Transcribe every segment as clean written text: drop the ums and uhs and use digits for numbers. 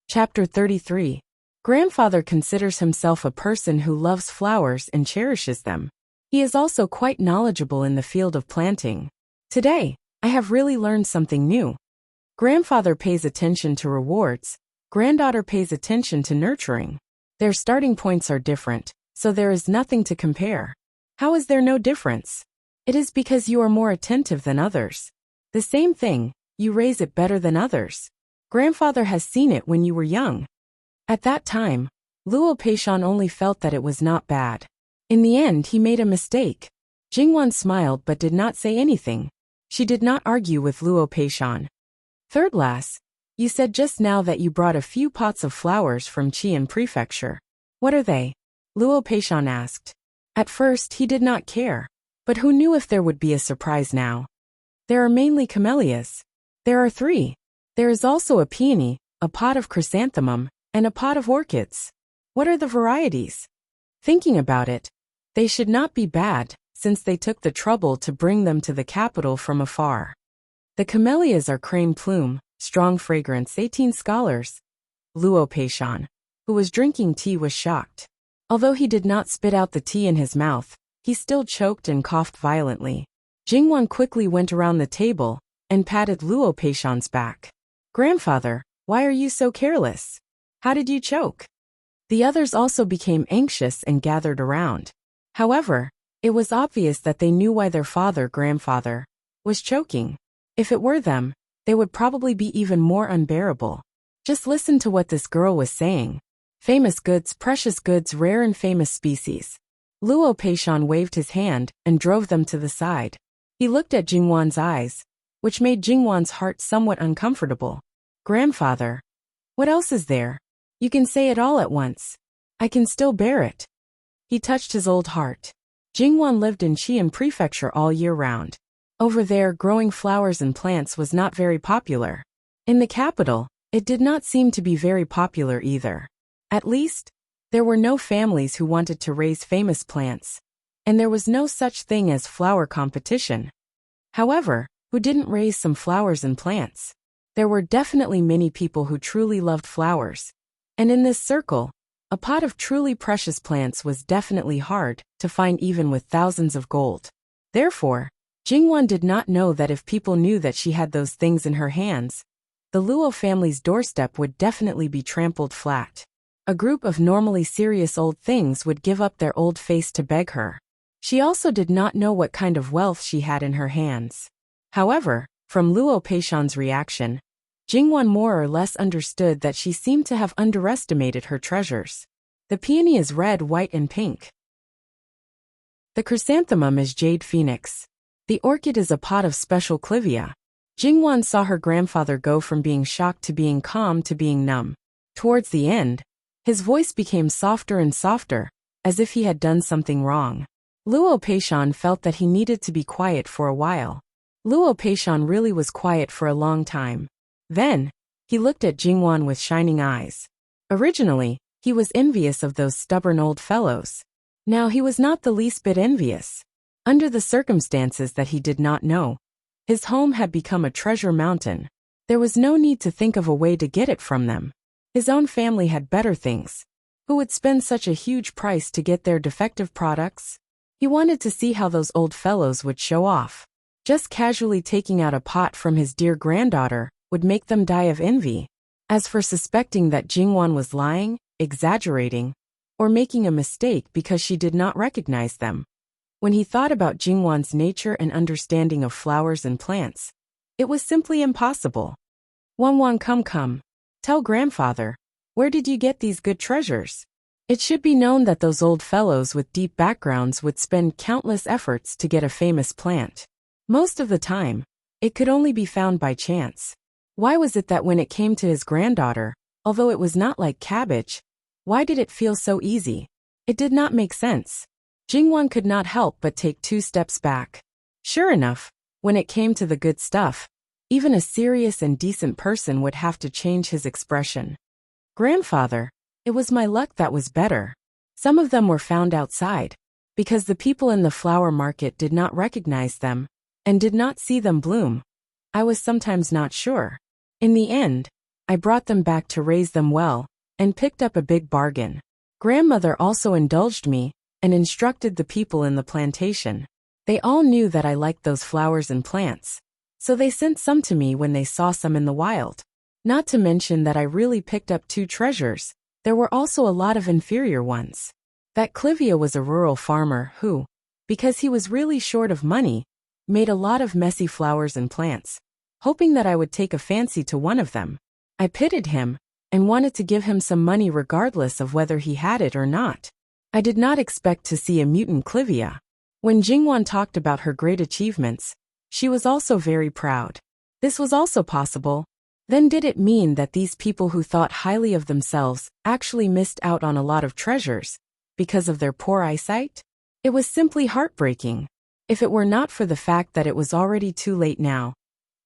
Chapter 33. Grandfather considers himself a person who loves flowers and cherishes them. He is also quite knowledgeable in the field of planting. Today, I have really learned something new. Grandfather pays attention to rewards, granddaughter pays attention to nurturing. Their starting points are different, so there is nothing to compare. How is there no difference? It is because you are more attentive than others. The same thing, you raise it better than others. Grandfather has seen it when you were young. At that time, Luo Peishan only felt that it was not bad. In the end he made a mistake. Jingwan smiled but did not say anything. She did not argue with Luo Peishan. Third lass, you said just now that you brought a few pots of flowers from Qian Prefecture. What are they? Luo Peishan asked. At first he did not care. But who knew if there would be a surprise now? There are mainly camellias. There are 3. There is also a peony, a pot of chrysanthemum, and a pot of orchids. What are the varieties? Thinking about it, they should not be bad, since they took the trouble to bring them to the capital from afar. The camellias are crane plume, strong fragrance. 18 scholars. Luo Peishan, who was drinking tea, was shocked. Although he did not spit out the tea in his mouth, he still choked and coughed violently. Jingwan quickly went around the table and patted Luo Peishan's back. Grandfather, why are you so careless? How did you choke? The others also became anxious and gathered around. However, it was obvious that they knew why their grandfather, was choking. If it were them, they would probably be even more unbearable. Just listen to what this girl was saying. Famous goods, precious goods, rare and famous species. Luo Peishan waved his hand and drove them to the side. He looked at Jingwan's eyes, which made Jingwan's heart somewhat uncomfortable. Grandfather, what else is there? You can say it all at once. I can still bear it. He touched his old heart. Jingwan lived in Qian Prefecture all year round. Over there, growing flowers and plants was not very popular. In the capital, it did not seem to be very popular either. At least, there were no families who wanted to raise famous plants, and there was no such thing as flower competition. However, who didn't raise some flowers and plants? There were definitely many people who truly loved flowers. And in this circle, a pot of truly precious plants was definitely hard to find even with thousands of gold. Therefore, Jingwan did not know that if people knew that she had those things in her hands, the Luo family's doorstep would definitely be trampled flat. A group of normally serious old things would give up their old face to beg her. She also did not know what kind of wealth she had in her hands. However, from Luo Peishan's reaction, Jingwan more or less understood that she seemed to have underestimated her treasures. The peony is red, white, and pink. The chrysanthemum is jade phoenix. The orchid is a pot of special clivia. Jingwan saw her grandfather go from being shocked to being calm to being numb. Towards the end, his voice became softer and softer, as if he had done something wrong. Luo Peishan felt that he needed to be quiet for a while. Luo Peishan really was quiet for a long time. Then, he looked at Jingwan with shining eyes. Originally, he was envious of those stubborn old fellows. Now he was not the least bit envious. Under the circumstances that he did not know, his home had become a treasure mountain. There was no need to think of a way to get it from them. His own family had better things. Who would spend such a huge price to get their defective products? He wanted to see how those old fellows would show off. Just casually taking out a pot from his dear granddaughter would make them die of envy. As for suspecting that Jingwan was lying, exaggerating, or making a mistake because she did not recognize them, when he thought about Jingwan's nature and understanding of flowers and plants, it was simply impossible. Wanwan, come. Tell grandfather, where did you get these good treasures? It should be known that those old fellows with deep backgrounds would spend countless efforts to get a famous plant. Most of the time, it could only be found by chance. Why was it that when it came to his granddaughter, although it was not like cabbage, why did it feel so easy? It did not make sense. Jingwan could not help but take 2 steps back. Sure enough, when it came to the good stuff, even a serious and decent person would have to change his expression. Grandfather, it was my luck that was better. Some of them were found outside, because the people in the flower market did not recognize them, and did not see them bloom. I was sometimes not sure. In the end, I brought them back to raise them well, and picked up a big bargain. Grandmother also indulged me, and instructed the people in the plantation. They all knew that I liked those flowers and plants, so they sent some to me when they saw some in the wild. Not to mention that I really picked up 2 treasures. There were also a lot of inferior ones. That Clivia was a rural farmer who, because he was really short of money, made a lot of messy flowers and plants, hoping that I would take a fancy to one of them. I pitied him, and wanted to give him some money regardless of whether he had it or not. I did not expect to see a mutant Clivia. When Jingwan talked about her great achievements, she was also very proud. This was also possible. Then did it mean that these people who thought highly of themselves actually missed out on a lot of treasures because of their poor eyesight? It was simply heartbreaking. If it were not for the fact that it was already too late now.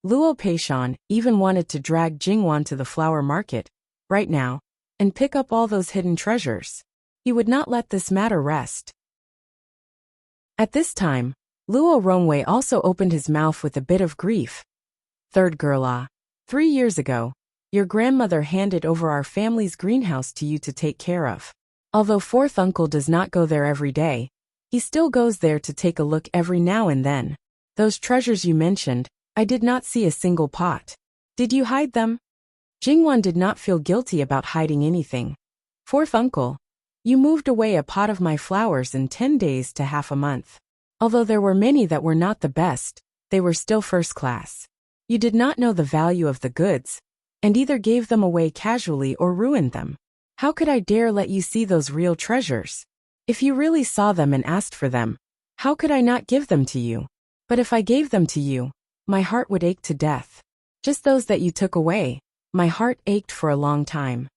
Luo Peishan even wanted to drag Jingwan to the flower market, right now, and pick up all those hidden treasures. He would not let this matter rest. At this time, Luo Rongwei also opened his mouth with a bit of grief. Third girl, 3 years ago, your grandmother handed over our family's greenhouse to you to take care of. Although fourth uncle does not go there every day, he still goes there to take a look every now and then. Those treasures you mentioned, I did not see a single pot. Did you hide them? Jingwan did not feel guilty about hiding anything. Fourth uncle, you moved away a pot of my flowers in 10 days to half a month. Although there were many that were not the best, they were still first class. You did not know the value of the goods, and either gave them away casually or ruined them. How could I dare let you see those real treasures? If you really saw them and asked for them, how could I not give them to you? But if I gave them to you, my heart would ache to death. Just those that you took away, my heart ached for a long time.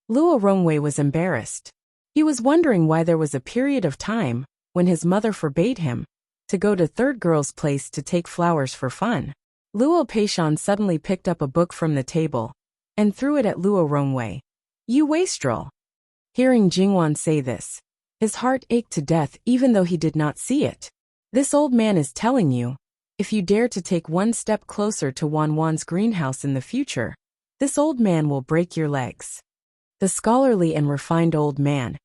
Luo Rongwei was embarrassed. He was wondering why there was a period of time when his mother forbade him to go to third girl's place to take flowers for fun. Luo Peishan suddenly picked up a book from the table and threw it at Luo Rongwei. You wastrel! Hearing Jingwan say this, his heart ached to death even though he did not see it. This old man is telling you, if you dare to take one step closer to Wan's greenhouse in the future, this old man will break your legs. The scholarly and refined old man,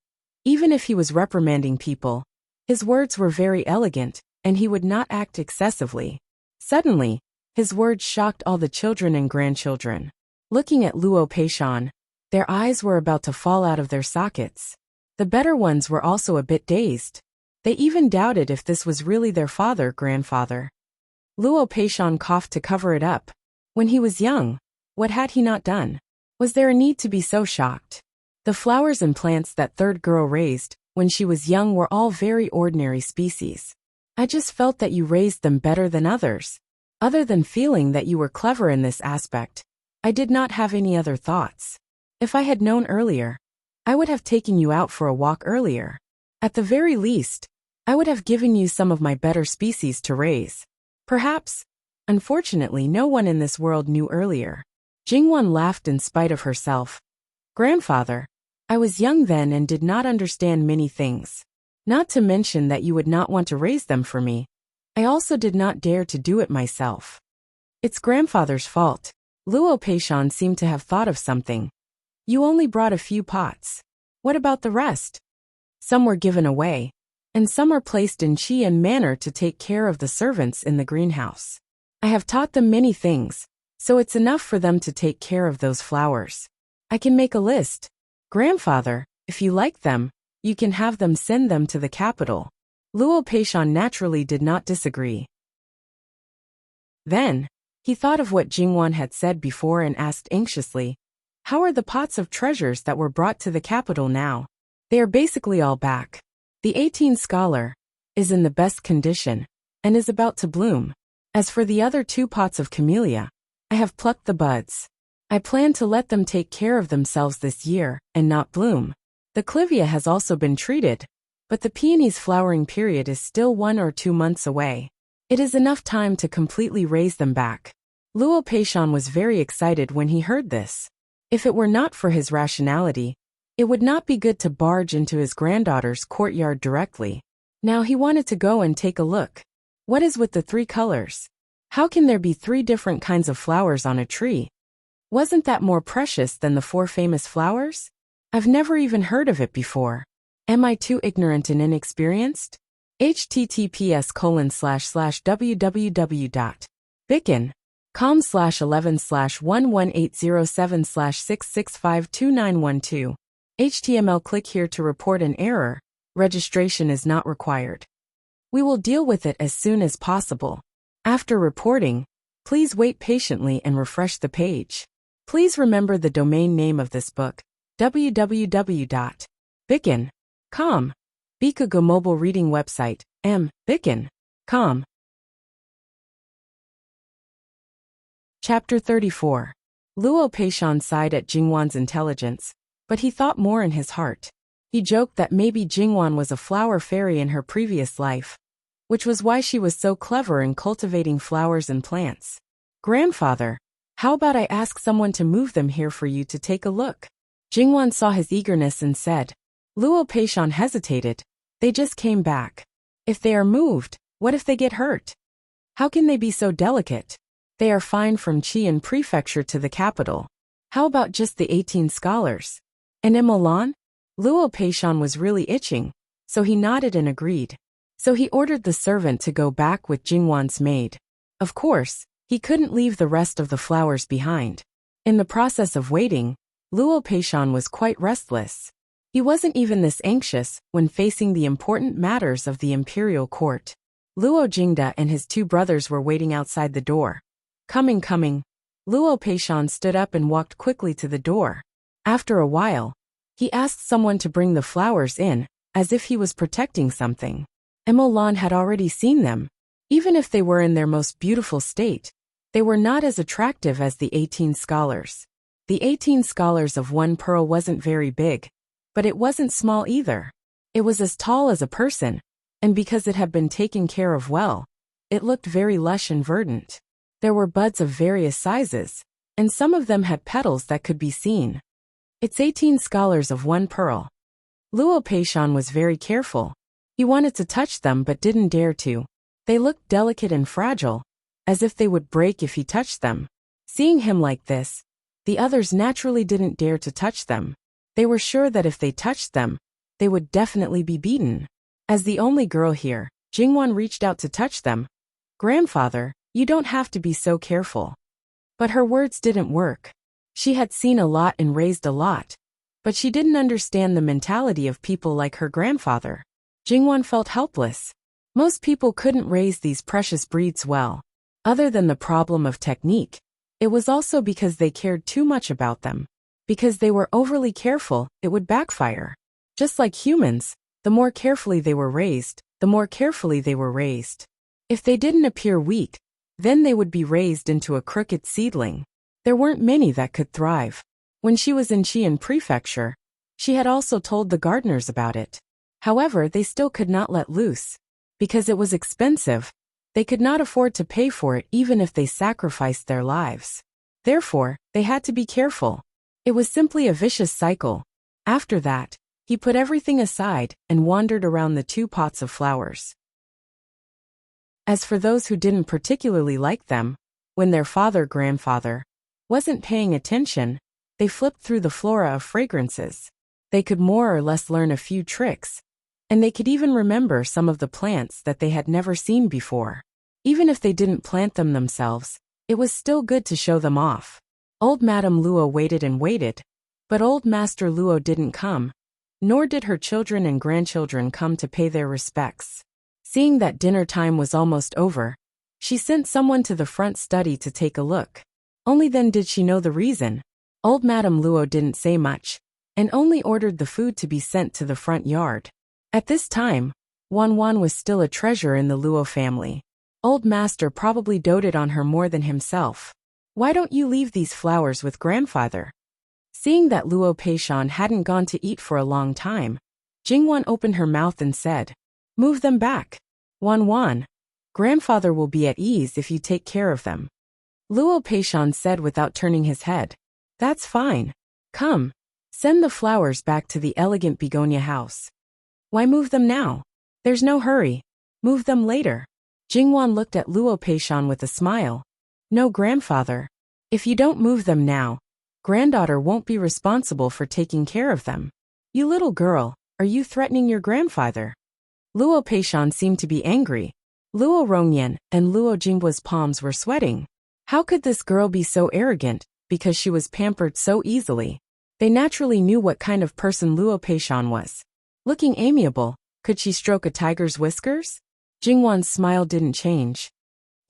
even if he was reprimanding people, his words were very elegant, and he would not act excessively. Suddenly, his words shocked all the children and grandchildren. Looking at Luo Peishan, their eyes were about to fall out of their sockets. The better ones were also a bit dazed. They even doubted if this was really their grandfather. Luo Peishan coughed to cover it up. When he was young, what had he not done? Was there a need to be so shocked? The flowers and plants that third girl raised when she was young were all very ordinary species. I just felt that you raised them better than others. Other than feeling that you were clever in this aspect, I did not have any other thoughts. If I had known earlier, I would have taken you out for a walk earlier. At the very least, I would have given you some of my better species to raise. Perhaps, unfortunately, no one in this world knew earlier. Jingwan laughed in spite of herself. Grandfather, I was young then and did not understand many things. Not to mention that you would not want to raise them for me. I also did not dare to do it myself. It's grandfather's fault. Luo Peishan seemed to have thought of something. You only brought a few pots. What about the rest? Some were given away, and some are placed in Qi and manner to take care of the servants in the greenhouse. I have taught them many things, so it's enough for them to take care of those flowers. I can make a list. Grandfather, if you like them, you can have them send them to the capital. Luo Peishan naturally did not disagree. Then, he thought of what Jingwan had said before and asked anxiously, how are the pots of treasures that were brought to the capital now? They are basically all back. The 18 scholar is in the best condition and is about to bloom. As for the other 2 pots of camellia, I have plucked the buds. I plan to let them take care of themselves this year and not bloom. The clivia has also been treated, but the peony's flowering period is still 1 or 2 months away. It is enough time to completely raise them back. Luo Peishan was very excited when he heard this. If it were not for his rationality, it would not be good to barge into his granddaughter's courtyard directly. Now he wanted to go and take a look. What is with the 3 colors? How can there be 3 different kinds of flowers on a tree? Wasn't that more precious than the 4 famous flowers? I've never even heard of it before. Am I too ignorant and inexperienced? https://www.bicken.com/11/11807/6652912. HTML. Click here to report an error. Registration is not required. We will deal with it as soon as possible. After reporting, please wait patiently and refresh the page. Please remember the domain name of this book, www.bicken.com. Bikago mobile reading website, bicken.com. Chapter 34. Luo Peishan sighed at Jingwan's intelligence, but he thought more in his heart. He joked that maybe Jingwan was a flower fairy in her previous life, which was why she was so clever in cultivating flowers and plants. Grandfather, how about I ask someone to move them here for you to take a look? Jingwan saw his eagerness and said. Luo Peishan hesitated. They just came back. If they are moved, what if they get hurt? How can they be so delicate? They are fine from Qian Prefecture to the capital. How about just the 18 scholars? And Imolan? Luo Peishan was really itching, so he nodded and agreed. So he ordered the servant to go back with Jingwan's maid. Of course, he couldn't leave the rest of the flowers behind. In the process of waiting, Luo Peishan was quite restless. He wasn't even this anxious when facing the important matters of the imperial court. Luo Jingda and his 2 brothers were waiting outside the door. Coming. Luo Peishan stood up and walked quickly to the door. After a while, he asked someone to bring the flowers in, as if he was protecting something. Imolan had already seen them. Even if they were in their most beautiful state, they were not as attractive as the 18 scholars. The 18 scholars of 1 pearl wasn't very big, but it wasn't small either. It was as tall as a person, and because it had been taken care of well, it looked very lush and verdant. There were buds of various sizes, and some of them had petals that could be seen. It's 18 scholars of 1 pearl. Luo Peishan was very careful. He wanted to touch them but didn't dare to. They looked delicate and fragile, as if they would break if he touched them. Seeing him like this, the others naturally didn't dare to touch them. They were sure that if they touched them, they would definitely be beaten. As the only girl here, Jingwan reached out to touch them. Grandfather, you don't have to be so careful. But her words didn't work. She had seen a lot and raised a lot, but she didn't understand the mentality of people like her grandfather. Jingwan felt helpless. Most people couldn't raise these precious breeds well. Other than the problem of technique, it was also because they cared too much about them. Because they were overly careful, it would backfire. Just like humans, the more carefully they were raised, the more carefully they were raised. If they didn't appear weak, then they would be raised into a crooked seedling. There weren't many that could thrive. When she was in Qian Prefecture, she had also told the gardeners about it. However, they still could not let loose. Because it was expensive, they could not afford to pay for it even if they sacrificed their lives. Therefore, they had to be careful. It was simply a vicious cycle. After that, he put everything aside and wandered around the 2 pots of flowers. As for those who didn't particularly like them, when their grandfather, wasn't paying attention, they flipped through the flora of fragrances. They could more or less learn a few tricks, and they could even remember some of the plants that they had never seen before. Even if they didn't plant them themselves, it was still good to show them off. Old Madame Luo waited and waited, but Old Master Luo didn't come, nor did her children and grandchildren come to pay their respects. Seeing that dinner time was almost over, she sent someone to the front study to take a look. Only then did she know the reason. Old Madame Luo didn't say much, and only ordered the food to be sent to the front yard. At this time, Wan was still a treasure in the Luo family. Old Master probably doted on her more than himself. Why don't you leave these flowers with grandfather? Seeing that Luo Peishan hadn't gone to eat for a long time, Jingwan opened her mouth and said, Move them back. Wan, grandfather will be at ease if you take care of them. Luo Peishan said without turning his head. That's fine. Come, send the flowers back to the elegant begonia house. Why move them now? There's no hurry. Move them later. Jingwan looked at Luo Peishan with a smile. No, grandfather. If you don't move them now, granddaughter won't be responsible for taking care of them. You little girl, are you threatening your grandfather? Luo Peishan seemed to be angry. Luo Rongyan and Luo Jinghua's palms were sweating. How could this girl be so arrogant, because she was pampered so easily? They naturally knew what kind of person Luo Peishan was. Looking amiable, could she stroke a tiger's whiskers? Jingwan's smile didn't change.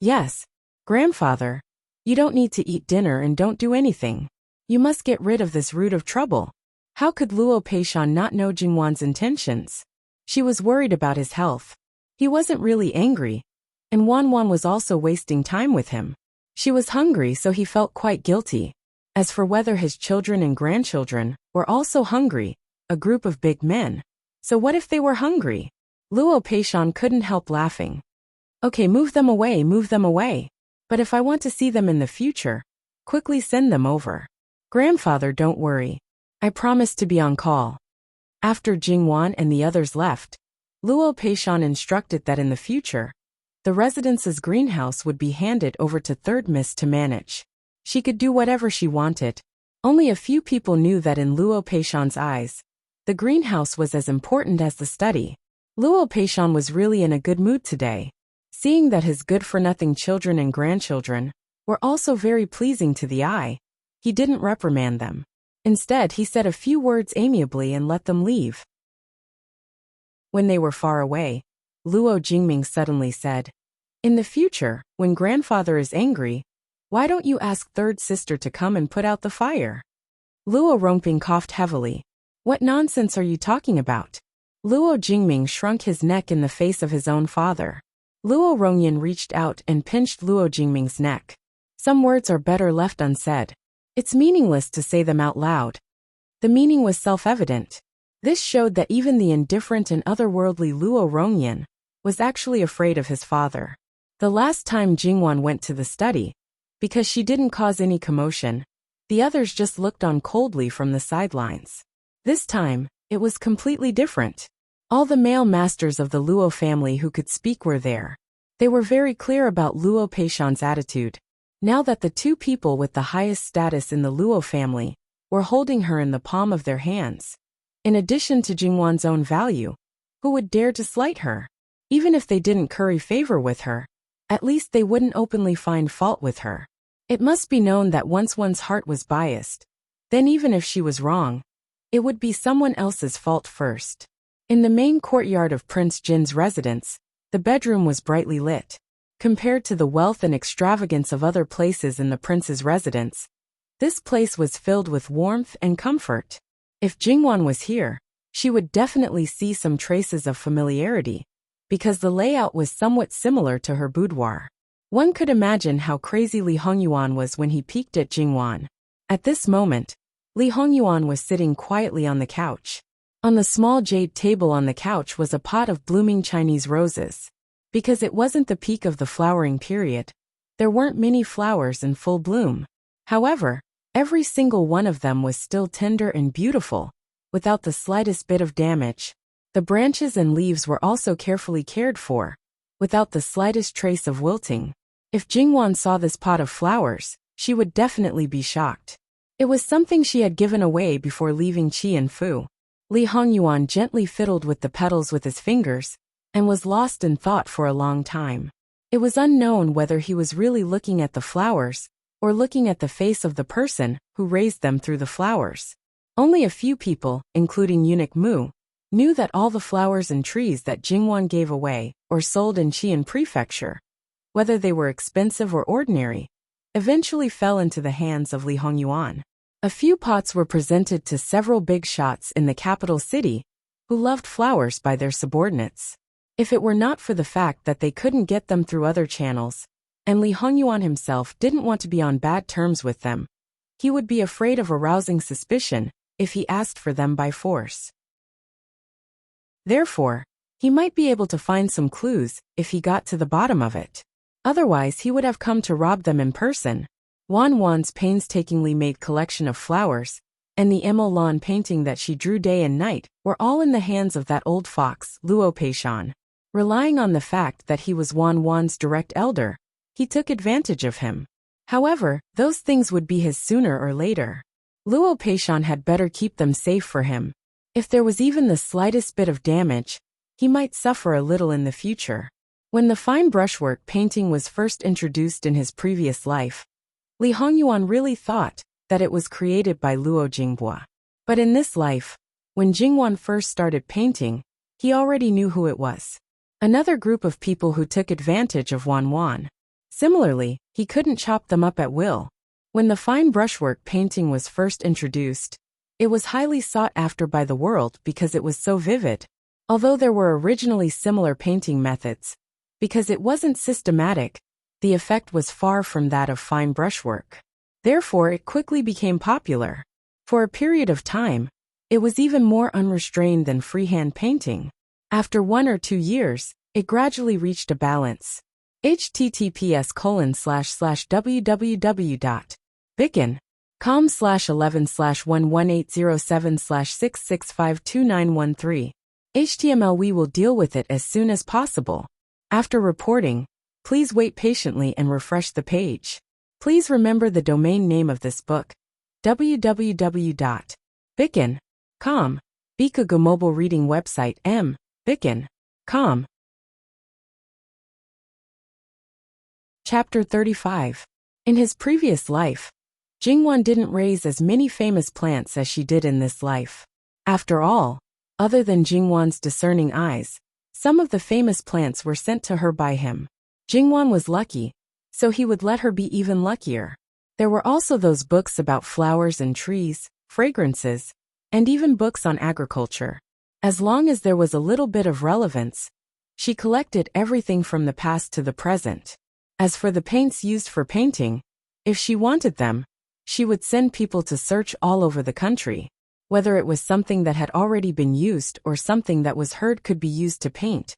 Yes, grandfather. You don't need to eat dinner and don't do anything. You must get rid of this root of trouble. How could Luo Peishan not know Jingwan's intentions? She was worried about his health. He wasn't really angry, and Wan was also wasting time with him. She was hungry, so he felt quite guilty. As for whether his children and grandchildren were also hungry, a group of big men. So what if they were hungry? Luo Peishan couldn't help laughing. Okay, move them away, move them away. But if I want to see them in the future, quickly send them over. Grandfather, don't worry. I promise to be on call. After Jingwan and the others left, Luo Peishan instructed that in the future, the residence's greenhouse would be handed over to Third Miss to manage. She could do whatever she wanted. Only a few people knew that in Luo Peishan's eyes, the greenhouse was as important as the study. Luo Peishan was really in a good mood today. Seeing that his good-for-nothing children and grandchildren were also very pleasing to the eye, he didn't reprimand them. Instead, he said a few words amiably and let them leave. When they were far away, Luo Jingming suddenly said, "In the future, when grandfather is angry, why don't you ask third sister to come and put out the fire?" Luo Rongping coughed heavily. "What nonsense are you talking about?" Luo Jingming shrunk his neck in the face of his own father. Luo Rongyan reached out and pinched Luo Jingming's neck. Some words are better left unsaid. It's meaningless to say them out loud. The meaning was self-evident. This showed that even the indifferent and otherworldly Luo Rongyan was actually afraid of his father. The last time Jingwan went to the study, because she didn't cause any commotion, the others just looked on coldly from the sidelines. This time, it was completely different. All the male masters of the Luo family who could speak were there. They were very clear about Luo Peishan's attitude. Now that the two people with the highest status in the Luo family were holding her in the palm of their hands. In addition to Jingwan's own value, who would dare to slight her? Even if they didn't curry favor with her, at least they wouldn't openly find fault with her. It must be known that once one's heart was biased, then even if she was wrong, it would be someone else's fault first. In the main courtyard of Prince Jin's residence, the bedroom was brightly lit. Compared to the wealth and extravagance of other places in the prince's residence, this place was filled with warmth and comfort. If Jingwan was here, she would definitely see some traces of familiarity, because the layout was somewhat similar to her boudoir. One could imagine how crazy Li Hongyuan was when he peeked at Jingwan. At this moment, Li Hongyuan was sitting quietly on the couch. On the small jade table on the couch was a pot of blooming Chinese roses. Because it wasn't the peak of the flowering period, there weren't many flowers in full bloom. However, every single one of them was still tender and beautiful, without the slightest bit of damage. The branches and leaves were also carefully cared for, without the slightest trace of wilting. If Jingwan saw this pot of flowers, she would definitely be shocked. It was something she had given away before leaving Qi and Fu. Li Hongyuan gently fiddled with the petals with his fingers, and was lost in thought for a long time. It was unknown whether he was really looking at the flowers, or looking at the face of the person who raised them through the flowers. Only a few people, including Eunuch Mu, knew that all the flowers and trees that Jingwan gave away or sold in Qian Prefecture, whether they were expensive or ordinary, eventually fell into the hands of Li Hongyuan. A few pots were presented to several big shots in the capital city, who loved flowers by their subordinates. If it were not for the fact that they couldn't get them through other channels, and Li Hongyuan himself didn't want to be on bad terms with them, he would be afraid of arousing suspicion if he asked for them by force. Therefore, he might be able to find some clues if he got to the bottom of it. Otherwise, he would have come to rob them in person. Wan's painstakingly made collection of flowers, and the Emelan painting that she drew day and night were all in the hands of that old fox, Luo Peishan. Relying on the fact that he was Wan's direct elder, he took advantage of him. However, those things would be his sooner or later. Luo Peishan had better keep them safe for him. If there was even the slightest bit of damage, he might suffer a little in the future. When the fine brushwork painting was first introduced in his previous life, Li Hongyuan really thought that it was created by Luo Jinghua. But in this life, when Jingwan first started painting, he already knew who it was. Another group of people who took advantage of Wan. Similarly, he couldn't chop them up at will. When the fine brushwork painting was first introduced, it was highly sought after by the world because it was so vivid. Although there were originally similar painting methods, because it wasn't systematic, the effect was far from that of fine brushwork. Therefore, it quickly became popular. For a period of time, it was even more unrestrained than freehand painting. After 1 or 2 years, it gradually reached a balance. https://www.bicken.com/11/11807/6652913. HTML. We will deal with it as soon as possible. After reporting, please wait patiently and refresh the page. Please remember the domain name of this book, www.bicken.com. Bikugo mobile reading website bicken.com. Chapter 35. In his previous life, Jingwan didn't raise as many famous plants as she did in this life. After all, other than Jingwan's discerning eyes, some of the famous plants were sent to her by him. Jingwan was lucky, so he would let her be even luckier. There were also those books about flowers and trees, fragrances, and even books on agriculture. As long as there was a little bit of relevance, she collected everything from the past to the present. As for the paints used for painting, if she wanted them, she would send people to search all over the country. Whether it was something that had already been used or something that was heard could be used to paint.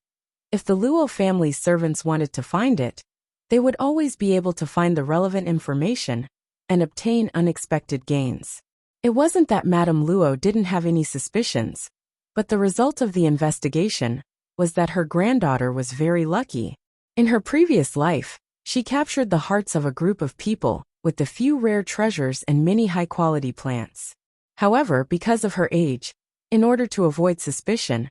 If the Luo family's servants wanted to find it, they would always be able to find the relevant information and obtain unexpected gains. It wasn't that Madame Luo didn't have any suspicions, but the result of the investigation was that her granddaughter was very lucky. In her previous life, she captured the hearts of a group of people with the few rare treasures and many high-quality plants. However, because of her age, in order to avoid suspicion,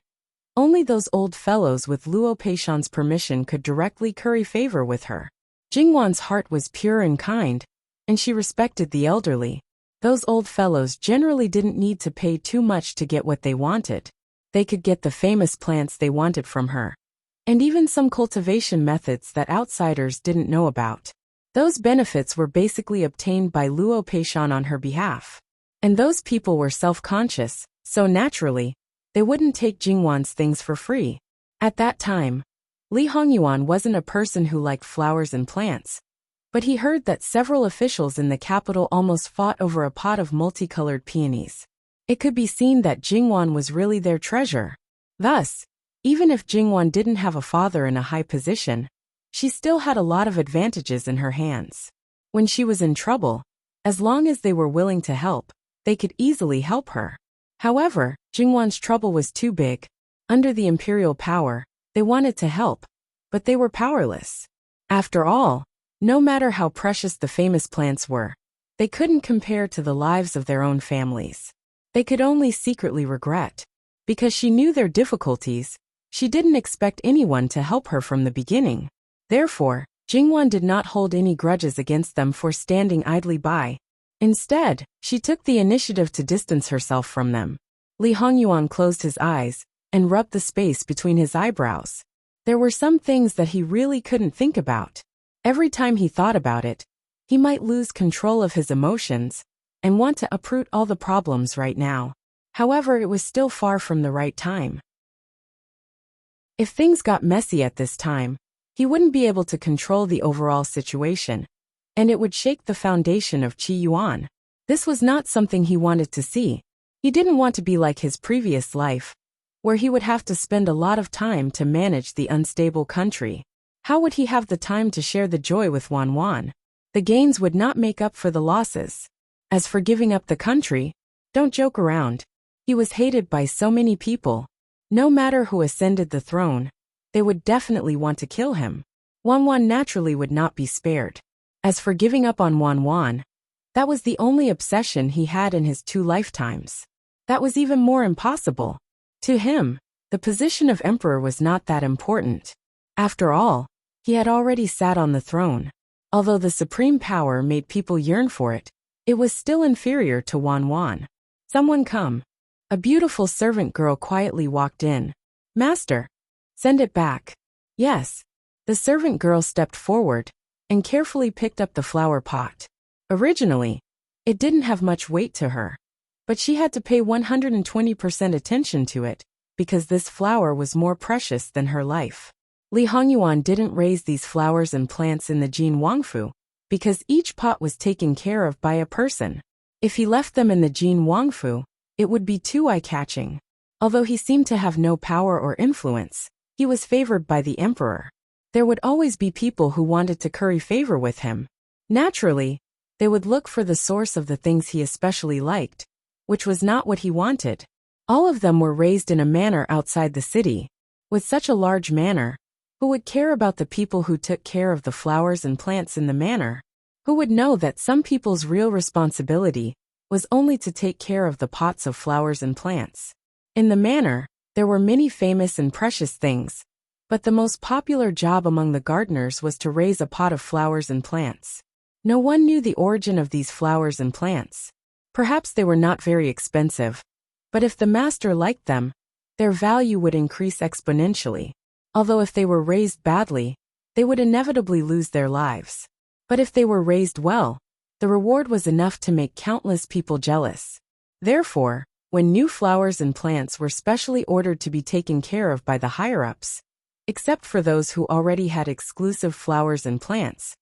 only those old fellows with Luo Peishan's permission could directly curry favor with her. Jingwan's heart was pure and kind, and she respected the elderly. Those old fellows generally didn't need to pay too much to get what they wanted. They could get the famous plants they wanted from her, and even some cultivation methods that outsiders didn't know about. Those benefits were basically obtained by Luo Peishan on her behalf. And those people were self-conscious, so naturally, they wouldn't take Jingwan's things for free. At that time, Li Hongyuan wasn't a person who liked flowers and plants, but he heard that several officials in the capital almost fought over a pot of multicolored peonies. It could be seen that Jingwan was really their treasure. Thus, even if Jingwan didn't have a father in a high position, she still had a lot of advantages in her hands. When she was in trouble, as long as they were willing to help, they could easily help her. However, Jingwan's trouble was too big. Under the imperial power, they wanted to help, but they were powerless. After all, no matter how precious the famous plants were, they couldn't compare to the lives of their own families. They could only secretly regret. Because she knew their difficulties, she didn't expect anyone to help her from the beginning. Therefore, Jingwan did not hold any grudges against them for standing idly by. Instead, she took the initiative to distance herself from them. Li Hongyuan closed his eyes and rubbed the space between his eyebrows. There were some things that he really couldn't think about. Every time he thought about it, he might lose control of his emotions and want to uproot all the problems right now. However, it was still far from the right time. If things got messy at this time, he wouldn't be able to control the overall situation, and it would shake the foundation of Qi Yuan. This was not something he wanted to see. He didn't want to be like his previous life, where he would have to spend a lot of time to manage the unstable country. How would he have the time to share the joy with Wan? The gains would not make up for the losses. As for giving up the country, don't joke around. He was hated by so many people. No matter who ascended the throne, they would definitely want to kill him. Wan naturally would not be spared. As for giving up on Wan, that was the only obsession he had in his 2 lifetimes. That was even more impossible. To him, the position of emperor was not that important. After all, he had already sat on the throne. Although the supreme power made people yearn for it, it was still inferior to Wan. Someone come. A beautiful servant girl quietly walked in. Master, send it back. Yes. The servant girl stepped forward and carefully picked up the flower pot. Originally, it didn't have much weight to her, but she had to pay 120% attention to it because this flower was more precious than her life. Li Hongyuan didn't raise these flowers and plants in the Jin Wangfu because each pot was taken care of by a person. If he left them in the Jin Wangfu, it would be too eye-catching. Although he seemed to have no power or influence, he was favored by the emperor. There would always be people who wanted to curry favor with him. Naturally, they would look for the source of the things he especially liked, which was not what he wanted. All of them were raised in a manor outside the city. With such a large manor, who would care about the people who took care of the flowers and plants in the manor? Who would know that some people's real responsibility was only to take care of the pots of flowers and plants? In the manor, there were many famous and precious things, but the most popular job among the gardeners was to raise a pot of flowers and plants. No one knew the origin of these flowers and plants. Perhaps they were not very expensive, but if the master liked them, their value would increase exponentially. Although if they were raised badly, they would inevitably lose their lives. But if they were raised well, the reward was enough to make countless people jealous. Therefore, when new flowers and plants were specially ordered to be taken care of by the higher-ups, except for those who already had exclusive flowers and plants,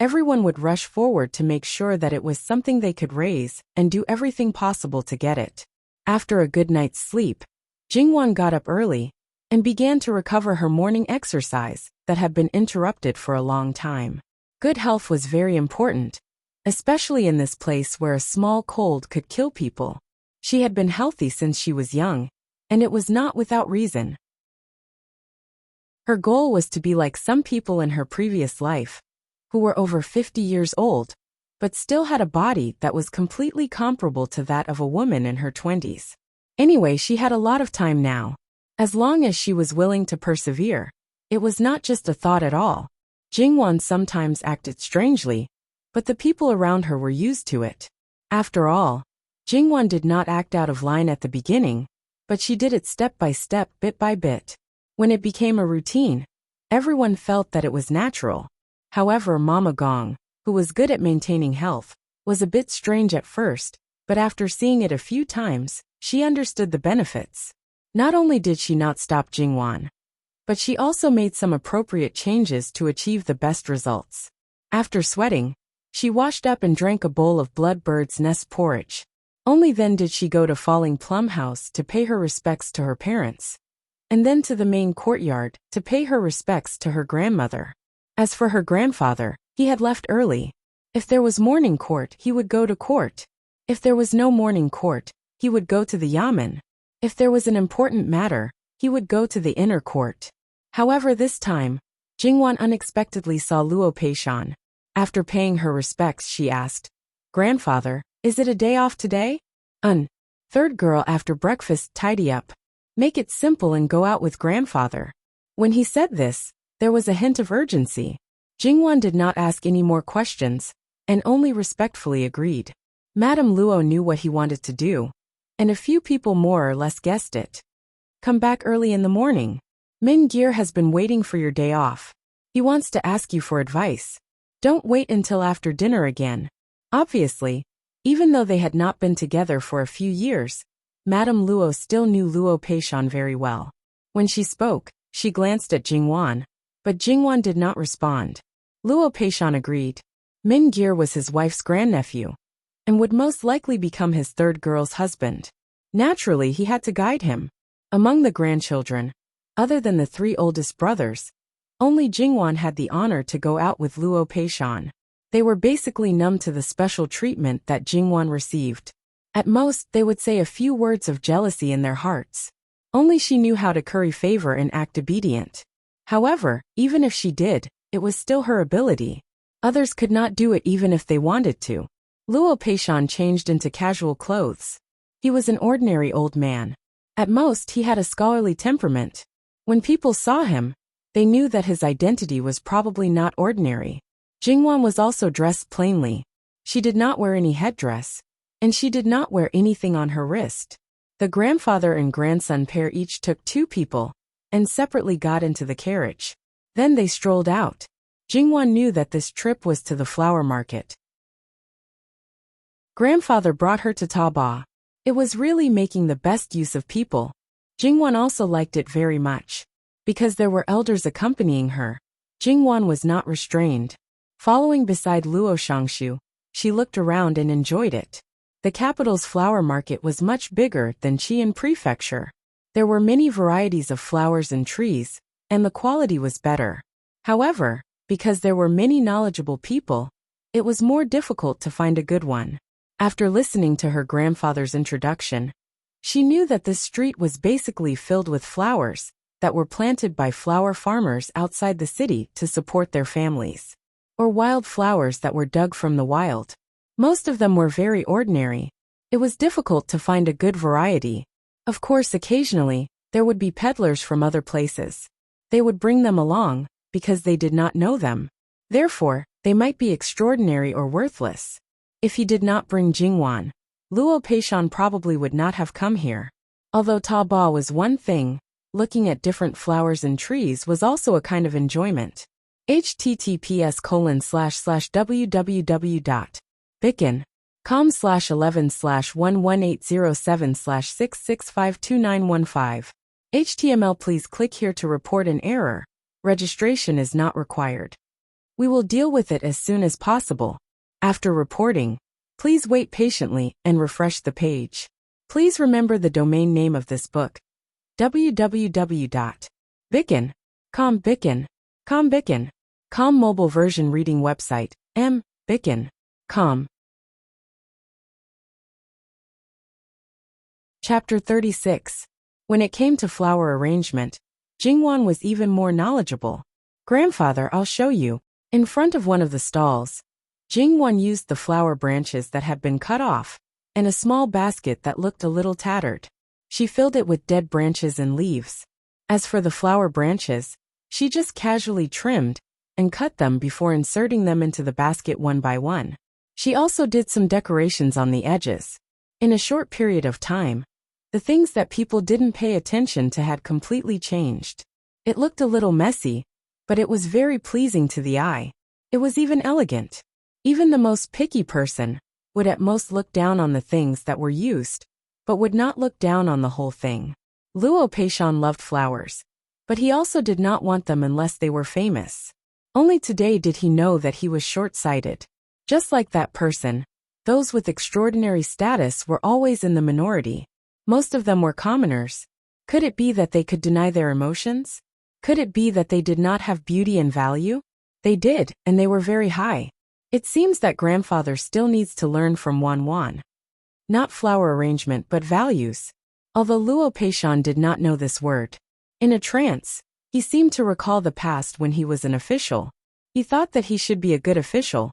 everyone would rush forward to make sure that it was something they could raise and do everything possible to get it. After a good night's sleep, Jingwan got up early and began to recover her morning exercise that had been interrupted for a long time. Good health was very important, especially in this place where a small cold could kill people. She had been healthy since she was young, and it was not without reason. Her goal was to be like some people in her previous life, who were over 50 years old, but still had a body that was completely comparable to that of a woman in her 20s. Anyway, she had a lot of time now. As long as she was willing to persevere, it was not just a thought at all. Jingwan sometimes acted strangely, but the people around her were used to it. After all, Jingwan did not act out of line at the beginning, but she did it step by step, bit by bit. When it became a routine, everyone felt that it was natural. However, Mama Gong, who was good at maintaining health, was a bit strange at first, but after seeing it a few times, she understood the benefits. Not only did she not stop Jingwan, but she also made some appropriate changes to achieve the best results. After sweating, she washed up and drank a bowl of blood bird's nest porridge. Only then did she go to Falling Plum House to pay her respects to her parents, and then to the main courtyard to pay her respects to her grandmother. As for her grandfather, he had left early. If there was morning court, he would go to court. If there was no morning court, he would go to the yamen. If there was an important matter, he would go to the inner court. However, this time, Jingwan unexpectedly saw Luo Peishan. After paying her respects, she asked, "Grandfather, is it a day off today?" Third girl after breakfast, tidy up. Make it simple and go out with grandfather. When he said this, there was a hint of urgency. Jingwan did not ask any more questions, and only respectfully agreed. Madame Luo knew what he wanted to do, and a few people more or less guessed it. Come back early in the morning. Min Gear has been waiting for your day off. He wants to ask you for advice. Don't wait until after dinner again. Obviously, even though they had not been together for a few years, Madame Luo still knew Luo Peishan very well. When she spoke, she glanced at Jingwan, but Jingwan did not respond. Luo Peishan agreed. Min Gear was his wife's grandnephew, and would most likely become his third girl's husband. Naturally, he had to guide him. Among the grandchildren, other than the 3 oldest brothers, only Jingwan had the honor to go out with Luo Peishan. They were basically numb to the special treatment that Jingwan received. At most, they would say a few words of jealousy in their hearts. Only she knew how to curry favor and act obedient. However, even if she did, it was still her ability. Others could not do it even if they wanted to. Luo Peishan changed into casual clothes. He was an ordinary old man. At most, he had a scholarly temperament. When people saw him, they knew that his identity was probably not ordinary. Jingwan was also dressed plainly. She did not wear any headdress, and she did not wear anything on her wrist. The grandfather and grandson pair each took 2 people, and separately got into the carriage. Then they strolled out. Jingwan knew that this trip was to the flower market. Grandfather brought her to Taba. It was really making the best use of people. Jingwan also liked it very much. Because there were elders accompanying her, Jingwan was not restrained. Following beside Luo Shangshu, she looked around and enjoyed it. The capital's flower market was much bigger than Qian Prefecture. There were many varieties of flowers and trees, and the quality was better. However, because there were many knowledgeable people, it was more difficult to find a good one. After listening to her grandfather's introduction, she knew that this street was basically filled with flowers that were planted by flower farmers outside the city to support their families, or wild flowers that were dug from the wild. Most of them were very ordinary. It was difficult to find a good variety. Of course, occasionally, there would be peddlers from other places. They would bring them along, because they did not know them. Therefore, they might be extraordinary or worthless. If he did not bring Jingwan, Luo Peishan probably would not have come here. Although Taba was one thing, looking at different flowers and trees was also a kind of enjoyment. https://www.bicken.com/11/11807/6652915. HTML. Please click here to report an error. Registration is not required. We will deal with it as soon as possible. After reporting, please wait patiently and refresh the page. Please remember the domain name of this book: www.bicken.com. Bicken.com mobile version reading website, Bicken.com. Chapter 36. When it came to flower arrangement, Jingwan was even more knowledgeable. Grandfather, I'll show you. In front of one of the stalls, Jingwan used the flower branches that had been cut off, and a small basket that looked a little tattered. She filled it with dead branches and leaves. As for the flower branches, she just casually trimmed and cut them before inserting them into the basket one by one. She also did some decorations on the edges. In a short period of time, the things that people didn't pay attention to had completely changed. It looked a little messy, but it was very pleasing to the eye. It was even elegant. Even the most picky person would at most look down on the things that were used, but would not look down on the whole thing. Luo Peishan loved flowers, but he also did not want them unless they were famous. Only today did he know that he was short-sighted. Just like that person, those with extraordinary status were always in the minority. Most of them were commoners. Could it be that they could deny their emotions? Could it be that they did not have beauty and value? They did, and they were very high. It seems that grandfather still needs to learn from Wan. Not flower arrangement but values. Although Luo Peishan did not know this word. In a trance, he seemed to recall the past when he was an official. He thought that he should be a good official,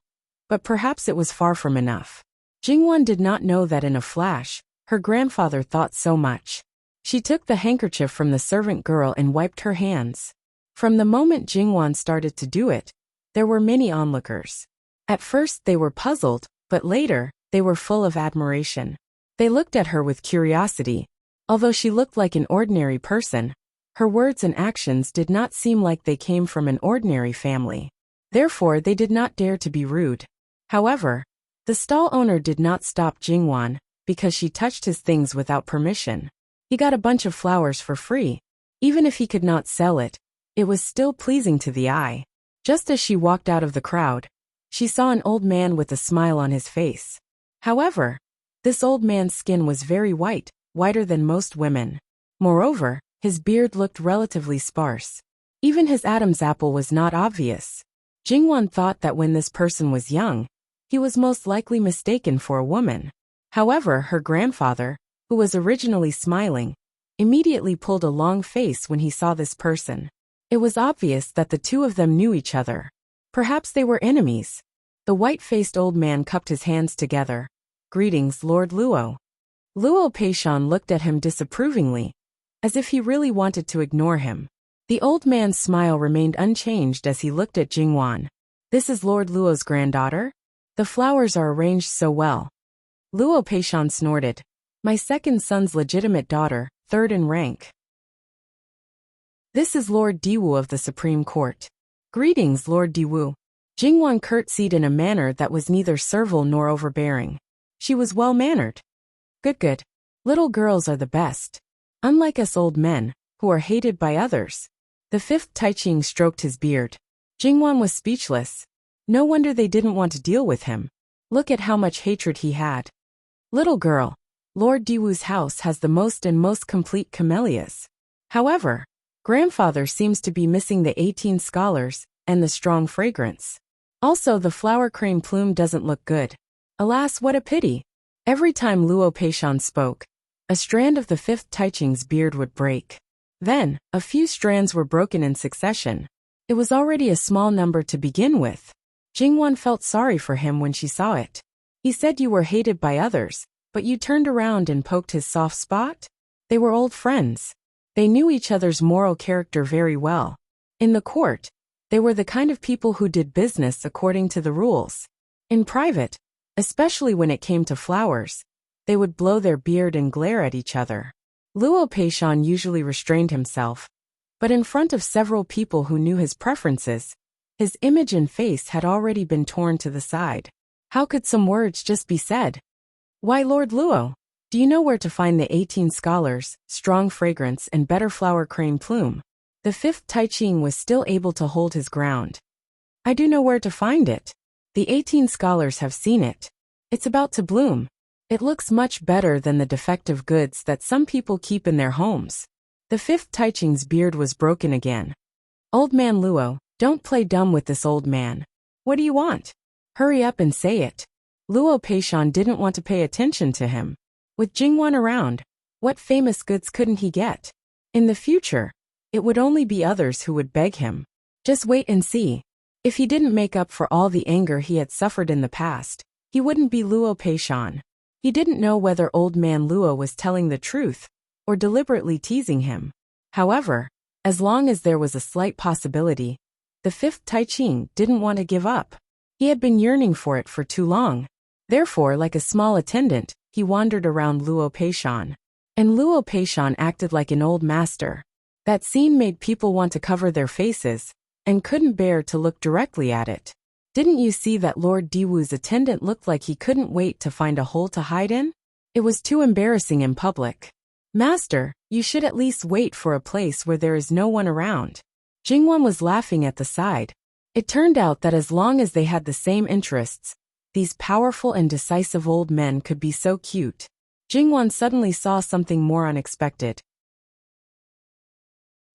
but perhaps it was far from enough. Jingwan did not know that in a flash, her grandfather thought so much. She took the handkerchief from the servant girl and wiped her hands. From the moment Jingwan started to do it, there were many onlookers. At first they were puzzled, but later, they were full of admiration. They looked at her with curiosity. Although she looked like an ordinary person, her words and actions did not seem like they came from an ordinary family. Therefore, they did not dare to be rude. However, the stall owner did not stop Jingwan because she touched his things without permission. He got a bunch of flowers for free. Even if he could not sell it, it was still pleasing to the eye. Just as she walked out of the crowd, she saw an old man with a smile on his face. However, this old man's skin was very white, whiter than most women. Moreover, his beard looked relatively sparse. Even his Adam's apple was not obvious. Jingwan thought that when this person was young, he was most likely mistaken for a woman. However, her grandfather, who was originally smiling, immediately pulled a long face when he saw this person. It was obvious that the two of them knew each other. Perhaps they were enemies. The white-faced old man cupped his hands together. Greetings, Lord Luo. Luo Peishan looked at him disapprovingly, as if he really wanted to ignore him. The old man's smile remained unchanged as he looked at Jingwan. This is Lord Luo's granddaughter? The flowers are arranged so well. Luo Peishan snorted. My second son's legitimate daughter, third in rank. This is Lord Diwu of the Supreme Court. Greetings, Lord Diwu. Jingwan curtsied in a manner that was neither servile nor overbearing. She was well-mannered. Good. Little girls are the best. Unlike us old men, who are hated by others. The fifth Taiching stroked his beard. Jingwan was speechless. No wonder they didn't want to deal with him. Look at how much hatred he had. Little girl, Lord Diwu's house has the most complete camellias. However, grandfather seems to be missing the 18 scholars and the strong fragrance. Also, the flower crane plume doesn't look good. Alas, what a pity. Every time Luo Peishan spoke, a strand of the fifth Taiching's beard would break. Then, a few strands were broken in succession. It was already a small number to begin with. Jingwan felt sorry for him when she saw it. He said you were hated by others, but you turned around and poked his soft spot? They were old friends. They knew each other's moral character very well. In the court, they were the kind of people who did business according to the rules. In private, especially when it came to flowers, they would blow their beard and glare at each other. Luo Peishan usually restrained himself, but in front of several people who knew his preferences, his image and face had already been torn to the side. How could some words just be said? Why, Lord Luo, do you know where to find the 18 scholars, strong fragrance and better flower crane plume? The fifth Taiching was still able to hold his ground. I do know where to find it. The 18 scholars have seen it. It's about to bloom. It looks much better than the defective goods that some people keep in their homes. The fifth Taiching's beard was broken again. Old man Luo, don't play dumb with this old man. What do you want? Hurry up and say it. Luo Peishan didn't want to pay attention to him. With Jingwan around, what famous goods couldn't he get? In the future, it would only be others who would beg him. Just wait and see. If he didn't make up for all the anger he had suffered in the past, he wouldn't be Luo Peishan. He didn't know whether old man Luo was telling the truth or deliberately teasing him. However, as long as there was a slight possibility, the fifth Taiching didn't want to give up. He had been yearning for it for too long. Therefore, like a small attendant, he wandered around Luo Peishan. And Luo Peishan acted like an old master. That scene made people want to cover their faces, and couldn't bear to look directly at it. Didn't you see that Lord Diwu's attendant looked like he couldn't wait to find a hole to hide in? It was too embarrassing in public. Master, you should at least wait for a place where there is no one around. Jingwan was laughing at the side. It turned out that as long as they had the same interests, these powerful and decisive old men could be so cute. Jingwan suddenly saw something more unexpected.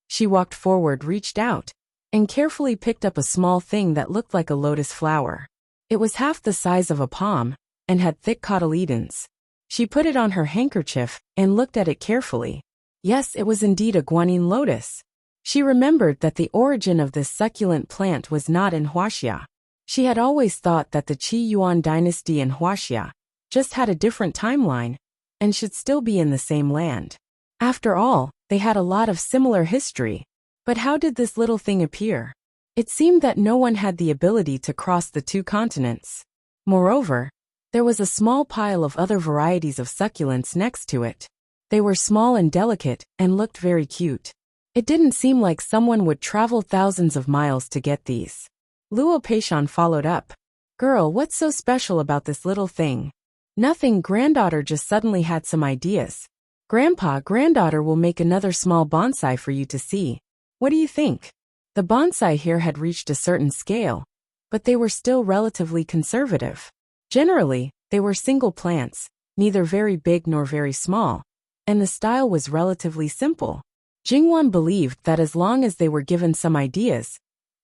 She walked forward, reached out, and carefully picked up a small thing that looked like a lotus flower. It was half the size of a palm, and had thick cotyledons. She put it on her handkerchief, and looked at it carefully. Yes, it was indeed a guanyin lotus. She remembered that the origin of this succulent plant was not in Huaxia. She had always thought that the Qi Yuan dynasty in Huaxia just had a different timeline, and should still be in the same land. After all, they had a lot of similar history. But how did this little thing appear? It seemed that no one had the ability to cross the two continents. Moreover, there was a small pile of other varieties of succulents next to it. They were small and delicate, and looked very cute. It didn't seem like someone would travel thousands of miles to get these. Luo Peishan followed up. Girl, what's so special about this little thing? Nothing, granddaughter just suddenly had some ideas. Grandpa, granddaughter will make another small bonsai for you to see. What do you think? The bonsai here had reached a certain scale, but they were still relatively conservative. Generally, they were single plants, neither very big nor very small, and the style was relatively simple. Jingwan believed that as long as they were given some ideas,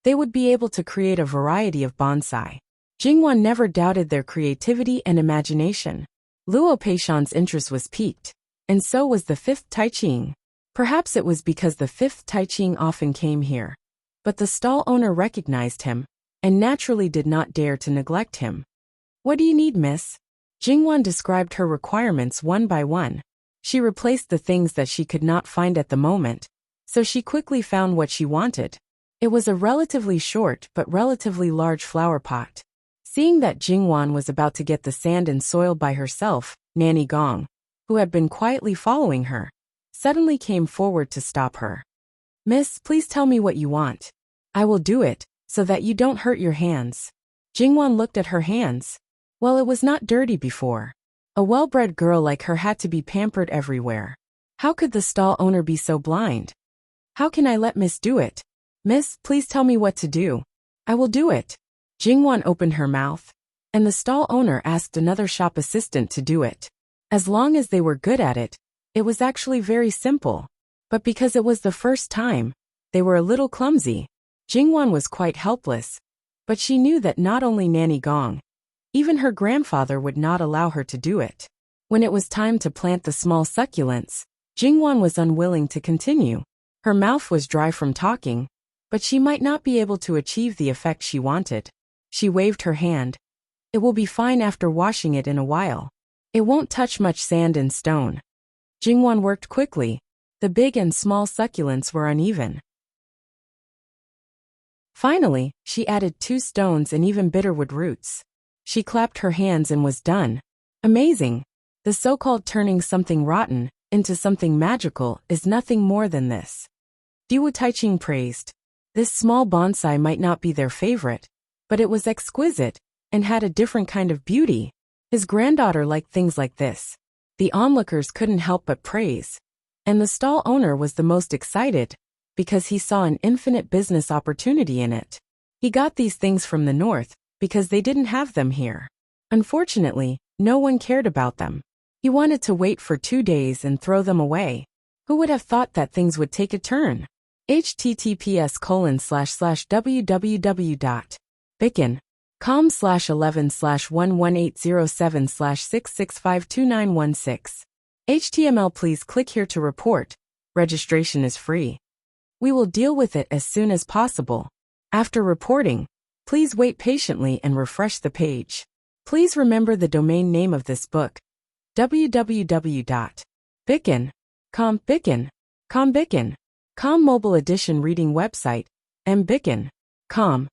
they would be able to create a variety of bonsai. Jingwan never doubted their creativity and imagination. Luo Peishan's interest was piqued, and so was the fifth Taiching. Perhaps it was because the fifth Taiching often came here. But the stall owner recognized him, and naturally did not dare to neglect him. "What do you need, miss?" Jingwan described her requirements one by one. She replaced the things that she could not find at the moment, so she quickly found what she wanted. It was a relatively short but relatively large flower pot. Seeing that Jingwan was about to get the sand and soil by herself, Nanny Gong, who had been quietly following her, suddenly came forward to stop her. "Miss, please tell me what you want. I will do it, so that you don't hurt your hands." Jingwan looked at her hands. Well, it was not dirty before. A well-bred girl like her had to be pampered everywhere. How could the stall owner be so blind? "How can I let Miss do it? Miss, please tell me what to do. I will do it." Jingwan opened her mouth, and the stall owner asked another shop assistant to do it. As long as they were good at it, it was actually very simple. But because it was the first time, they were a little clumsy. Jingwan was quite helpless, but she knew that not only Nanny Gong, even her grandfather would not allow her to do it. When it was time to plant the small succulents, Jingwan was unwilling to continue. Her mouth was dry from talking, but she might not be able to achieve the effect she wanted. She waved her hand. "It will be fine after washing it in a while. It won't touch much sand and stone." Jingwan worked quickly. The big and small succulents were uneven. Finally, she added 2 stones and even bitterwood roots. She clapped her hands and was done. Amazing! The so-called turning something rotten into something magical is nothing more than this. Diwu Taiching praised. This small bonsai might not be their favorite, but it was exquisite and had a different kind of beauty. His granddaughter liked things like this. The onlookers couldn't help but praise. And the stall owner was the most excited, because he saw an infinite business opportunity in it. He got these things from the north, because they didn't have them here. Unfortunately, no one cared about them. He wanted to wait for 2 days and throw them away. Who would have thought that things would take a turn? https://www.bicken.com/11/11807/6652916. HTML. Please click here to report. Registration is free. We will deal with it as soon as possible. After reporting, please wait patiently and refresh the page. Please remember the domain name of this book: www.bicken.com. Bicken.com Mobile Edition Reading Website, mbicken.com.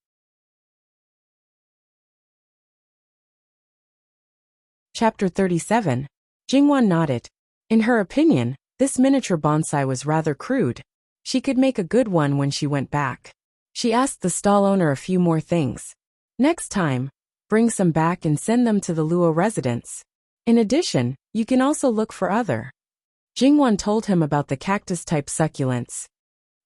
Chapter 37. Jingwan nodded. In her opinion, this miniature bonsai was rather crude. She could make a good one when she went back. She asked the stall owner a few more things. Next time, bring some back and send them to the Luo residence. In addition, you can also look for other. Jingwan told him about the cactus-type succulents.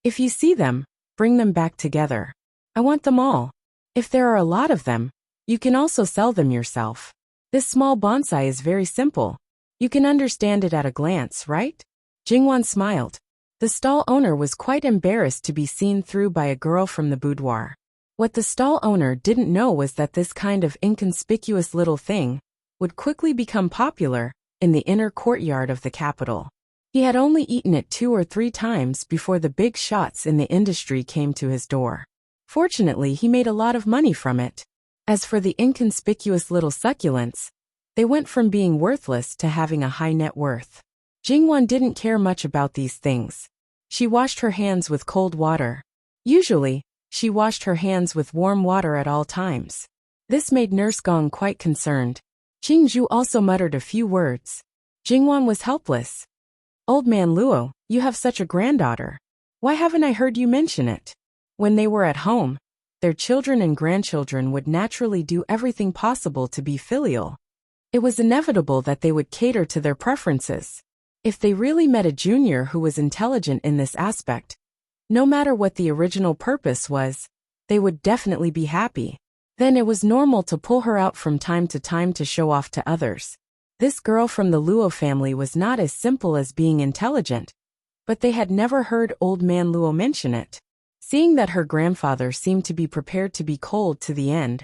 If you see them, bring them back together. I want them all. If there are a lot of them, you can also sell them yourself. This small bonsai is very simple. You can understand it at a glance, right? Jingwan smiled. The stall owner was quite embarrassed to be seen through by a girl from the boudoir. What the stall owner didn't know was that this kind of inconspicuous little thing would quickly become popular in the inner courtyard of the capital. He had only eaten it 2 or 3 times before the big shots in the industry came to his door. Fortunately, he made a lot of money from it. As for the inconspicuous little succulents, they went from being worthless to having a high net worth. Jingwan didn't care much about these things. She washed her hands with cold water. Usually, she washed her hands with warm water at all times. This made Nurse Gong quite concerned. Qingzhu also muttered a few words. Jingwan was helpless. "Old man Luo, you have such a granddaughter. Why haven't I heard you mention it?" When they were at home, their children and grandchildren would naturally do everything possible to be filial. It was inevitable that they would cater to their preferences. If they really met a junior who was intelligent in this aspect, no matter what the original purpose was, they would definitely be happy. Then it was normal to pull her out from time to time to show off to others. This girl from the Luo family was not as simple as being intelligent, but they had never heard old man Luo mention it. Seeing that her grandfather seemed to be prepared to be cold to the end,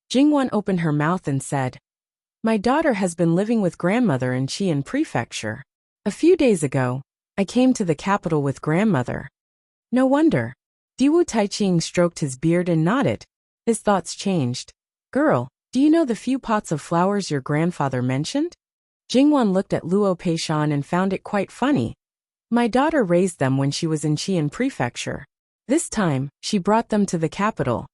Jingwan opened her mouth and said, "My daughter has been living with grandmother in Qian Prefecture. A few days ago, I came to the capital with grandmother." "No wonder." Diwu Taiching stroked his beard and nodded. His thoughts changed. Girl, do you know the few pots of flowers your grandfather mentioned? Jingwan looked at Luo Peishan and found it quite funny. My daughter raised them when she was in Qian Prefecture. This time, she brought them to the capital.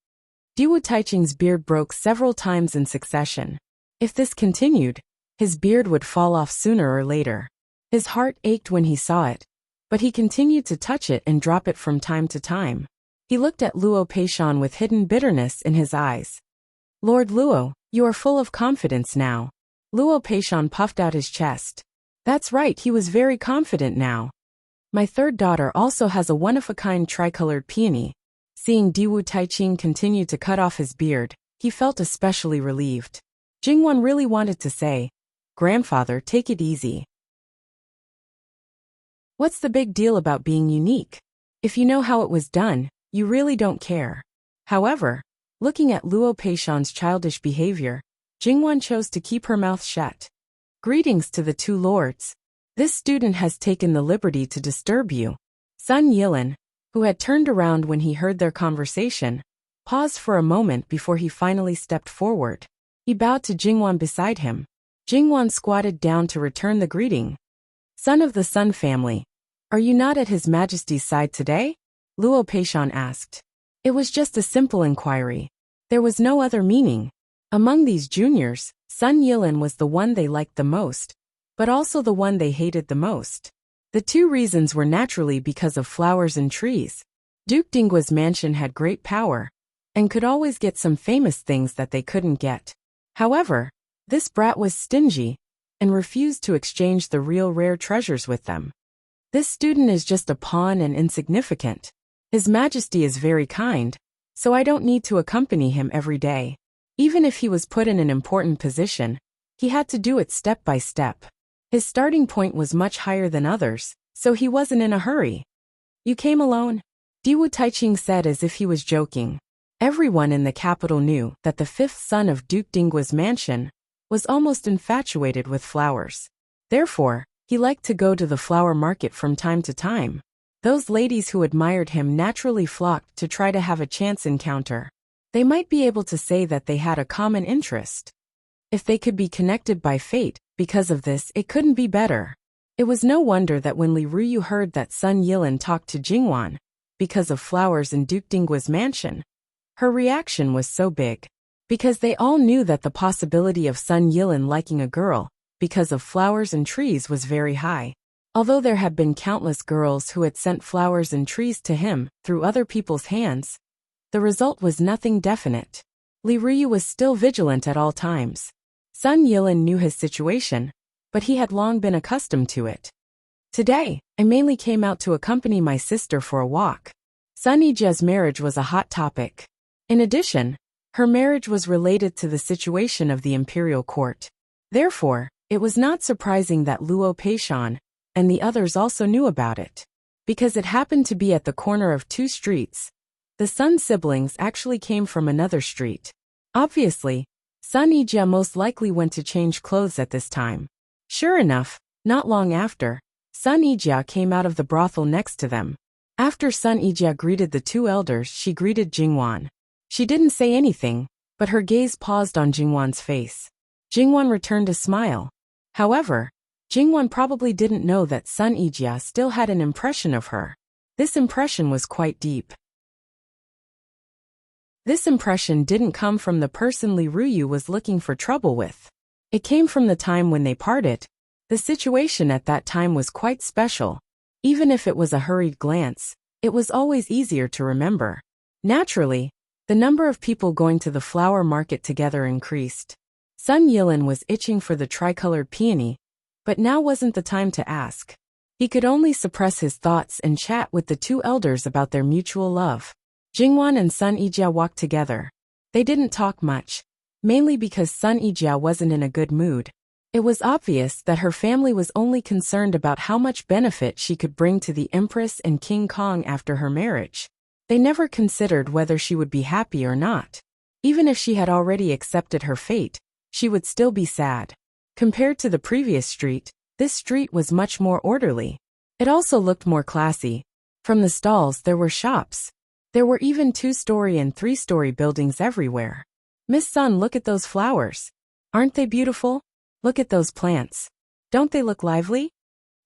Diwu Taiqing's beard broke several times in succession. If this continued, his beard would fall off sooner or later. His heart ached when he saw it, but he continued to touch it and drop it from time to time. He looked at Luo Peishan with hidden bitterness in his eyes. Lord Luo, you are full of confidence now. Luo Peishan puffed out his chest. That's right, he was very confident now. My third daughter also has a one-of-a-kind tricolored peony. Seeing Diwu Taiqing continue to cut off his beard, he felt especially relieved. Jingwan really wanted to say, Grandfather, take it easy. What's the big deal about being unique? If you know how it was done, you really don't care. However, looking at Luo Peishan's childish behavior, Jingwan chose to keep her mouth shut. Greetings to the two lords. This student has taken the liberty to disturb you. Sun Yilin, who had turned around when he heard their conversation, paused for a moment before he finally stepped forward. He bowed to Jingwan beside him. Jingwan squatted down to return the greeting. Son of the Sun family, are you not at His Majesty's side today? Luo Peishan asked. It was just a simple inquiry. There was no other meaning. Among these juniors, Sun Yilin was the one they liked the most, but also the one they hated the most. The two reasons were naturally because of flowers and trees. Duke Dinggua's mansion had great power, and could always get some famous things that they couldn't get. However, this brat was stingy, and refused to exchange the real rare treasures with them. This student is just a pawn and insignificant. His Majesty is very kind, so I don't need to accompany him every day. Even if he was put in an important position, he had to do it step by step. His starting point was much higher than others, so he wasn't in a hurry. You came alone? Diwu Taiqing said as if he was joking. Everyone in the capital knew that the fifth son of Duke Dinggua's mansion was almost infatuated with flowers. Therefore, he liked to go to the flower market from time to time. Those ladies who admired him naturally flocked to try to have a chance encounter. They might be able to say that they had a common interest. If they could be connected by fate, because of this it couldn't be better. It was no wonder that when Li Ruyu heard that Sun Yilin talked to Jingwan, because of flowers in Duke Dinggua's mansion, her reaction was so big. Because they all knew that the possibility of Sun Yilin liking a girl, because of flowers and trees, was very high. Although there had been countless girls who had sent flowers and trees to him through other people's hands, the result was nothing definite. Li Ruyu was still vigilant at all times. Sun Yilin knew his situation, but he had long been accustomed to it. Today, I mainly came out to accompany my sister for a walk. Sun Yijia's marriage was a hot topic. In addition, her marriage was related to the situation of the imperial court. Therefore, it was not surprising that Luo Peishan and the others also knew about it. Because it happened to be at the corner of two streets, the Sun siblings actually came from another street. Obviously, Sun Yijia most likely went to change clothes at this time. Sure enough, not long after, Sun Yijia came out of the brothel next to them. After Sun Yijia greeted the two elders, she greeted Jingwan. She didn't say anything, but her gaze paused on Jingwan's face. Jingwan returned a smile. However, Jingwan probably didn't know that Sun Yijia still had an impression of her. This impression was quite deep. This impression didn't come from the person Li Ruyu was looking for trouble with. It came from the time when they parted. The situation at that time was quite special. Even if it was a hurried glance, it was always easier to remember. Naturally, the number of people going to the flower market together increased. Sun Yilin was itching for the tricolored peony, but now wasn't the time to ask. He could only suppress his thoughts and chat with the two elders about their mutual love. Jingwan and Sun Yijia walked together. They didn't talk much, mainly because Sun Yijia wasn't in a good mood. It was obvious that her family was only concerned about how much benefit she could bring to the Empress and King Kong after her marriage. They never considered whether she would be happy or not. Even if she had already accepted her fate, she would still be sad. Compared to the previous street, this street was much more orderly. It also looked more classy. From the stalls there were shops. There were even 2-story and 3-story buildings everywhere. Miss Sun, look at those flowers. Aren't they beautiful? Look at those plants. Don't they look lively?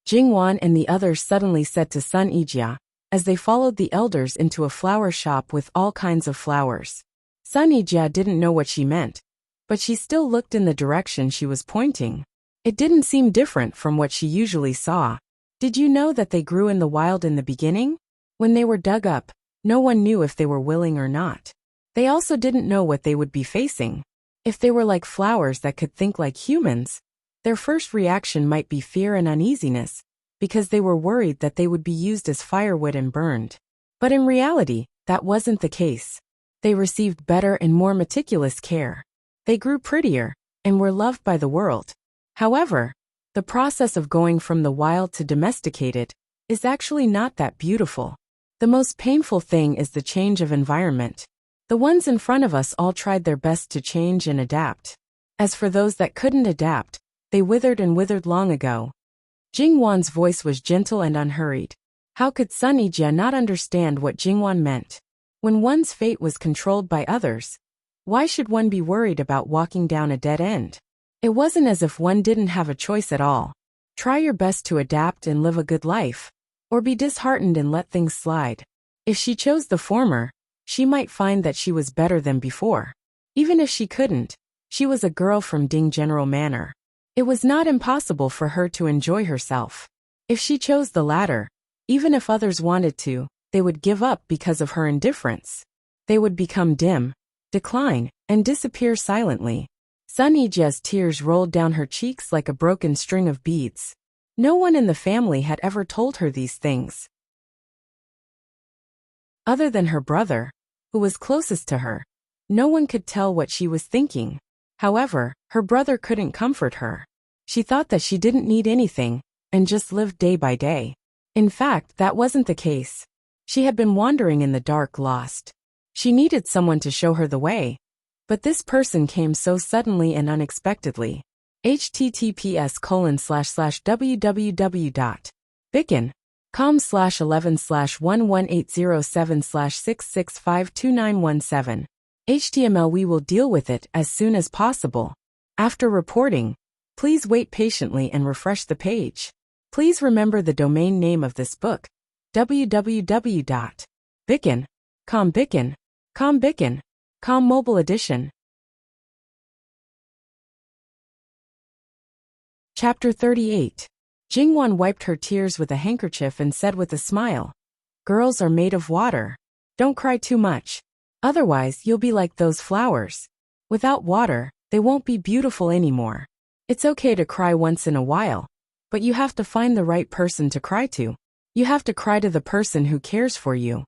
Jingwan and the others suddenly said to Sun Yijia, as they followed the elders into a flower shop with all kinds of flowers. Sun Yijia didn't know what she meant, but she still looked in the direction she was pointing. It didn't seem different from what she usually saw. Did you know that they grew in the wild in the beginning? When they were dug up, no one knew if they were willing or not. They also didn't know what they would be facing. If they were like flowers that could think like humans, their first reaction might be fear and uneasiness, because they were worried that they would be used as firewood and burned. But in reality, that wasn't the case. They received better and more meticulous care. They grew prettier, and were loved by the world. However, the process of going from the wild to domesticated is actually not that beautiful. The most painful thing is the change of environment. The ones in front of us all tried their best to change and adapt. As for those that couldn't adapt, they withered and withered long ago. Jingwan's voice was gentle and unhurried. How could Sun Yijia not understand what Jingwan meant? When one's fate was controlled by others, why should one be worried about walking down a dead end? It wasn't as if one didn't have a choice at all. Try your best to adapt and live a good life, or be disheartened and let things slide. If she chose the former, she might find that she was better than before. Even if she couldn't, she was a girl from Ding General Manor. It was not impossible for her to enjoy herself. If she chose the latter, even if others wanted to, they would give up because of her indifference. They would become dim, decline, and disappear silently. Sun Yijia's tears rolled down her cheeks like a broken string of beads. No one in the family had ever told her these things. Other than her brother, who was closest to her, no one could tell what she was thinking. However, her brother couldn't comfort her. She thought that she didn't need anything, and just lived day by day. In fact, that wasn't the case. She had been wandering in the dark, lost. She needed someone to show her the way. But this person came so suddenly and unexpectedly. https://www.bicken.com/11/11807/6652917. HTML. We will deal with it as soon as possible. After reporting, please wait patiently and refresh the page. Please remember the domain name of this book, www.bicken.com. Bicken.com Mobile Edition. Chapter 38. Jingwan wiped her tears with a handkerchief and said with a smile, "Girls are made of water. Don't cry too much. Otherwise, you'll be like those flowers. Without water, they won't be beautiful anymore. It's okay to cry once in a while, but you have to find the right person to cry to. You have to cry to the person who cares for you."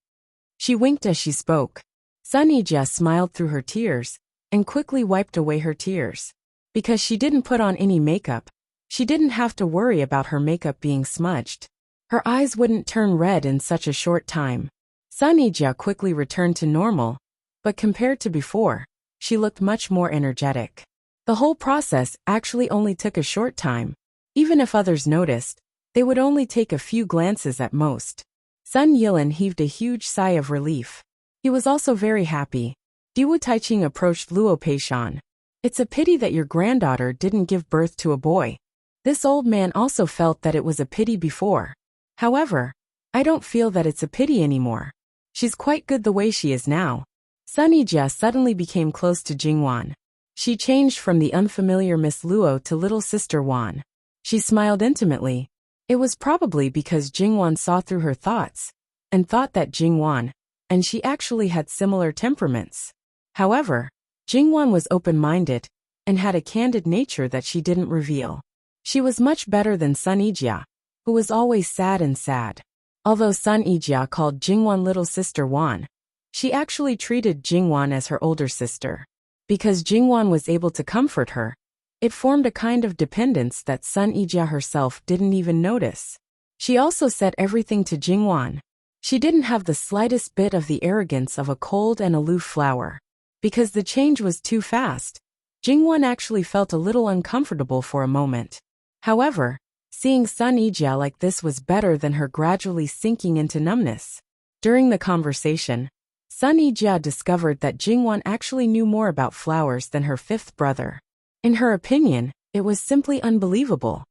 She winked as she spoke. Sun Yijia smiled through her tears and quickly wiped away her tears. Because she didn't put on any makeup, she didn't have to worry about her makeup being smudged. Her eyes wouldn't turn red in such a short time. Sun Yijia quickly returned to normal, but compared to before, she looked much more energetic. The whole process actually only took a short time. Even if others noticed, they would only take a few glances at most. Sun Yilin heaved a huge sigh of relief. He was also very happy. Diwu Taiching approached Luo Peishan. "It's a pity that your granddaughter didn't give birth to a boy." This old man also felt that it was a pity before. However, I don't feel that it's a pity anymore. She's quite good the way she is now. Sun Yijia suddenly became close to Jingwan. She changed from the unfamiliar Miss Luo to little sister Wan. She smiled intimately. It was probably because Jingwan saw through her thoughts, and thought that Jingwan and she actually had similar temperaments. However, Jingwan was open-minded, and had a candid nature that she didn't reveal. She was much better than Sun Yijia, who was always sad and sad. Although Sun Yijia called Jingwan little sister Wan, she actually treated Jingwan as her older sister. Because Jingwan was able to comfort her, it formed a kind of dependence that Sun Yijia herself didn't even notice. She also said everything to Jingwan. She didn't have the slightest bit of the arrogance of a cold and aloof flower. Because the change was too fast, Jingwan actually felt a little uncomfortable for a moment. However, seeing Sun Yijia like this was better than her gradually sinking into numbness. During the conversation, Sun Yijia discovered that Jingwan actually knew more about flowers than her fifth brother. In her opinion, it was simply unbelievable.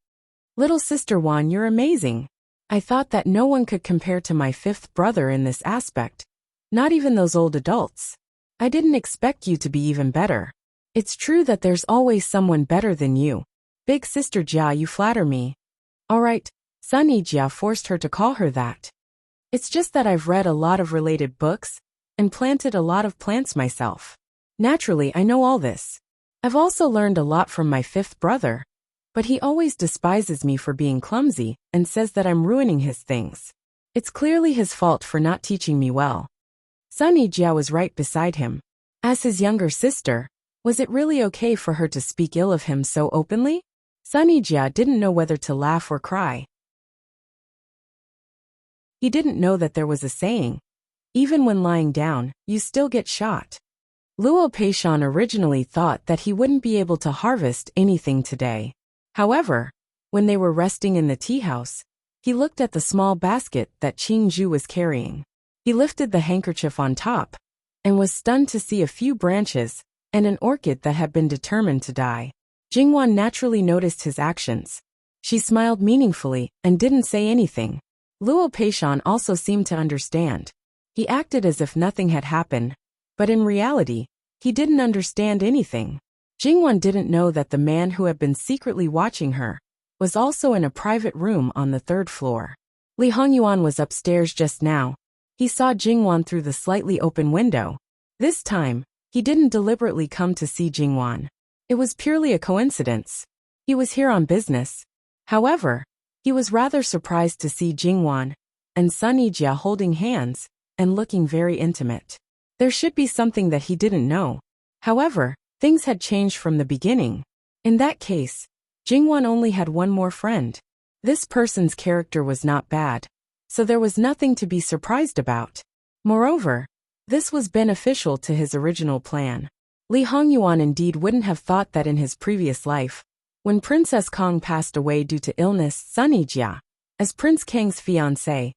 Little sister Wan, you're amazing. I thought that no one could compare to my fifth brother in this aspect. Not even those old adults. I didn't expect you to be even better. It's true that there's always someone better than you. Big sister Jia, you flatter me. Alright, Sun Yijia forced her to call her that. It's just that I've read a lot of related books and planted a lot of plants myself. Naturally, I know all this. I've also learned a lot from my fifth brother, but he always despises me for being clumsy and says that I'm ruining his things. It's clearly his fault for not teaching me well. Sun Yijia was right beside him. As his younger sister, was it really okay for her to speak ill of him so openly? Sun Yijia didn't know whether to laugh or cry. He didn't know that there was a saying, even when lying down, you still get shot. Luo Peishan originally thought that he wouldn't be able to harvest anything today. However, when they were resting in the tea house, he looked at the small basket that Qing Zhu was carrying. He lifted the handkerchief on top and was stunned to see a few branches and an orchid that had been determined to die. Jingwan naturally noticed his actions. She smiled meaningfully and didn't say anything. Luo Peishan also seemed to understand. He acted as if nothing had happened, but in reality, he didn't understand anything. Jingwan didn't know that the man who had been secretly watching her was also in a private room on the third floor. Li Hongyuan was upstairs just now. He saw Jingwan through the slightly open window. This time, he didn't deliberately come to see Jingwan. It was purely a coincidence. He was here on business. However, he was rather surprised to see Jingwan and Sun Yijia holding hands and looking very intimate. There should be something that he didn't know. However, things had changed from the beginning. In that case, Jingwan only had one more friend. This person's character was not bad, so there was nothing to be surprised about. Moreover, this was beneficial to his original plan. Li Hongyuan indeed wouldn't have thought that in his previous life, when Princess Kong passed away due to illness, Sun Yijia, as Prince Kang's fiancé,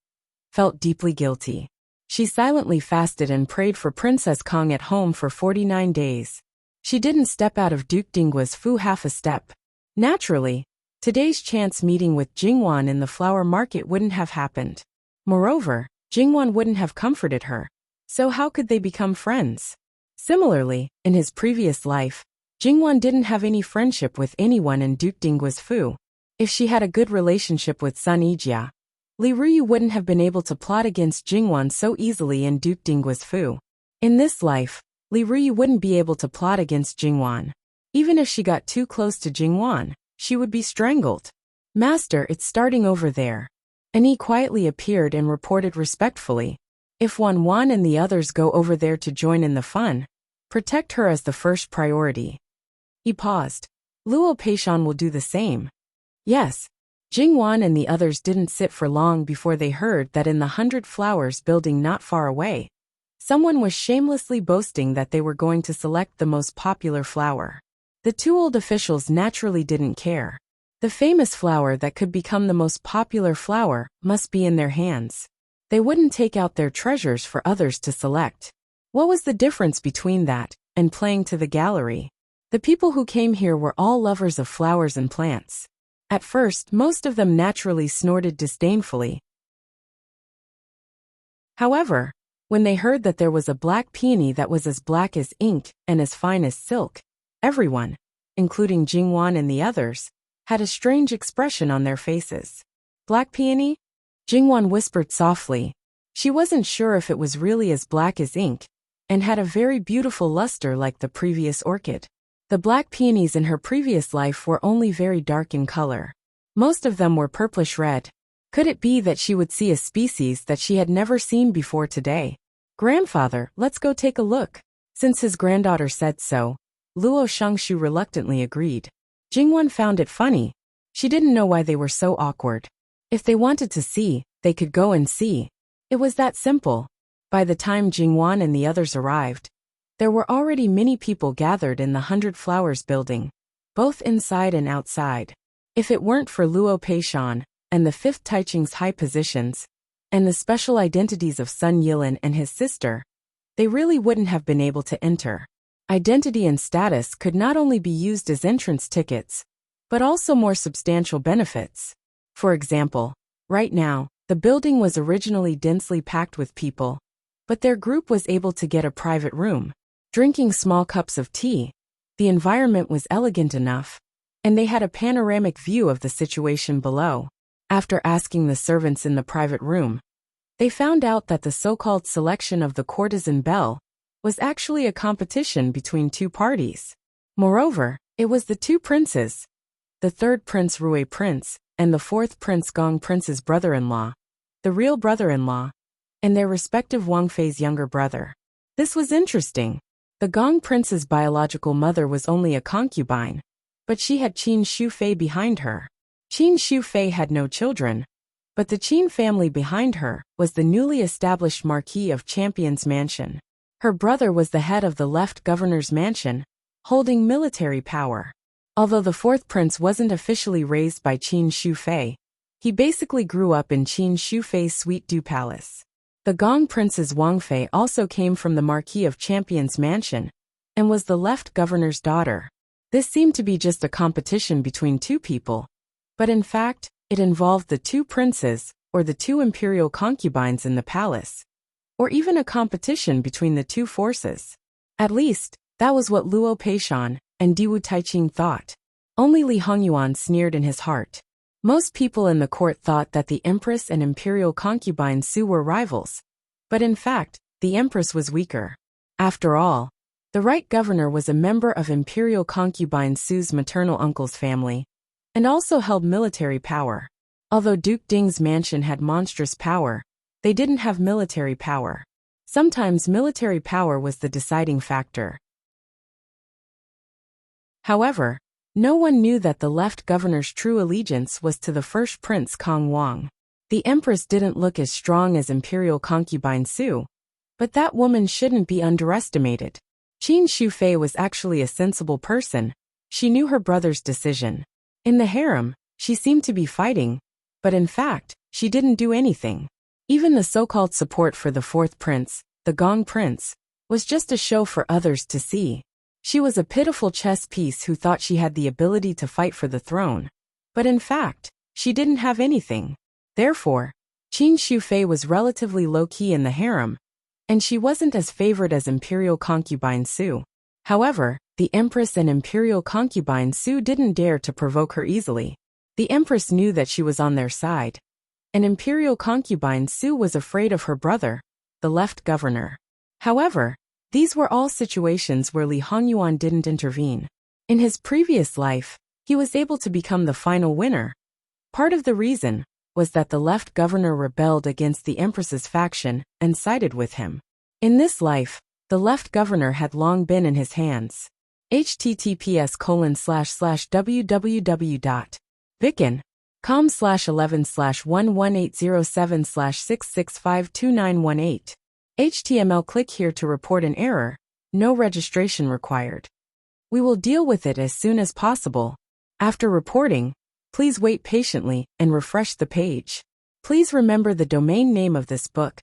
felt deeply guilty. She silently fasted and prayed for Princess Kong at home for 49 days. She didn't step out of Duke Dinggua's fu half a step. Naturally, today's chance meeting with Jingwan in the flower market wouldn't have happened. Moreover, Jingwan wouldn't have comforted her. So how could they become friends? Similarly, in his previous life, Jingwan didn't have any friendship with anyone in Duke Dinggua's fu. If she had a good relationship with Sun Yijia, Li Ruyu wouldn't have been able to plot against Jingwan so easily in Duke Dinggua's fu. In this life, Li Ruyu wouldn't be able to plot against Jingwan. Even if she got too close to Jingwan, she would be strangled. Master, it's starting over there. Annie quietly appeared and reported respectfully. If Wan and the others go over there to join in the fun, protect her as the first priority. He paused. Luo Peishan will do the same. Yes. Jingwan and the others didn't sit for long before they heard that in the 100 Flowers building not far away, someone was shamelessly boasting that they were going to select the most popular flower. The two old officials naturally didn't care. The famous flower that could become the most popular flower must be in their hands. They wouldn't take out their treasures for others to select. What was the difference between that and playing to the gallery? The people who came here were all lovers of flowers and plants. At first, most of them naturally snorted disdainfully. However, when they heard that there was a black peony that was as black as ink and as fine as silk, everyone, including Jingwan and the others, had a strange expression on their faces. Black peony? Jingwan whispered softly. She wasn't sure if it was really as black as ink, and had a very beautiful luster like the previous orchid. The black peonies in her previous life were only very dark in color. Most of them were purplish red. Could it be that she would see a species that she had never seen before today? Grandfather, let's go take a look. Since his granddaughter said so, Luo Shangshu reluctantly agreed. Jingwan found it funny. She didn't know why they were so awkward. If they wanted to see, they could go and see. It was that simple. By the time Jingwan and the others arrived, there were already many people gathered in the 100 Flowers building, both inside and outside. If it weren't for Luo Peishan and the fifth Taiching's high positions, and the special identities of Sun Yilin and his sister, they really wouldn't have been able to enter. Identity and status could not only be used as entrance tickets, but also more substantial benefits. For example, right now, the building was originally densely packed with people, but their group was able to get a private room, drinking small cups of tea. The environment was elegant enough, and they had a panoramic view of the situation below. After asking the servants in the private room, they found out that the so-called selection of the courtesan belle was actually a competition between two parties. Moreover, it was the two princes, the third Prince Rui Prince, and the fourth Prince Gong Prince's brother-in-law, the real brother-in-law, and their respective Wang Fei's younger brother. This was interesting. The Gong Prince's biological mother was only a concubine, but she had Qin Shu Fei behind her. Qin Shu Fei had no children, but the Qin family behind her was the newly established Marquis of Champion's mansion. Her brother was the head of the left governor's mansion, holding military power. Although the fourth prince wasn't officially raised by Qin Shu Fei, he basically grew up in Qin Shu Fei's Sweet Dew Palace. The Gong Prince's Wang Fei also came from the Marquis of Champion's mansion, and was the left governor's daughter. This seemed to be just a competition between two people, but in fact, it involved the two princes, or the two imperial concubines in the palace, or even a competition between the two forces. At least, that was what Luo Peishan and Diwu Taiqing thought. Only Li Hongyuan sneered in his heart. Most people in the court thought that the empress and imperial concubine Su were rivals, but in fact, the empress was weaker. After all, the right governor was a member of imperial concubine Su's maternal uncle's family, and also held military power. Although Duke Ding's mansion had monstrous power, they didn't have military power. Sometimes military power was the deciding factor. However, no one knew that the left governor's true allegiance was to the first prince Kong Wang. The empress didn't look as strong as imperial concubine Su, but that woman shouldn't be underestimated. Qin Shu Fei was actually a sensible person. She knew her brother's decision. In the harem, she seemed to be fighting, but in fact, she didn't do anything. Even the so-called support for the fourth prince, the Gong Prince, was just a show for others to see. She was a pitiful chess piece who thought she had the ability to fight for the throne, but in fact, she didn't have anything. Therefore, Qin Shu Fei was relatively low-key in the harem, and she wasn't as favored as imperial concubine Su. However, the empress and imperial concubine Su didn't dare to provoke her easily. The empress knew that she was on their side, and imperial concubine Su was afraid of her brother, the left governor. However, these were all situations where Li Hongyuan didn't intervene. In his previous life, he was able to become the final winner. Part of the reason was that the left governor rebelled against the empress's faction and sided with him. In this life, the left governor had long been in his hands. https://www.bicken.com/11/11807/6652918. HTML. Click here to report an error. No registration required. We will deal with it as soon as possible. After reporting, please wait patiently and refresh the page. Please remember the domain name of this book: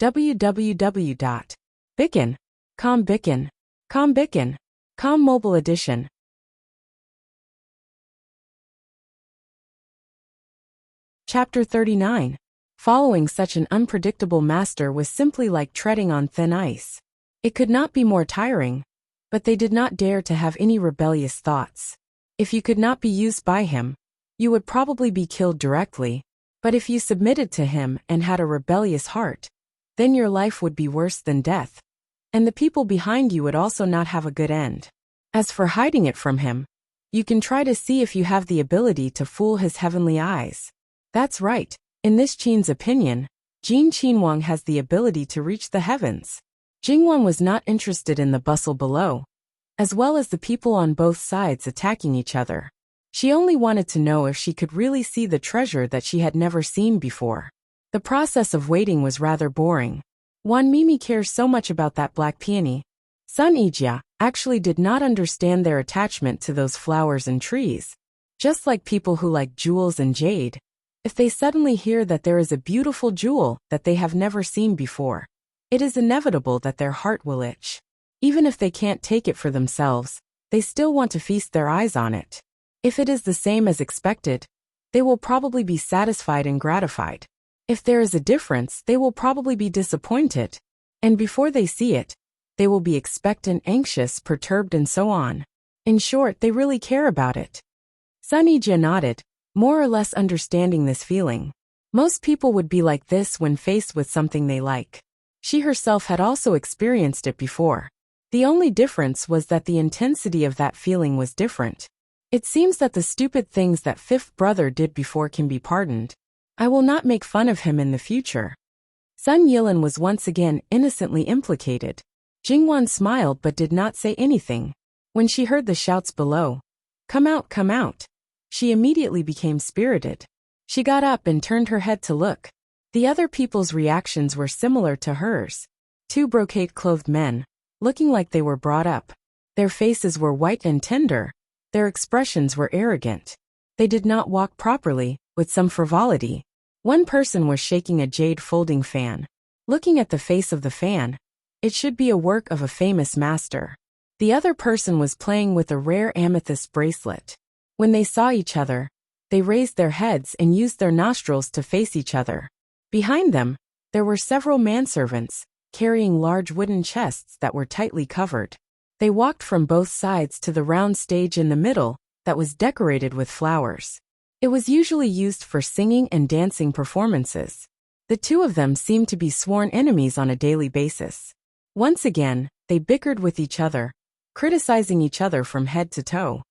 www.bicken.com. Bicken.com Mobile Edition. Chapter 39. Following such an unpredictable master was simply like treading on thin ice. It could not be more tiring, but they did not dare to have any rebellious thoughts. If you could not be used by him, you would probably be killed directly, but if you submitted to him and had a rebellious heart, then your life would be worse than death, and the people behind you would also not have a good end. As for hiding it from him, you can try to see if you have the ability to fool his heavenly eyes. That's right. In this Qin's opinion, Jin Qinhuang has the ability to reach the heavens. Jinghuang was not interested in the bustle below, as well as the people on both sides attacking each other. She only wanted to know if she could really see the treasure that she had never seen before. The process of waiting was rather boring. Wan Mimi cares so much about that black peony. Sun Yijia actually did not understand their attachment to those flowers and trees. Just like people who like jewels and jade, if they suddenly hear that there is a beautiful jewel that they have never seen before, It is inevitable that their heart will itch. Even if they can't take it for themselves, they still want to feast their eyes on it. If it is the same as expected, they will probably be satisfied and gratified. If there is a difference, they will probably be disappointed. And before they see it, they will be expectant, anxious, perturbed, and so on. In short, they really care about it. Sun Yijia nodded, more or less understanding this feeling. Most people would be like this when faced with something they like. She herself had also experienced it before. The only difference was that the intensity of that feeling was different. It seems that the stupid things that fifth brother did before can be pardoned. I will not make fun of him in the future. Sun Yilin was once again innocently implicated. Jingwan smiled but did not say anything. When she heard the shouts below, "Come out, come out!" she immediately became spirited. She got up and turned her head to look. The other people's reactions were similar to hers. Two brocade-clothed men, looking like they were brought up. Their faces were white and tender. Their expressions were arrogant. They did not walk properly, with some frivolity. One person was shaking a jade folding fan. Looking at the face of the fan, it should be a work of a famous master. The other person was playing with a rare amethyst bracelet. When they saw each other, they raised their heads and used their nostrils to face each other. Behind them, there were several manservants, carrying large wooden chests that were tightly covered. They walked from both sides to the round stage in the middle that was decorated with flowers. It was usually used for singing and dancing performances. The two of them seemed to be sworn enemies on a daily basis. Once again, they bickered with each other, criticizing each other from head to toe.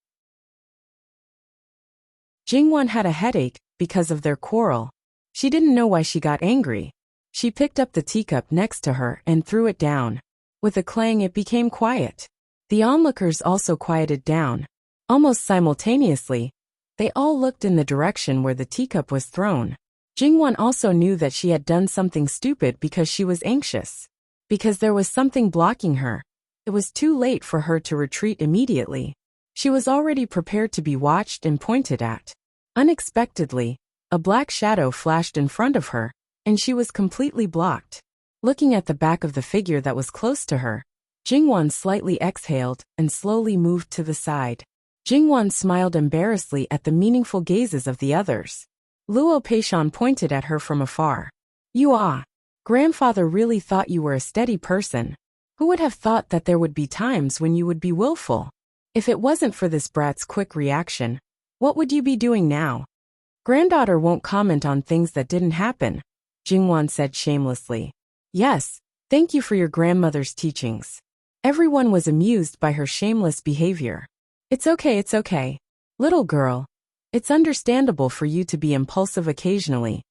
Jingwan had a headache because of their quarrel. She didn't know why she got angry. She picked up the teacup next to her and threw it down. With a clang, it became quiet. The onlookers also quieted down. Almost simultaneously, they all looked in the direction where the teacup was thrown. Jingwan also knew that she had done something stupid because she was anxious. Because there was something blocking her. It was too late for her to retreat immediately. She was already prepared to be watched and pointed at. Unexpectedly, a black shadow flashed in front of her, and she was completely blocked. Looking at the back of the figure that was close to her, Jingwan slightly exhaled and slowly moved to the side. Jingwan smiled embarrassedly at the meaningful gazes of the others. Luo Peishan pointed at her from afar. Grandfather really thought you were a steady person. Who would have thought that there would be times when you would be willful? If it wasn't for this brat's quick reaction, what would you be doing now? Granddaughter won't comment on things that didn't happen, Jingwan said shamelessly. Yes, thank you for your grandmother's teachings. Everyone was amused by her shameless behavior. It's okay. Little girl, it's understandable for you to be impulsive occasionally,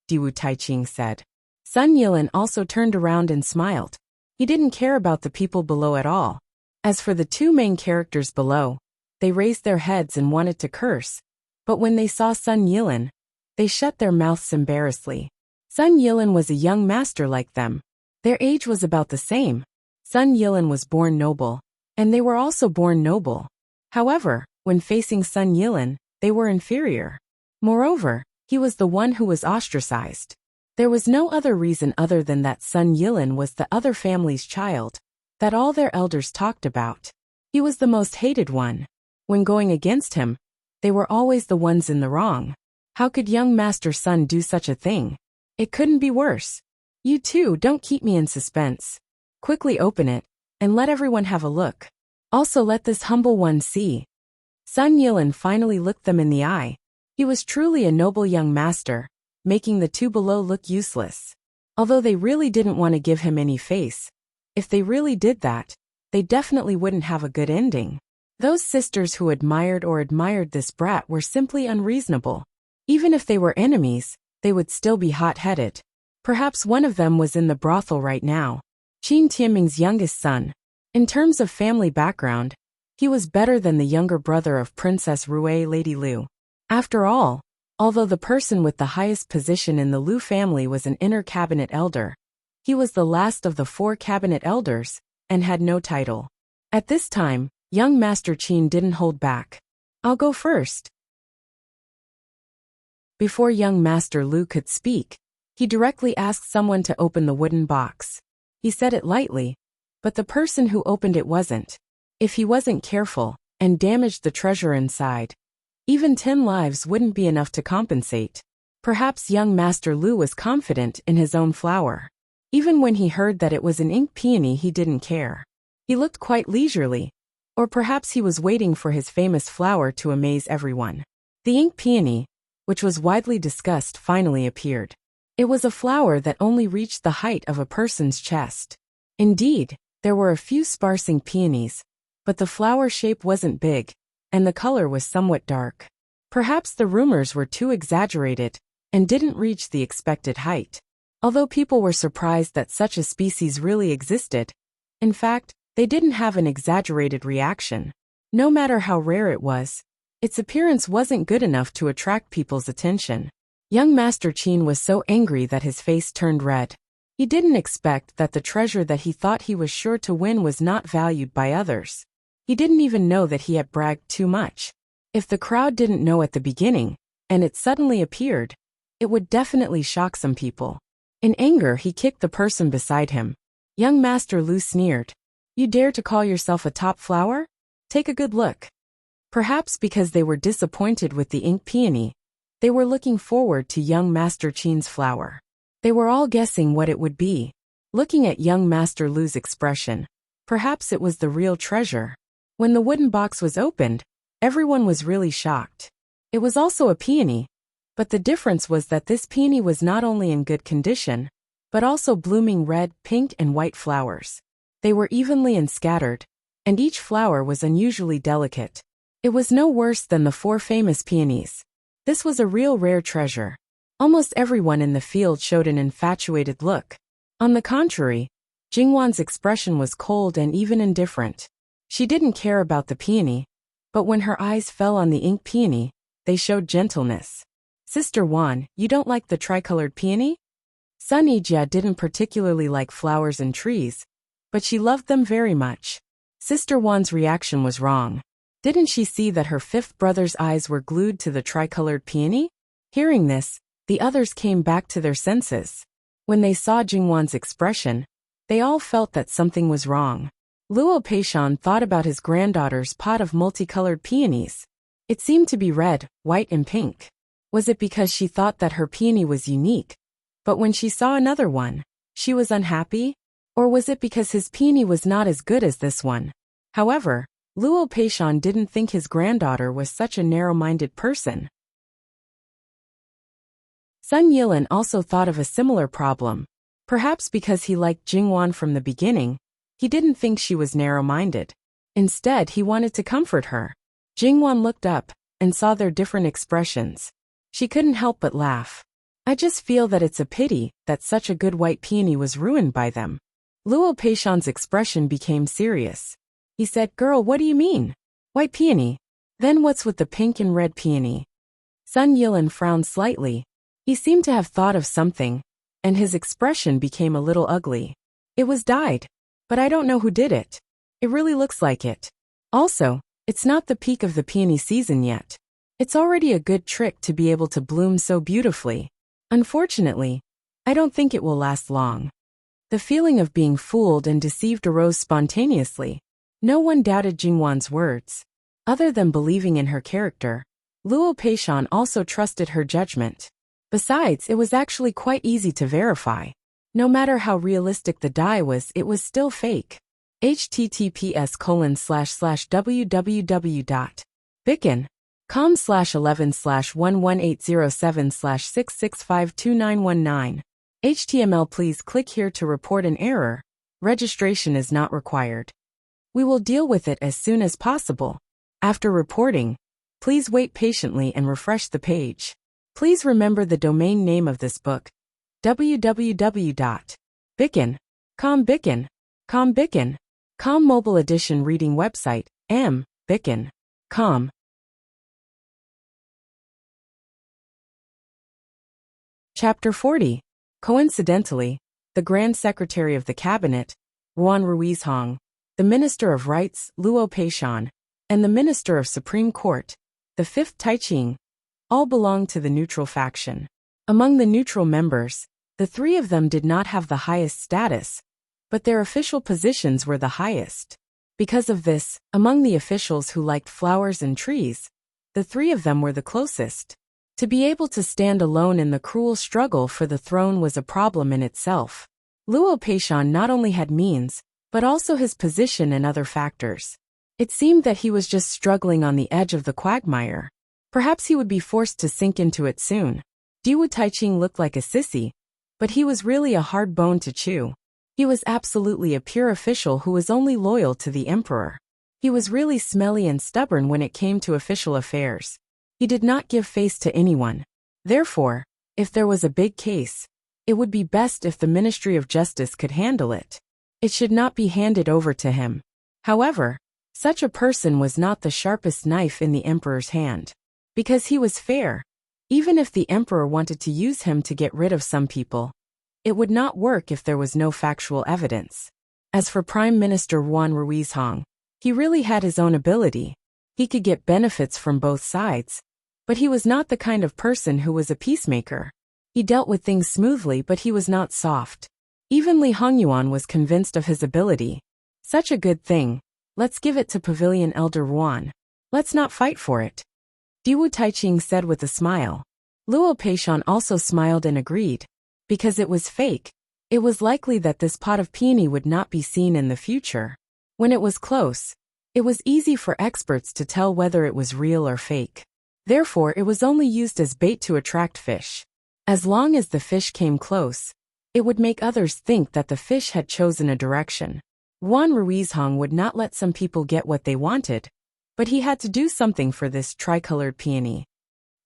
Diwu Taiqing said. Sun Yilin also turned around and smiled. He didn't care about the people below at all. As for the two main characters below, they raised their heads and wanted to curse, but when they saw Sun Yilin, they shut their mouths embarrassedly. Sun Yilin was a young master like them. Their age was about the same. Sun Yilin was born noble, and they were also born noble. However, when facing Sun Yilin, they were inferior. Moreover, he was the one who was ostracized. There was no other reason other than that Sun Yilin was the other family's child, that all their elders talked about. He was the most hated one. When going against him, they were always the ones in the wrong. How could young Master Sun do such a thing? It couldn't be worse. You two don't keep me in suspense. Quickly open it, and let everyone have a look. Also let this humble one see. Sun Yilin finally looked them in the eye. He was truly a noble young master, making the two below look useless. Although they really didn't want to give him any face. If they really did that, they definitely wouldn't have a good ending. Those sisters who admired this brat were simply unreasonable. Even if they were enemies, they would still be hot-headed. Perhaps one of them was in the brothel right now. Qin Tianming's youngest son. In terms of family background, he was better than the younger brother of Princess Rui, Lady Lu. After all, although the person with the highest position in the Lu family was an inner cabinet elder, he was the last of the 4 cabinet elders, and had no title. At this time, young Master Qin didn't hold back. I'll go first. Before young Master Lu could speak, he directly asked someone to open the wooden box. He said it lightly, but the person who opened it wasn't. If he wasn't careful and damaged the treasure inside, even 10 lives wouldn't be enough to compensate. Perhaps young Master Lu was confident in his own flower. Even when he heard that it was an ink peony, he didn't care. He looked quite leisurely, or perhaps he was waiting for his famous flower to amaze everyone. The ink peony, which was widely discussed, finally appeared. It was a flower that only reached the height of a person's chest. Indeed, there were a few sparse ink peonies, but the flower shape wasn't big, and the color was somewhat dark. Perhaps the rumors were too exaggerated and didn't reach the expected height. Although people were surprised that such a species really existed, in fact, they didn't have an exaggerated reaction. No matter how rare it was, its appearance wasn't good enough to attract people's attention. Young Master Qin was so angry that his face turned red. He didn't expect that the treasure that he thought he was sure to win was not valued by others. He didn't even know that he had bragged too much. If the crowd didn't know at the beginning, and it suddenly appeared, it would definitely shock some people. In anger, he kicked the person beside him. Young Master Lu sneered. "You dare to call yourself a top flower? Take a good look." Perhaps because they were disappointed with the ink peony, they were looking forward to young Master Qin's flower. They were all guessing what it would be. Looking at young Master Lu's expression, perhaps it was the real treasure. When the wooden box was opened, everyone was really shocked. It was also a peony, but the difference was that this peony was not only in good condition, but also blooming red, pink, and white flowers. They were evenly and scattered, and each flower was unusually delicate. It was no worse than the 4 famous peonies. This was a real rare treasure. Almost everyone in the field showed an infatuated look. On the contrary, Jingwan's expression was cold and even indifferent. She didn't care about the peony, but when her eyes fell on the ink peony, they showed gentleness. "Sister Wan, you don't like the tricolored peony?" Sun Yijia didn't particularly like flowers and trees, but she loved them very much. Sister Wan's reaction was wrong. Didn't she see that her 5th brother's eyes were glued to the tricolored peony? Hearing this, the others came back to their senses. When they saw Jingwan's expression, they all felt that something was wrong. Luo Peishan thought about his granddaughter's pot of multicolored peonies. It seemed to be red, white, and pink. Was it because she thought that her peony was unique, but when she saw another one, she was unhappy? Or was it because his peony was not as good as this one? However, Luo Peishan didn't think his granddaughter was such a narrow-minded person. Sun Yilan also thought of a similar problem. Perhaps because he liked Jingwan from the beginning, he didn't think she was narrow-minded. Instead, he wanted to comfort her. Jingwan looked up and saw their different expressions. She couldn't help but laugh. "I just feel that it's a pity that such a good white peony was ruined by them." Luo Peishan's expression became serious. He said, "Girl, what do you mean? White peony? Then what's with the pink and red peony?" Sun Yilan frowned slightly. He seemed to have thought of something, and his expression became a little ugly. "It was dyed, but I don't know who did it. It really looks like it. Also, it's not the peak of the peony season yet. It's already a good trick to be able to bloom so beautifully. Unfortunately, I don't think it will last long." The feeling of being fooled and deceived arose spontaneously. No one doubted Jingwan's words. Other than believing in her character, Luo Peishan also trusted her judgment. Besides, it was actually quite easy to verify. No matter how realistic the dye was, it was still fake. https://www.bicken.com/11/11807/6652919. HTML. Please click here to report an error. Registration is not required. We will deal with it as soon as possible. After reporting, please wait patiently and refresh the page. Please remember the domain name of this book: www.bicken.com. Bicken.com Mobile Edition Reading Website, Bicken.com. Chapter 40. Coincidentally, the Grand Secretary of the Cabinet, Ruan Ruizhong, the Minister of Rights, Luo Peishan, and the Minister of Supreme Court, the 5th Taiqing, all belonged to the neutral faction. Among the neutral members, the 3 of them did not have the highest status, but their official positions were the highest. Because of this, among the officials who liked flowers and trees, the three of them were the closest. To be able to stand alone in the cruel struggle for the throne was a problem in itself. Luo Peishan not only had means, but also his position and other factors. It seemed that he was just struggling on the edge of the quagmire. Perhaps he would be forced to sink into it soon. Diwu Taiching looked like a sissy, but he was really a hard bone to chew. He was absolutely a pure official who was only loyal to the emperor. He was really smelly and stubborn when it came to official affairs. He did not give face to anyone. Therefore, if there was a big case, it would be best if the Ministry of Justice could handle it. It should not be handed over to him. However, such a person was not the sharpest knife in the emperor's hand. Because he was fair, even if the emperor wanted to use him to get rid of some people, it would not work if there was no factual evidence. As for Prime Minister Yuan Ruizhong, he really had his own ability. He could get benefits from both sides, but he was not the kind of person who was a peacemaker. He dealt with things smoothly, but he was not soft. Even Li Hongyuan was convinced of his ability. Such a good thing. Let's give it to Pavilion Elder Yuan. Let's not fight for it. Diwu Taiching said with a smile. Luo Peishan also smiled and agreed. Because it was fake, it was likely that this pot of peony would not be seen in the future. When it was close, it was easy for experts to tell whether it was real or fake. Therefore, it was only used as bait to attract fish. As long as the fish came close, it would make others think that the fish had chosen a direction. Yuan Ruizhong would not let some people get what they wanted, but he had to do something for this tricolored peony.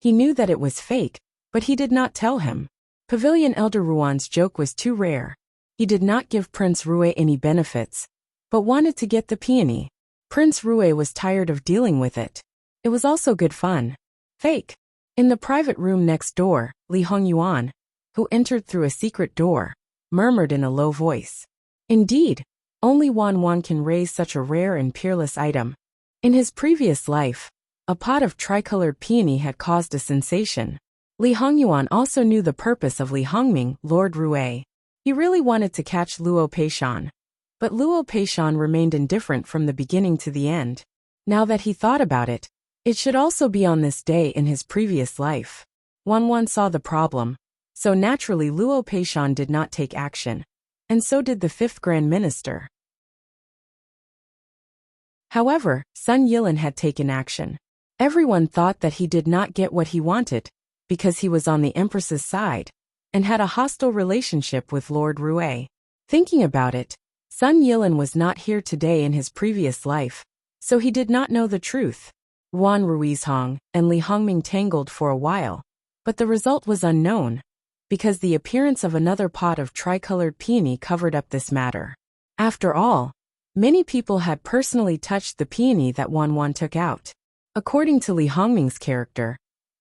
He knew that it was fake, but he did not tell him. Pavilion Elder Ruan's joke was too rare. He did not give Prince Rue any benefits, but wanted to get the peony. Prince Rue was tired of dealing with it. It was also good fun. Fake. In the private room next door, Li Hongyuan, who entered through a secret door, murmured in a low voice. Indeed, only Wan can raise such a rare and peerless item. In his previous life, a pot of tricolored peony had caused a sensation. Li Hongyuan also knew the purpose of Li Hongming, Lord Rue. He really wanted to catch Luo Peishan. But Luo Peishan remained indifferent from the beginning to the end. Now that he thought about it, it should also be on this day in his previous life. Wan saw the problem, so naturally Luo Peishan did not take action. And so did the fifth Grand Minister. However, Sun Yilin had taken action. Everyone thought that he did not get what he wanted, because he was on the Empress's side, and had a hostile relationship with Lord Rue. Thinking about it, Sun Yilin was not here today in his previous life, so he did not know the truth. Yuan Ruizhong and Li Hongming tangled for a while, but the result was unknown, because the appearance of another pot of tricolored peony covered up this matter. After all, many people had personally touched the peony that Wan took out. According to Li Hongming's character,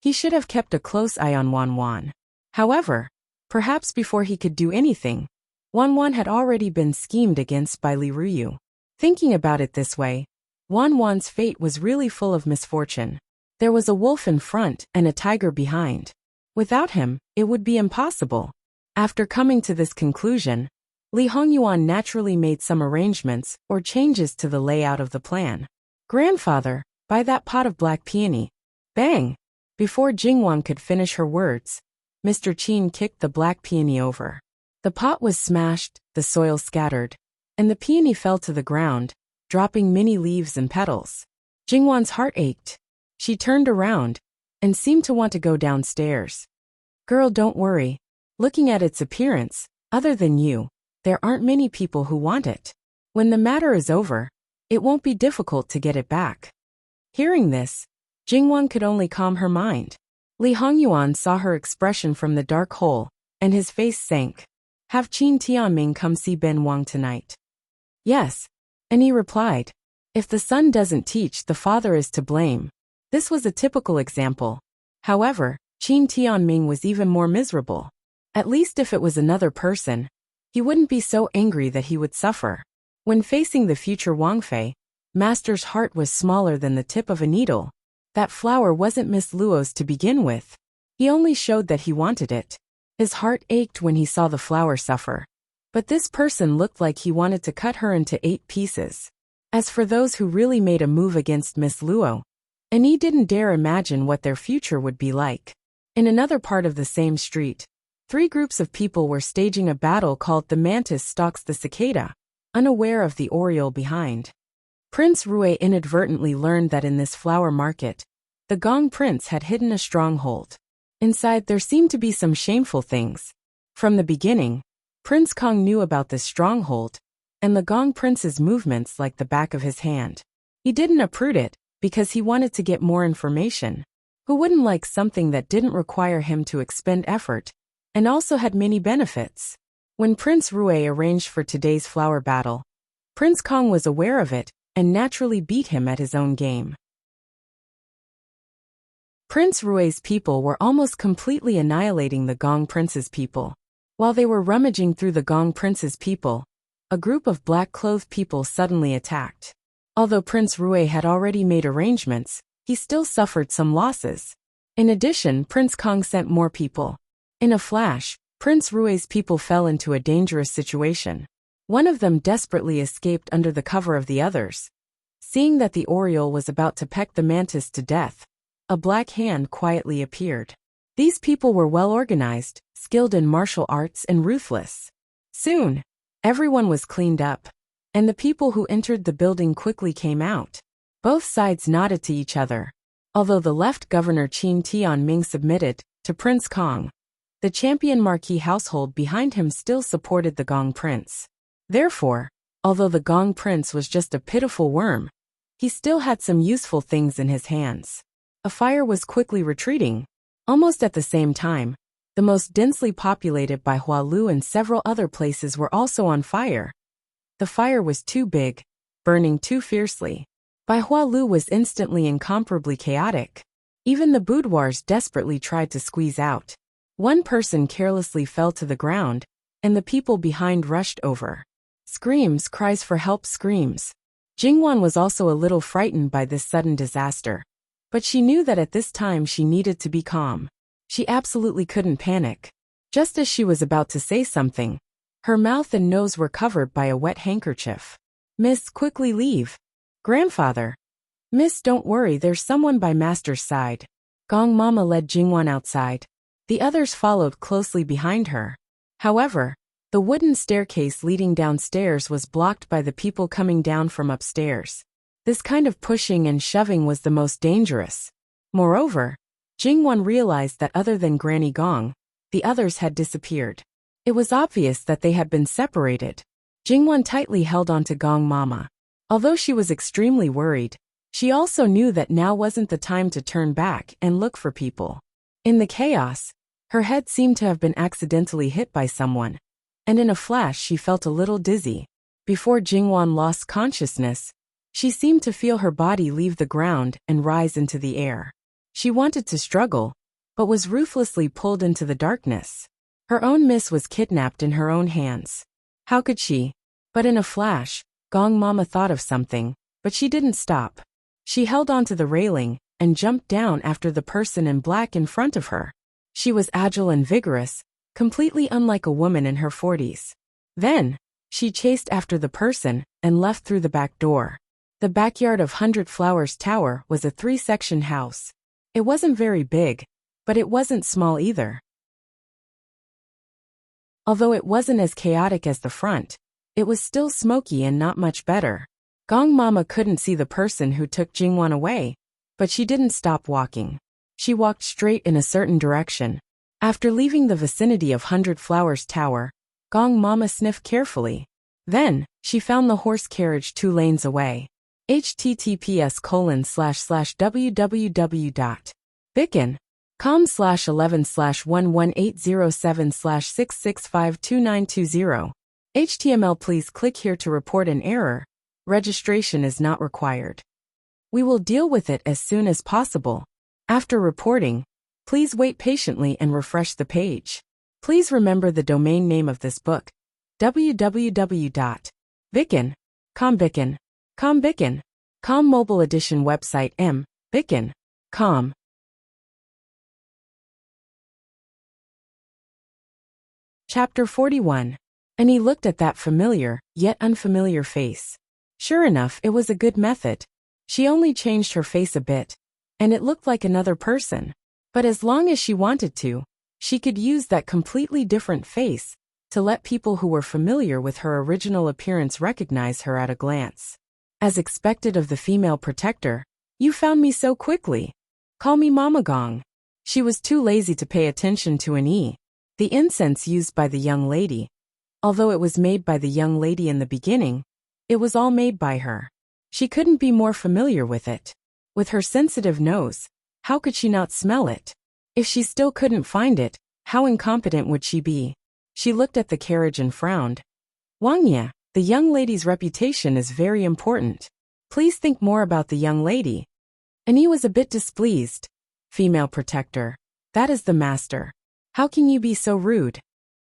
he should have kept a close eye on Wan. However, perhaps before he could do anything, Wan had already been schemed against by Li Ruyu. Thinking about it this way, Wan's fate was really full of misfortune. There was a wolf in front and a tiger behind. Without him, it would be impossible. After coming to this conclusion, Li Hongyuan naturally made some arrangements or changes to the layout of the plan. Grandfather, buy that pot of black peony. Bang! Before Jingwang could finish her words, Mr. Qin kicked the black peony over. The pot was smashed, the soil scattered, and the peony fell to the ground, dropping many leaves and petals. Jingwan's heart ached. She turned around and seemed to want to go downstairs. Girl, don't worry. Looking at its appearance, other than you, there aren't many people who want it. When the matter is over, it won't be difficult to get it back. Hearing this, Jingwan could only calm her mind. Li Hongyuan saw her expression from the dark hole, and his face sank. Have Qin Tianming come see Ben Wang tonight? Yes. And he replied, if the son doesn't teach, the father is to blame. This was a typical example. However, Qin Tianming was even more miserable. At least if it was another person, he wouldn't be so angry that he would suffer. When facing the future Wangfei, Master's heart was smaller than the tip of a needle. That flower wasn't Miss Luo's to begin with. He only showed that he wanted it. His heart ached when he saw the flower suffer. But this person looked like he wanted to cut her into 8 pieces. As for those who really made a move against Miss Luo, Annie didn't dare imagine what their future would be like. In another part of the same street, 3 groups of people were staging a battle called The Mantis Stalks the Cicada, unaware of the Oriole behind. Prince Rui inadvertently learned that in this flower market, the Gong Prince had hidden a stronghold. Inside there seemed to be some shameful things. From the beginning, Prince Kong knew about this stronghold, and the Gong Prince's movements like the back of his hand. He didn't uproot it, because he wanted to get more information. Who wouldn't like something that didn't require him to expend effort, and also had many benefits? When Prince Rui arranged for today's flower battle, Prince Kong was aware of it, and naturally beat him at his own game. Prince Rui's people were almost completely annihilating the Gong Prince's people. While they were rummaging through the Gong Prince's people, a group of black-clothed people suddenly attacked. Although Prince Rui had already made arrangements, he still suffered some losses. In addition, Prince Kong sent more people. In a flash, Prince Rui's people fell into a dangerous situation. One of them desperately escaped under the cover of the others. Seeing that the Oriole was about to peck the mantis to death, a black hand quietly appeared. These people were well organized, skilled in martial arts, and ruthless. Soon, everyone was cleaned up, and the people who entered the building quickly came out. Both sides nodded to each other. Although the left governor Qin Tianming submitted to Prince Kong, the champion marquis household behind him still supported the Gong Prince. Therefore, although the Gong Prince was just a pitiful worm, he still had some useful things in his hands. A fire was quickly retreating. Almost at the same time, the most densely populated by Hualu and several other places were also on fire. The fire was too big, burning too fiercely. Bai Hualu was instantly incomparably chaotic. Even the boudoirs desperately tried to squeeze out. One person carelessly fell to the ground, and the people behind rushed over. Screams, cries for help, screams. Jingwan was also a little frightened by this sudden disaster. But she knew that at this time she needed to be calm. She absolutely couldn't panic. Just as she was about to say something, her mouth and nose were covered by a wet handkerchief. "Miss, quickly leave." "Grandfather." "Miss, don't worry, there's someone by Master's side." Gong Mama led Jingwan outside. The others followed closely behind her. However, the wooden staircase leading downstairs was blocked by the people coming down from upstairs. This kind of pushing and shoving was the most dangerous. Moreover, Jingwan realized that other than Granny Gong, the others had disappeared. It was obvious that they had been separated. Jingwan tightly held onto Gong Mama. Although she was extremely worried, she also knew that now wasn't the time to turn back and look for people. In the chaos, her head seemed to have been accidentally hit by someone, and in a flash she felt a little dizzy. Before Jingwan lost consciousness, she seemed to feel her body leave the ground and rise into the air. She wanted to struggle, but was ruthlessly pulled into the darkness. Her own miss was kidnapped in her own hands. How could she? But in a flash, Gong Mama thought of something, but she didn't stop. She held onto the railing and jumped down after the person in black in front of her. She was agile and vigorous, completely unlike a woman in her 40s. Then, she chased after the person and left through the back door. The backyard of 100 Flowers Tower was a 3-section house. It wasn't very big, but it wasn't small either. Although it wasn't as chaotic as the front, it was still smoky and not much better. Gong Mama couldn't see the person who took Jingwan away, but she didn't stop walking. She walked straight in a certain direction. After leaving the vicinity of 100 Flowers Tower, Gong Mama sniffed carefully. Then, she found the horse carriage 2 lanes away. https://www.bicken.com/11/11807/6652920. HTML. Please click here to report an error. Registration is not required. We will deal with it as soon as possible. After reporting, please wait patiently and refresh the page. Please remember the domain name of this book: www.bicken.com. Com Mobile Edition website m.bicken.com. Chapter 41. And he looked at that familiar, yet unfamiliar face. Sure enough, it was a good method. She only changed her face a bit, and it looked like another person. But as long as she wanted to, she could use that completely different face to let people who were familiar with her original appearance recognize her at a glance. As expected of the female protector, "You found me so quickly. Call me Mama Gong." She was too lazy to pay attention to an E. The incense used by the young lady. Although it was made by the young lady in the beginning, it was all made by her. She couldn't be more familiar with it. With her sensitive nose, how could she not smell it? If she still couldn't find it, how incompetent would she be? She looked at the carriage and frowned. "Wangya, the young lady's reputation is very important. Please think more about the young lady." And he was a bit displeased. "Female protector. That is the master. How can you be so rude?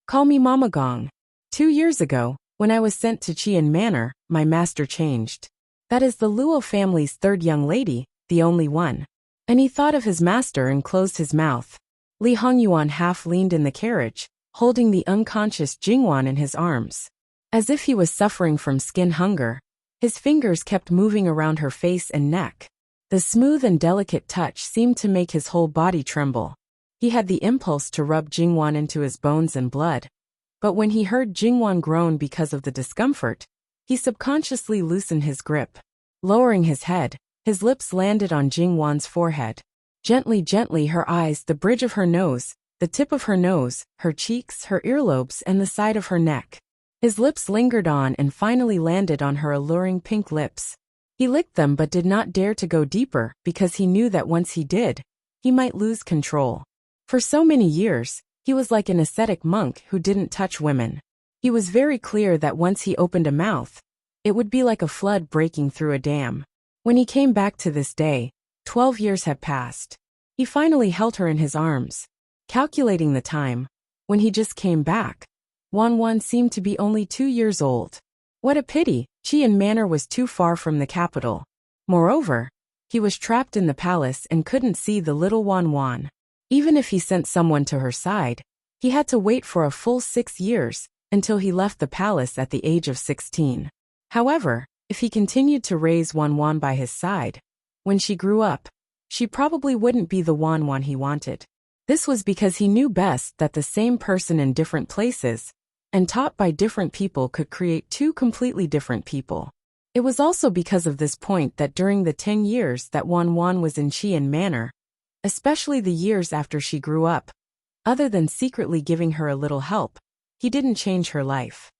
Call me Mama Gong. 2 years ago, when I was sent to Qian Manor, my master changed. That is the Luo family's third young lady, the only one." And he thought of his master and closed his mouth. Li Hongyuan half leaned in the carriage, holding the unconscious Jingwan in his arms. As if he was suffering from skin hunger, his fingers kept moving around her face and neck. The smooth and delicate touch seemed to make his whole body tremble. He had the impulse to rub Jingwan into his bones and blood. But when he heard Jingwan groan because of the discomfort, he subconsciously loosened his grip. Lowering his head, his lips landed on Jingwan's forehead. Gently, her eyes, the bridge of her nose, the tip of her nose, her cheeks, her earlobes, and the side of her neck. His lips lingered on and finally landed on her alluring pink lips. He licked them but did not dare to go deeper because he knew that once he did, he might lose control. For so many years, he was like an ascetic monk who didn't touch women. He was very clear that once he opened a mouth, it would be like a flood breaking through a dam. When he came back to this day, 12 years had passed. He finally held her in his arms. Calculating the time, when he just came back, Wan seemed to be only 2 years old. What a pity, Qian Manor was too far from the capital. Moreover, he was trapped in the palace and couldn't see the little Wan. Even if he sent someone to her side, he had to wait for a full 6 years until he left the palace at the age of 16. However, if he continued to raise Wan by his side, when she grew up, she probably wouldn't be the Wan he wanted. This was because he knew best that the same person in different places, and taught by different people, could create 2 completely different people. It was also because of this point that during the 10 years that Wan was in Qian Manor, especially the years after she grew up, other than secretly giving her a little help, he didn't change her life.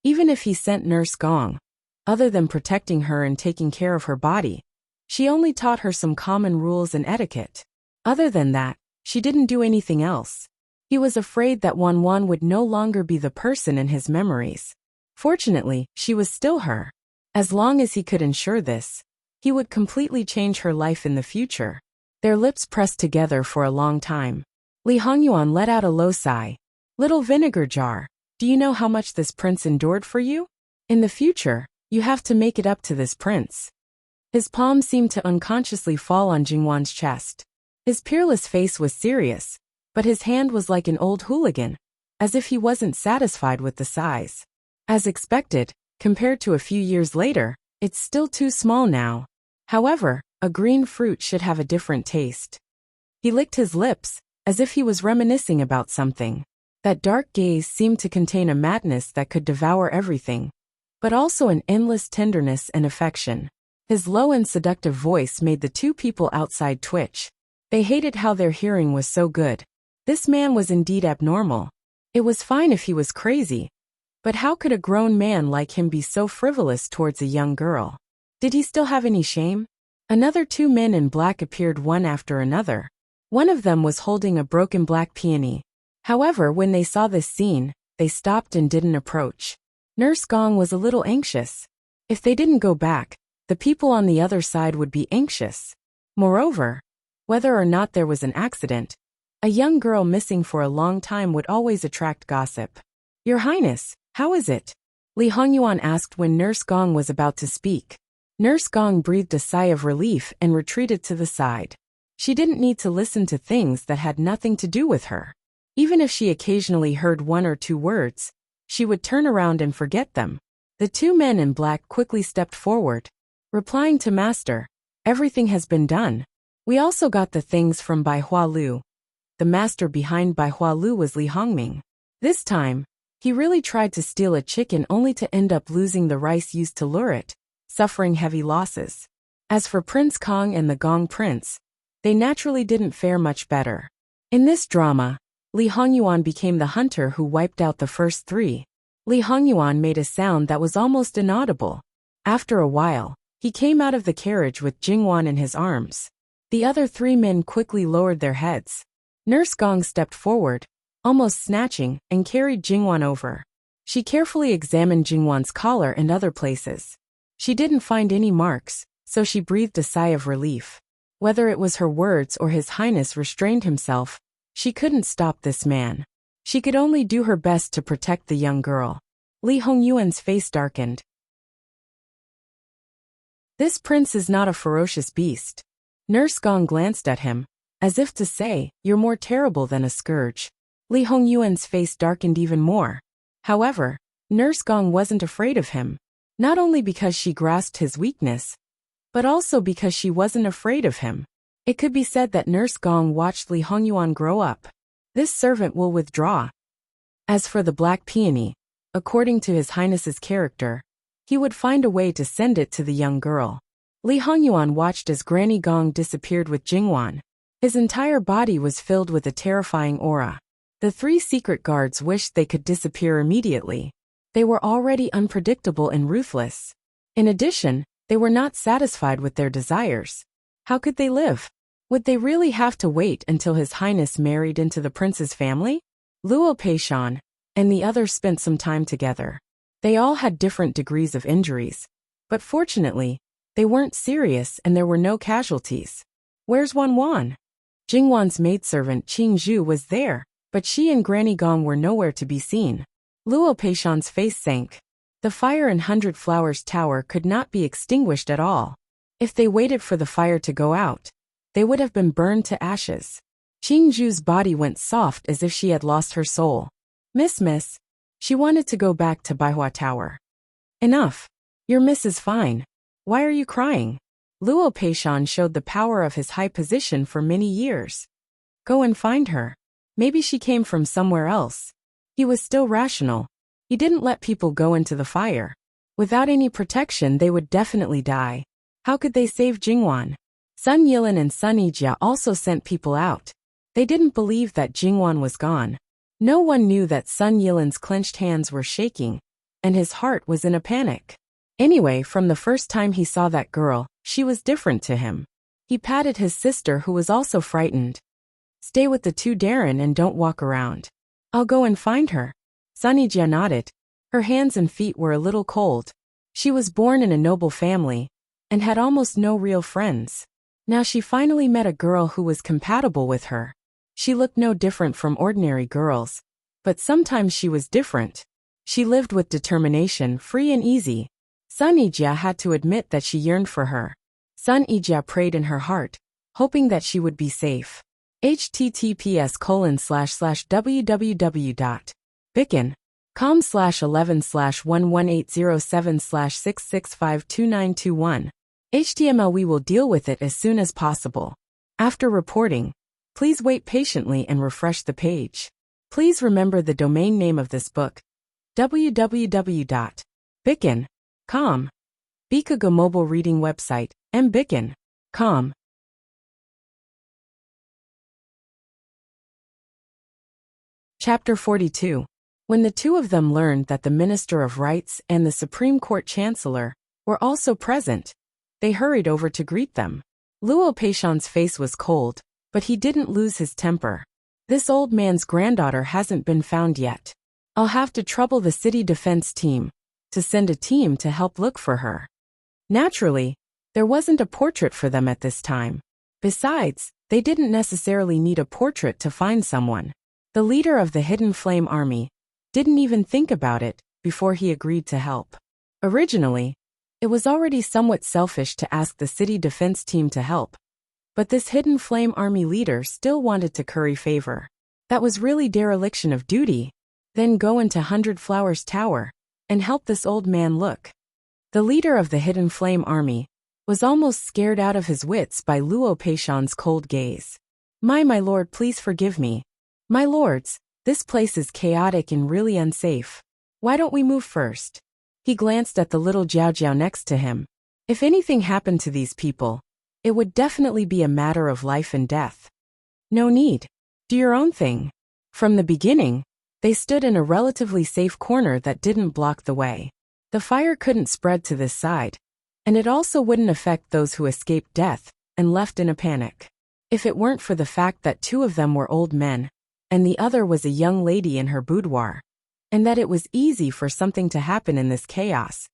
Even if he sent Nurse Gong, other than protecting her and taking care of her body, she only taught her some common rules and etiquette. Other than that, she didn't do anything else. He was afraid that Wan would no longer be the person in his memories. Fortunately, she was still her. As long as he could ensure this, he would completely change her life in the future. Their lips pressed together for a long time. Li Hongyuan let out a low sigh. "Little vinegar jar, do you know how much this prince endured for you? In the future, you have to make it up to this prince." His palm seemed to unconsciously fall on Jingwan's chest. His peerless face was serious, but his hand was like an old hooligan, as if he wasn't satisfied with the size. As expected, compared to a few years later, it's still too small now. However, a green fruit should have a different taste. He licked his lips, as if he was reminiscing about something. That dark gaze seemed to contain a madness that could devour everything, but also an endless tenderness and affection. His low and seductive voice made the 2 people outside twitch. They hated how their hearing was so good. This man was indeed abnormal. It was fine if he was crazy, but how could a grown man like him be so frivolous towards a young girl? Did he still have any shame? Another 2 men in black appeared one after another. One of them was holding a broken black peony. However, when they saw this scene, they stopped and didn't approach. Nurse Gong was a little anxious. If they didn't go back, the people on the other side would be anxious. Moreover, whether or not there was an accident, a young girl missing for a long time would always attract gossip. "Your Highness, how is it?" Li Hongyuan asked when Nurse Gong was about to speak. Nurse Gong breathed a sigh of relief and retreated to the side. She didn't need to listen to things that had nothing to do with her. Even if she occasionally heard one or two words, she would turn around and forget them. The two men in black quickly stepped forward, replying to Master, "Everything has been done. We also got the things from Bai Hua Lu." The master behind Bai Hua Lu was Li Hongming. This time, he really tried to steal a chicken only to end up losing the rice used to lure it, suffering heavy losses. As for Prince Kong and the Gong Prince, they naturally didn't fare much better. In this drama, Li Hongyuan became the hunter who wiped out the first three. Li Hongyuan made a sound that was almost inaudible. After a while, he came out of the carriage with Jingwan in his arms. The other three men quickly lowered their heads. Nurse Gong stepped forward, almost snatching, and carried Jingwan over. She carefully examined Jingwan's collar and other places. She didn't find any marks, so she breathed a sigh of relief. Whether it was her words or His Highness restrained himself, she couldn't stop this man. She could only do her best to protect the young girl. Li Hongyuan's face darkened. This prince is not a ferocious beast. Nurse Gong glanced at him, as if to say, "You're more terrible than a scourge." Li Hongyuan's face darkened even more. However, Nurse Gong wasn't afraid of him, not only because she grasped his weakness, but also because she wasn't afraid of him. It could be said that Nurse Gong watched Li Hongyuan grow up. This servant will withdraw. As for the black peony, according to His Highness's character, he would find a way to send it to the young girl. Li Hongyuan watched as Granny Gong disappeared with Jingwan. His entire body was filled with a terrifying aura. The three secret guards wished they could disappear immediately. They were already unpredictable and ruthless. In addition, they were not satisfied with their desires. How could they live? Would they really have to wait until His Highness married into the prince's family? Luo Peishan and the others spent some time together. They all had different degrees of injuries, but fortunately, they weren't serious and there were no casualties. Where's Wan Wan? Jingwan's maidservant Qing Zhu was there, but she and Granny Gong were nowhere to be seen. Luo Peishan's face sank. The fire in 100 Flowers Tower could not be extinguished at all. If they waited for the fire to go out, they would have been burned to ashes. Qing Zhu's body went soft as if she had lost her soul. Miss. She wanted to go back to Baihua Tower. Enough. Your miss is fine. Why are you crying? Luo Peishan showed the power of his high position for many years. Go and find her. Maybe she came from somewhere else. He was still rational. He didn't let people go into the fire. Without any protection they would definitely die. How could they save Jingwan? Sun Yilin and Sun Yijia also sent people out. They didn't believe that Jingwan was gone. No one knew that Sun Yilin's clenched hands were shaking, and his heart was in a panic. Anyway, from the first time he saw that girl, she was different to him. He patted his sister who was also frightened. Stay with the two Darren and don't walk around. I'll go and find her. Sun Yijia nodded. Her hands and feet were a little cold. She was born in a noble family, and had almost no real friends. Now she finally met a girl who was compatible with her. She looked no different from ordinary girls, but sometimes she was different. She lived with determination, free and easy. Sun Yijia had to admit that she yearned for her. Sun Yijia prayed in her heart, hoping that she would be safe. https://www.bicken.com/11/11807/6652921. HTML. We will deal with it as soon as possible. After reporting, please wait patiently and refresh the page. Please remember the domain name of this book, www.bicken.com. Bikaga mobile reading website, mbicken.com. Chapter 42. When the two of them learned that the Minister of Rights and the Supreme Court Chancellor were also present, they hurried over to greet them. Luo Peishan's face was cold, but he didn't lose his temper. This old man's granddaughter hasn't been found yet. I'll have to trouble the city defense team to send a team to help look for her. Naturally, there wasn't a portrait for them at this time. Besides, they didn't necessarily need a portrait to find someone. The leader of the Hidden Flame Army didn't even think about it before he agreed to help. Originally, it was already somewhat selfish to ask the city defense team to help, but this Hidden Flame Army leader still wanted to curry favor. That was really dereliction of duty. Then go into 100 Flowers Tower and help this old man look. The leader of the Hidden Flame army was almost scared out of his wits by Luo Peishan's cold gaze. My lord, please forgive me. My lords, this place is chaotic and really unsafe. Why don't we move first? He glanced at the little Jiao Jiao next to him. If anything happened to these people, it would definitely be a matter of life and death. No need. Do your own thing. From the beginning, they stood in a relatively safe corner that didn't block the way. The fire couldn't spread to this side, and it also wouldn't affect those who escaped death and left in a panic. If it weren't for the fact that two of them were old men, and the other was a young lady in her boudoir, and that it was easy for something to happen in this chaos,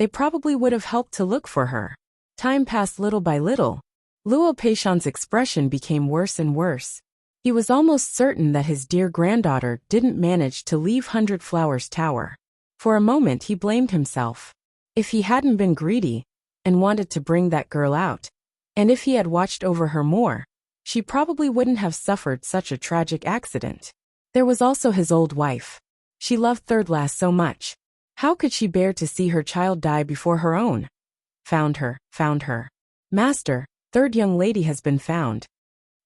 they probably would have helped to look for her. Time passed little by little. Luo Peishan's expression became worse and worse. He was almost certain that his dear granddaughter didn't manage to leave 100 Flowers Tower. For a moment he blamed himself. If he hadn't been greedy and wanted to bring that girl out, and if he had watched over her more, she probably wouldn't have suffered such a tragic accident. There was also his old wife. She loved Third Lass so much. How could she bear to see her child die before her own? Found her. Master, third young lady has been found.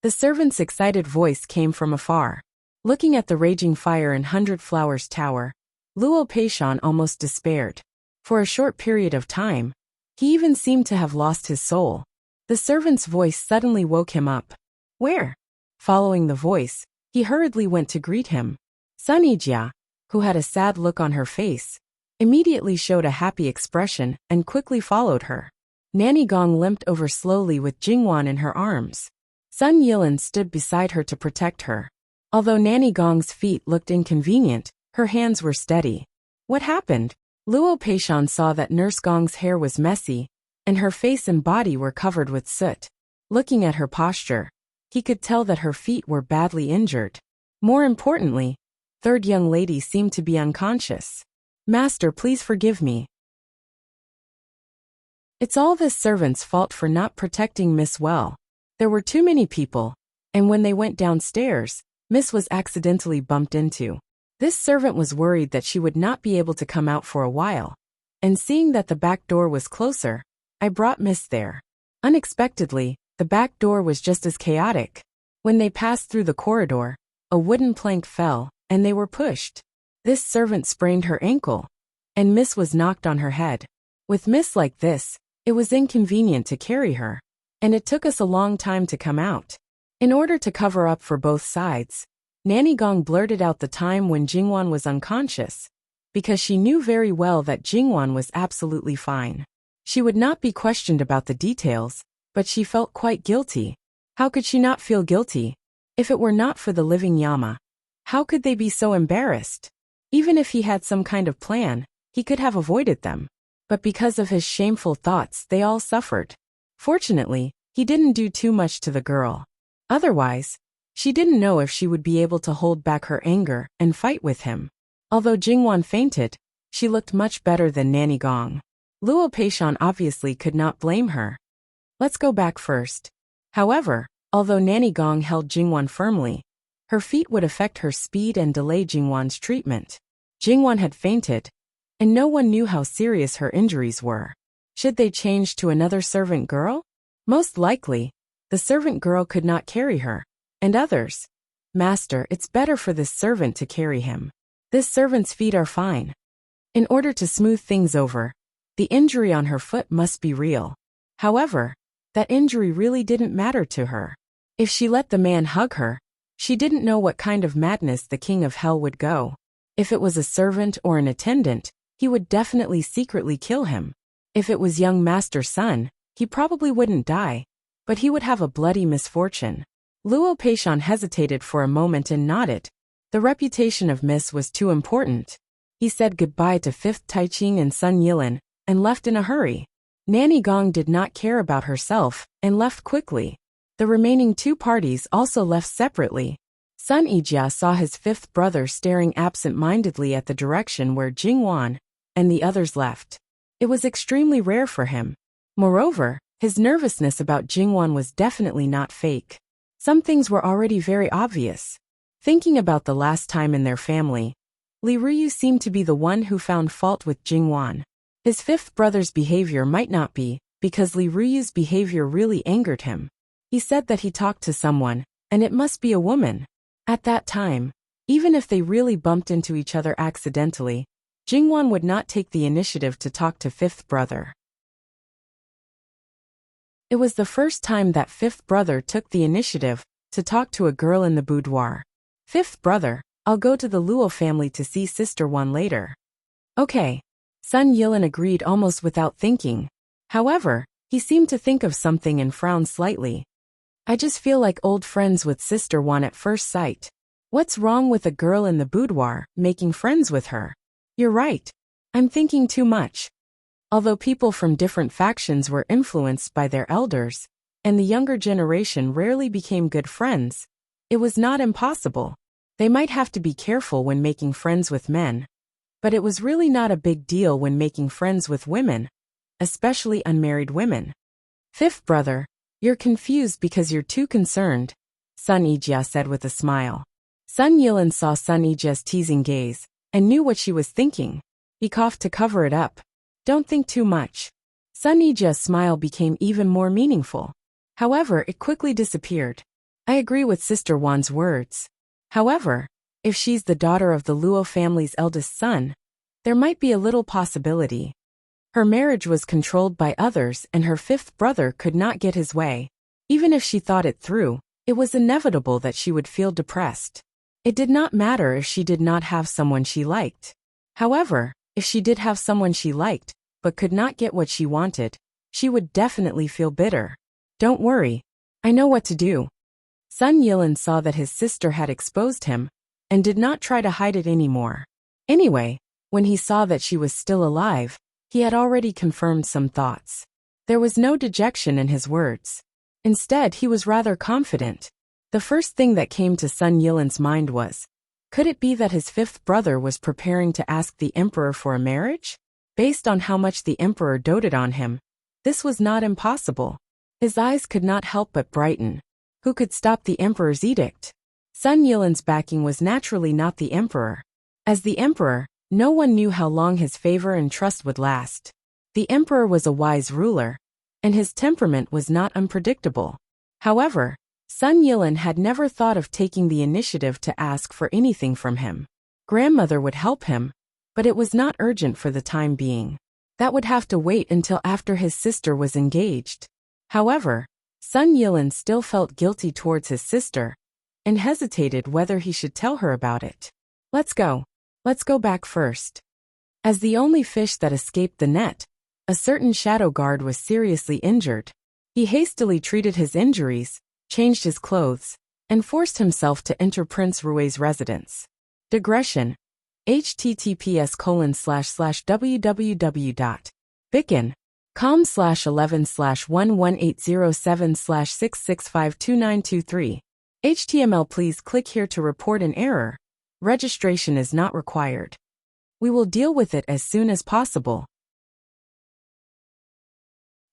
The servant's excited voice came from afar. Looking at the raging fire in 100 Flowers Tower, Luo Peishan almost despaired. For a short period of time, he even seemed to have lost his soul. The servant's voice suddenly woke him up. Where? Following the voice, he hurriedly went to greet him. Sun Yijia, who had a sad look on her face, immediately showed a happy expression and quickly followed her. Nanny Gong limped over slowly with Jingwan in her arms. Sun Yilin stood beside her to protect her. Although Nanny Gong's feet looked inconvenient, her hands were steady. What happened? Luo Peishan saw that Nurse Gong's hair was messy, and her face and body were covered with soot. Looking at her posture, he could tell that her feet were badly injured. More importantly, third young lady seemed to be unconscious. Master, please forgive me. It's all this servant's fault for not protecting Miss well. There were too many people, and when they went downstairs, Miss was accidentally bumped into. This servant was worried that she would not be able to come out for a while, and seeing that the back door was closer, I brought Miss there. Unexpectedly, the back door was just as chaotic. When they passed through the corridor, a wooden plank fell, and they were pushed. This servant sprained her ankle, and Miss was knocked on her head. With Miss like this, it was inconvenient to carry her, and it took us a long time to come out. In order to cover up for both sides, Nanny Gong blurted out the time when Jingwan was unconscious, because she knew very well that Jingwan was absolutely fine. She would not be questioned about the details, but she felt quite guilty. How could she not feel guilty? If it were not for the living Yama, how could they be so embarrassed? Even if he had some kind of plan, he could have avoided them. But because of his shameful thoughts, they all suffered. Fortunately, he didn't do too much to the girl. Otherwise, she didn't know if she would be able to hold back her anger and fight with him. Although Jingwan fainted, she looked much better than Nanny Gong. Luo Peishan obviously could not blame her. Let's go back first. However, although Nanny Gong held Jingwan firmly, her feet would affect her speed and delay Jingwan's treatment. Jingwan had fainted, and no one knew how serious her injuries were. Should they change to another servant girl? Most likely, the servant girl could not carry her. And others. Master, it's better for this servant to carry him. This servant's feet are fine. In order to smooth things over, the injury on her foot must be real. However, that injury really didn't matter to her. If she let the man hug her, she didn't know what kind of madness the king of hell would go. If it was a servant or an attendant, he would definitely secretly kill him. If it was young Master's son, he probably wouldn't die, but he would have a bloody misfortune. Luo Peishan hesitated for a moment and nodded. The reputation of Miss was too important. He said goodbye to 5th Taiching and Sun Yilin, and left in a hurry. Nanny Gong did not care about herself, and left quickly. The remaining two parties also left separately. Sun Yijia saw his 5th brother staring absent-mindedly at the direction where Jingwan and the others left. It was extremely rare for him. Moreover, his nervousness about Jingwan was definitely not fake. Some things were already very obvious. Thinking about the last time in their family, Li Ruyu seemed to be the one who found fault with Jingwan. His fifth brother's behavior might not be, because Li Ruyu's behavior really angered him. He said that he talked to someone, and it must be a woman. At that time, even if they really bumped into each other accidentally, Jingwan would not take the initiative to talk to fifth brother. It was the first time that fifth brother took the initiative to talk to a girl in the boudoir. Fifth brother, I'll go to the Luo family to see Sister Wan later. Okay. Sun Yilin agreed almost without thinking. However, he seemed to think of something and frowned slightly. I just feel like old friends with Sister Wan at first sight. What's wrong with a girl in the boudoir making friends with her? You're right. I'm thinking too much. Although people from different factions were influenced by their elders, and the younger generation rarely became good friends, it was not impossible. They might have to be careful when making friends with men, but it was really not a big deal when making friends with women, especially unmarried women. Fifth brother, you're confused because you're too concerned, Sun Yijia said with a smile. Sun Yilin saw Sun Yijia's teasing gaze, and knew what she was thinking. He coughed to cover it up. Don't think too much. Sun Yijia's smile became even more meaningful. However, it quickly disappeared. I agree with Sister Wan's words. However, if she's the daughter of the Luo family's eldest son, there might be a little possibility. Her marriage was controlled by others and her fifth brother could not get his way. Even if she thought it through, it was inevitable that she would feel depressed. It did not matter if she did not have someone she liked. However, if she did have someone she liked, but could not get what she wanted, she would definitely feel bitter. Don't worry. I know what to do. Sun Yilin saw that his sister had exposed him, and did not try to hide it anymore. Anyway, when he saw that she was still alive, he had already confirmed some thoughts. There was no dejection in his words. Instead, he was rather confident. The first thing that came to Sun Yilin's mind was, could it be that his fifth brother was preparing to ask the emperor for a marriage? Based on how much the emperor doted on him, this was not impossible. His eyes could not help but brighten. Who could stop the emperor's edict? Sun Yilin's backing was naturally not the emperor. As the emperor, no one knew how long his favor and trust would last. The emperor was a wise ruler, and his temperament was not unpredictable. However, Sun Yilin had never thought of taking the initiative to ask for anything from him. Grandmother would help him, but it was not urgent for the time being. That would have to wait until after his sister was engaged. However, Sun Yilin still felt guilty towards his sister, and hesitated whether he should tell her about it. Let's go back first. As the only fish that escaped the net, a certain shadow guard was seriously injured. He hastily treated his injuries, changed his clothes, and forced himself to enter Prince Rui's residence. Digression. https://www.bicon.com/11/11807/6652923. HTML. Please click here to report an error. Registration is not required. We will deal with it as soon as possible.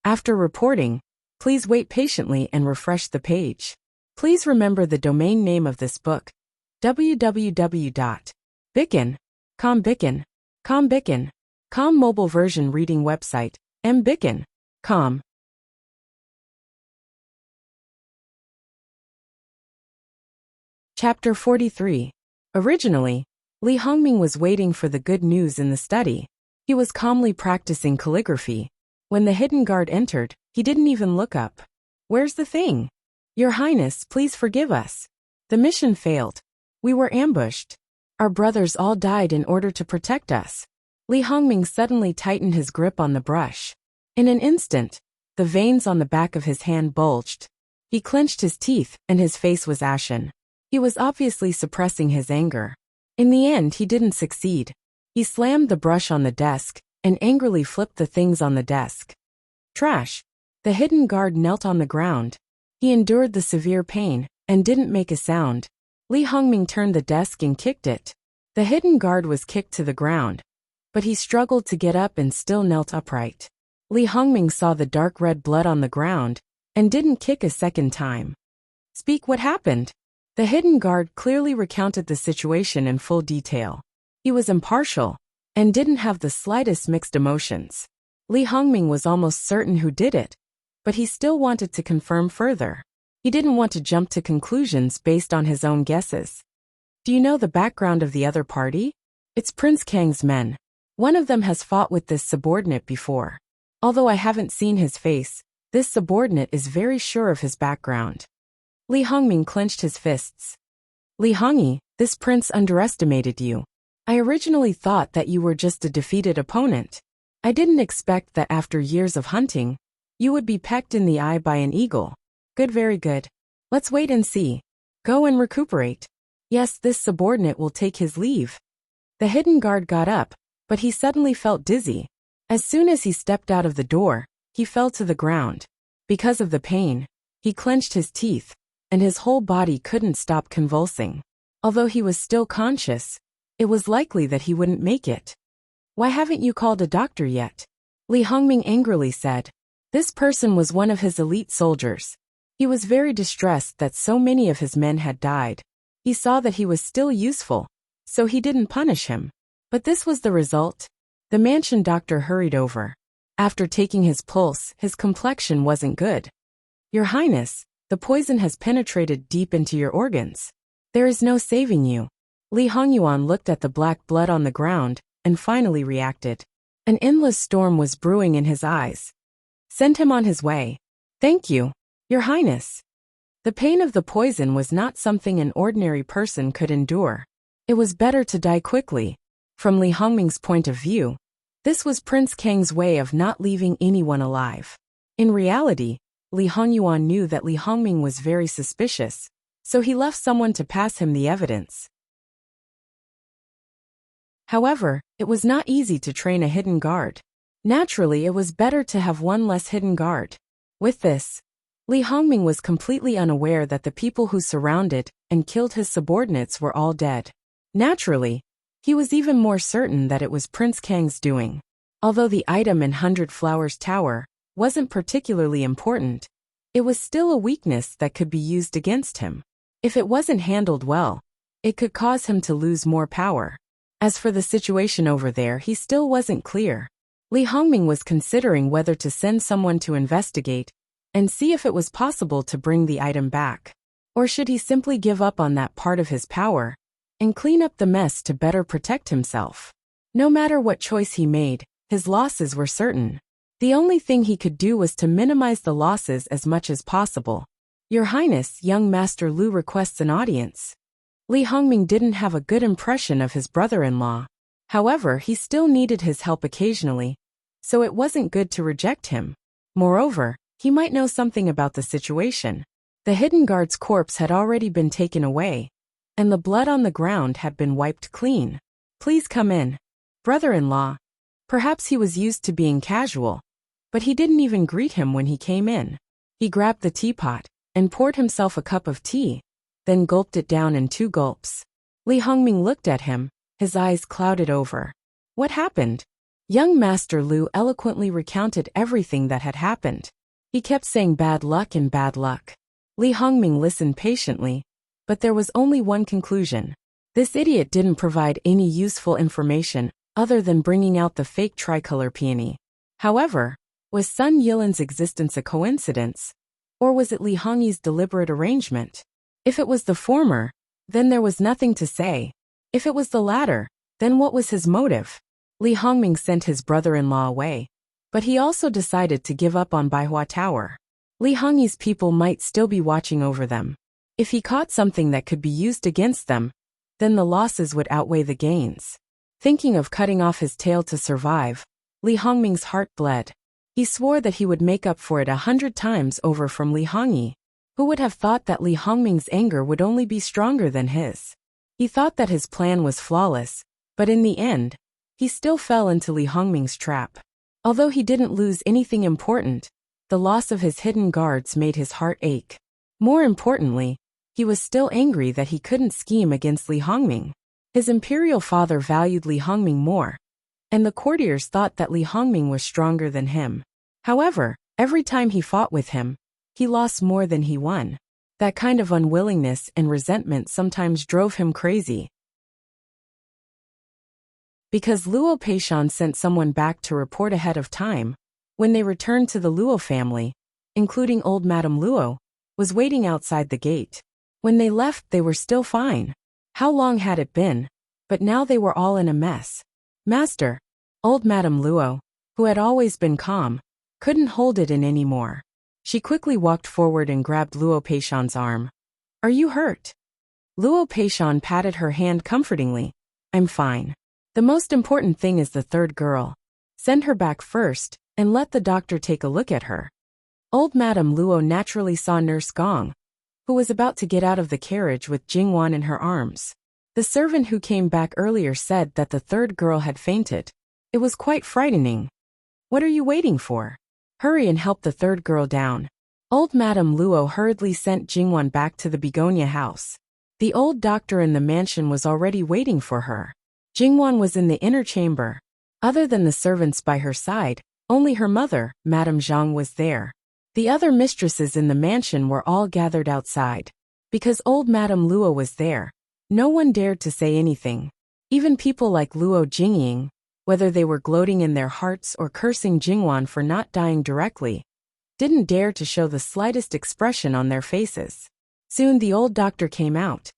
After reporting, please wait patiently and refresh the page. Please remember the domain name of this book, www.bicon.com. Mobile version reading website, mbicon.com. Chapter 43. Originally, Li Hongming was waiting for the good news in the study. He was calmly practicing calligraphy. When the hidden guard entered, he didn't even look up. Where's the thing? Your Highness, please forgive us. The mission failed. We were ambushed. Our brothers all died in order to protect us. Li Hongming suddenly tightened his grip on the brush. In an instant, the veins on the back of his hand bulged. He clenched his teeth, and his face was ashen. He was obviously suppressing his anger. In the end, he didn't succeed. He slammed the brush on the desk, and angrily flipped the things on the desk. Trash. The hidden guard knelt on the ground. He endured the severe pain, and didn't make a sound. Li Hongming turned the desk and kicked it. The hidden guard was kicked to the ground, but he struggled to get up and still knelt upright. Li Hongming saw the dark red blood on the ground, and didn't kick a second time. Speak, what happened? The hidden guard clearly recounted the situation in full detail. He was impartial and didn't have the slightest mixed emotions. Li Hongming was almost certain who did it, but he still wanted to confirm further. He didn't want to jump to conclusions based on his own guesses. Do you know the background of the other party? It's Prince Kang's men. One of them has fought with this subordinate before. Although I haven't seen his face, this subordinate is very sure of his background. Li Hongming clenched his fists. Li Hongyi, this prince underestimated you. I originally thought that you were just a defeated opponent. I didn't expect that after years of hunting, you would be pecked in the eye by an eagle. Good, very good. Let's wait and see. Go and recuperate. Yes, this subordinate will take his leave. The hidden guard got up, but he suddenly felt dizzy. As soon as he stepped out of the door, he fell to the ground. Because of the pain, he clenched his teeth, and his whole body couldn't stop convulsing. Although he was still conscious, it was likely that he wouldn't make it. Why haven't you called a doctor yet? Li Hongming angrily said. This person was one of his elite soldiers. He was very distressed that so many of his men had died. He saw that he was still useful, so he didn't punish him. But this was the result. The mansion doctor hurried over. After taking his pulse, his complexion wasn't good. Your Highness, the poison has penetrated deep into your organs. There is no saving you. Li Hongyuan looked at the black blood on the ground and finally reacted. An endless storm was brewing in his eyes. Send him on his way. Thank you, Your Highness. The pain of the poison was not something an ordinary person could endure. It was better to die quickly. From Li Hongming's point of view, this was Prince Kang's way of not leaving anyone alive. In reality, Li Hongyuan knew that Li Hongming was very suspicious, so he left someone to pass him the evidence. However, it was not easy to train a hidden guard. Naturally, it was better to have one less hidden guard. With this, Li Hongming was completely unaware that the people who surrounded and killed his subordinates were all dead. Naturally, he was even more certain that it was Prince Kang's doing. Although the item in 100 Flowers Tower wasn't particularly important, it was still a weakness that could be used against him. If it wasn't handled well, it could cause him to lose more power. As for the situation over there, he still wasn't clear. Li Hongming was considering whether to send someone to investigate and see if it was possible to bring the item back. Or should he simply give up on that part of his power and clean up the mess to better protect himself? No matter what choice he made, his losses were certain. The only thing he could do was to minimize the losses as much as possible. Your Highness, young Master Lu requests an audience. Li Hongming didn't have a good impression of his brother-in-law. However, he still needed his help occasionally, so it wasn't good to reject him. Moreover, he might know something about the situation. The hidden guard's corpse had already been taken away, and the blood on the ground had been wiped clean. Please come in. Brother-in-law. Perhaps he was used to being casual, but he didn't even greet him when he came in. He grabbed the teapot and poured himself a cup of tea, then gulped it down in 2 gulps. Li Hongming looked at him, his eyes clouded over. What happened? Young Master Lu eloquently recounted everything that had happened. He kept saying bad luck and bad luck. Li Hongming listened patiently, but there was only one conclusion. This idiot didn't provide any useful information other than bringing out the fake tricolor peony. However, was Sun Yilan's existence a coincidence, or was it Li Hongyi's deliberate arrangement? If it was the former, then there was nothing to say. If it was the latter, then what was his motive? Li Hongming sent his brother-in-law away, but he also decided to give up on Baihua Tower. Li Hongyi's people might still be watching over them. If he caught something that could be used against them, then the losses would outweigh the gains. Thinking of cutting off his tail to survive, Li Hongming's heart bled. He swore that he would make up for it 100 times over from Li Hongyi. Who would have thought that Li Hongming's anger would only be stronger than his? He thought that his plan was flawless, but in the end, he still fell into Li Hongming's trap. Although he didn't lose anything important, the loss of his hidden guards made his heart ache. More importantly, he was still angry that he couldn't scheme against Li Hongming. His imperial father valued Li Hongming more, and the courtiers thought that Li Hongming was stronger than him. However, every time he fought with him, he lost more than he won. That kind of unwillingness and resentment sometimes drove him crazy. Because Luo Peishan sent someone back to report ahead of time, when they returned to the Luo family, including old Madame Luo, was waiting outside the gate. When they left, they were still fine. How long had it been? But now they were all in a mess. Master, old Madame Luo, who had always been calm, couldn't hold it in anymore. She quickly walked forward and grabbed Luo Peishan's arm. Are you hurt? Luo Peishan patted her hand comfortingly. I'm fine. The most important thing is the third girl. Send her back first, and let the doctor take a look at her. Old Madame Luo naturally saw Nurse Gong, who was about to get out of the carriage with Jingwan in her arms. The servant who came back earlier said that the third girl had fainted. It was quite frightening. What are you waiting for? Hurry and help the third girl down. Old Madame Luo hurriedly sent Jingwan back to the begonia house. The old doctor in the mansion was already waiting for her. Jingwan was in the inner chamber. Other than the servants by her side, only her mother, Madame Zhang, was there. The other mistresses in the mansion were all gathered outside. Because old Madame Luo was there, no one dared to say anything. Even people like Luo Jingying, whether they were gloating in their hearts or cursing Jingwan for not dying directly, didn't dare to show the slightest expression on their faces. Soon the old doctor came out.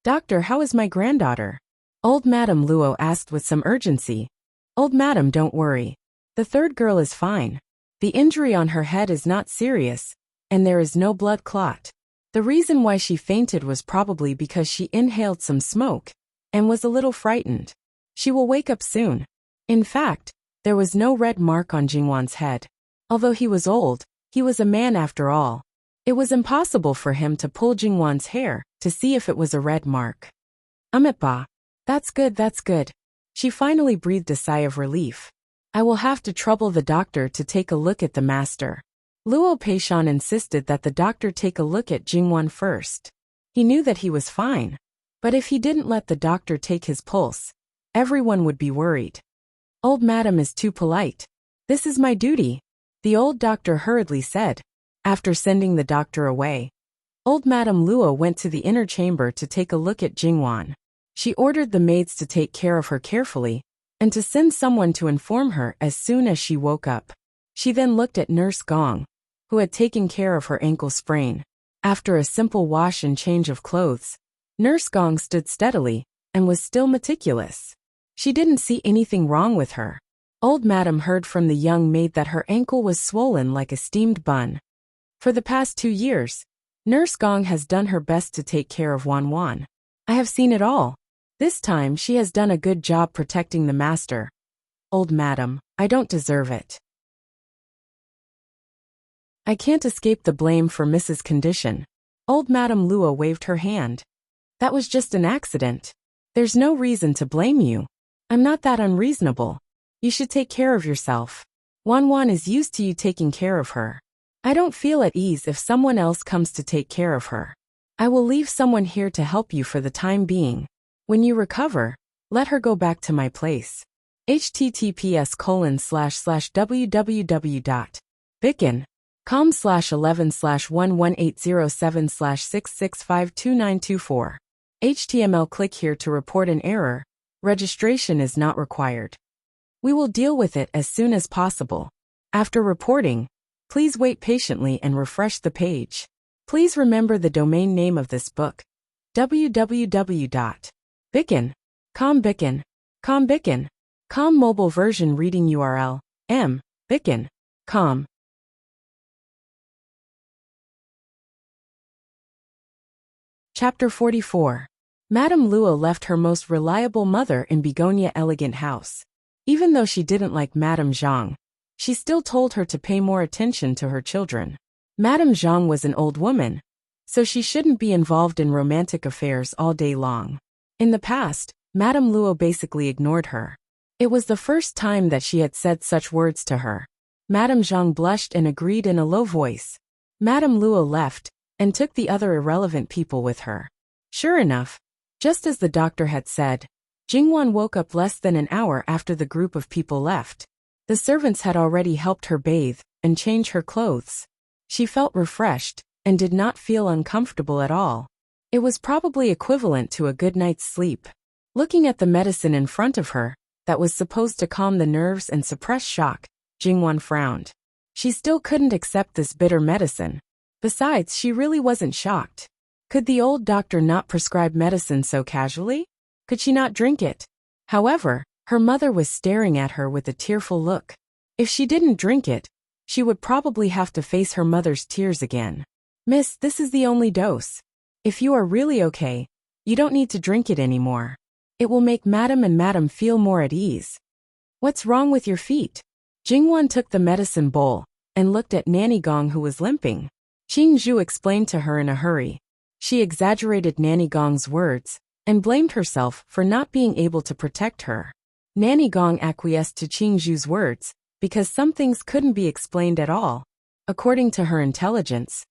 Doctor, how is my granddaughter? Old Madame Luo asked with some urgency. Old Madame, don't worry. The third girl is fine. The injury on her head is not serious, and there is no blood clot. The reason why she fainted was probably because she inhaled some smoke and was a little frightened. She will wake up soon. In fact, there was no red mark on Jingwan's head. Although he was old, he was a man after all. It was impossible for him to pull Jingwan's hair to see if it was a red mark. Ba. That's good, that's good. She finally breathed a sigh of relief. I will have to trouble the doctor to take a look at the master. Luo Peishan insisted that the doctor take a look at Jingwan first. He knew that he was fine, but if he didn't let the doctor take his pulse, everyone would be worried. Old Madam is too polite. This is my duty, the old doctor hurriedly said. After sending the doctor away, old Madame Luo went to the inner chamber to take a look at Jingwan. She ordered the maids to take care of her carefully, and to send someone to inform her as soon as she woke up. She then looked at Nurse Gong, who had taken care of her ankle sprain. After a simple wash and change of clothes, Nurse Gong stood steadily, and was still meticulous. She didn't see anything wrong with her. Old Madam heard from the young maid that her ankle was swollen like a steamed bun. For the past 2 years, Nurse Gong has done her best to take care of Wan Wan. I have seen it all. This time she has done a good job protecting the master. Old Madam, I don't deserve it. I can't escape the blame for Mrs. Condition. Old Madame Luo waved her hand. That was just an accident. There's no reason to blame you. I'm not that unreasonable. You should take care of yourself. Wan Wan is used to you taking care of her. I don't feel at ease if someone else comes to take care of her. I will leave someone here to help you for the time being. When you recover, let her go back to my place. https://www.bicken.com/11/11807/6652924. HTML. Click here to report an error. Registration is not required. We will deal with it as soon as possible. After reporting, please wait patiently and refresh the page. Please remember the domain name of this book. www.bicken.com. Bicken.com. Mobile version reading URL bicken.com. Chapter 44. Madame Luo left her most reliable mother in Begonia Elegant House. Even though she didn't like Madame Zhang, she still told her to pay more attention to her children. Madame Zhang was an old woman, so she shouldn't be involved in romantic affairs all day long. In the past, Madame Luo basically ignored her. It was the first time that she had said such words to her. Madame Zhang blushed and agreed in a low voice. Madame Luo left, and took the other irrelevant people with her. Sure enough, just as the doctor had said, Jingwan woke up less than an hour after the group of people left. The servants had already helped her bathe and change her clothes. She felt refreshed, and did not feel uncomfortable at all. It was probably equivalent to a good night's sleep. Looking at the medicine in front of her, that was supposed to calm the nerves and suppress shock, Jingwan frowned. She still couldn't accept this bitter medicine. Besides, she really wasn't shocked. Could the old doctor not prescribe medicine so casually? Could she not drink it? However, her mother was staring at her with a tearful look. If she didn't drink it, she would probably have to face her mother's tears again. Miss, this is the only dose. If you are really okay, you don't need to drink it anymore. It will make Madam and Madam feel more at ease. What's wrong with your feet? Jingwan took the medicine bowl and looked at Nanny Gong, who was limping. Qing Zhu explained to her in a hurry. She exaggerated Nanny Gong's words and blamed herself for not being able to protect her. Nanny Gong acquiesced to Qing Zhu's words because some things couldn't be explained at all. According to her intelligence,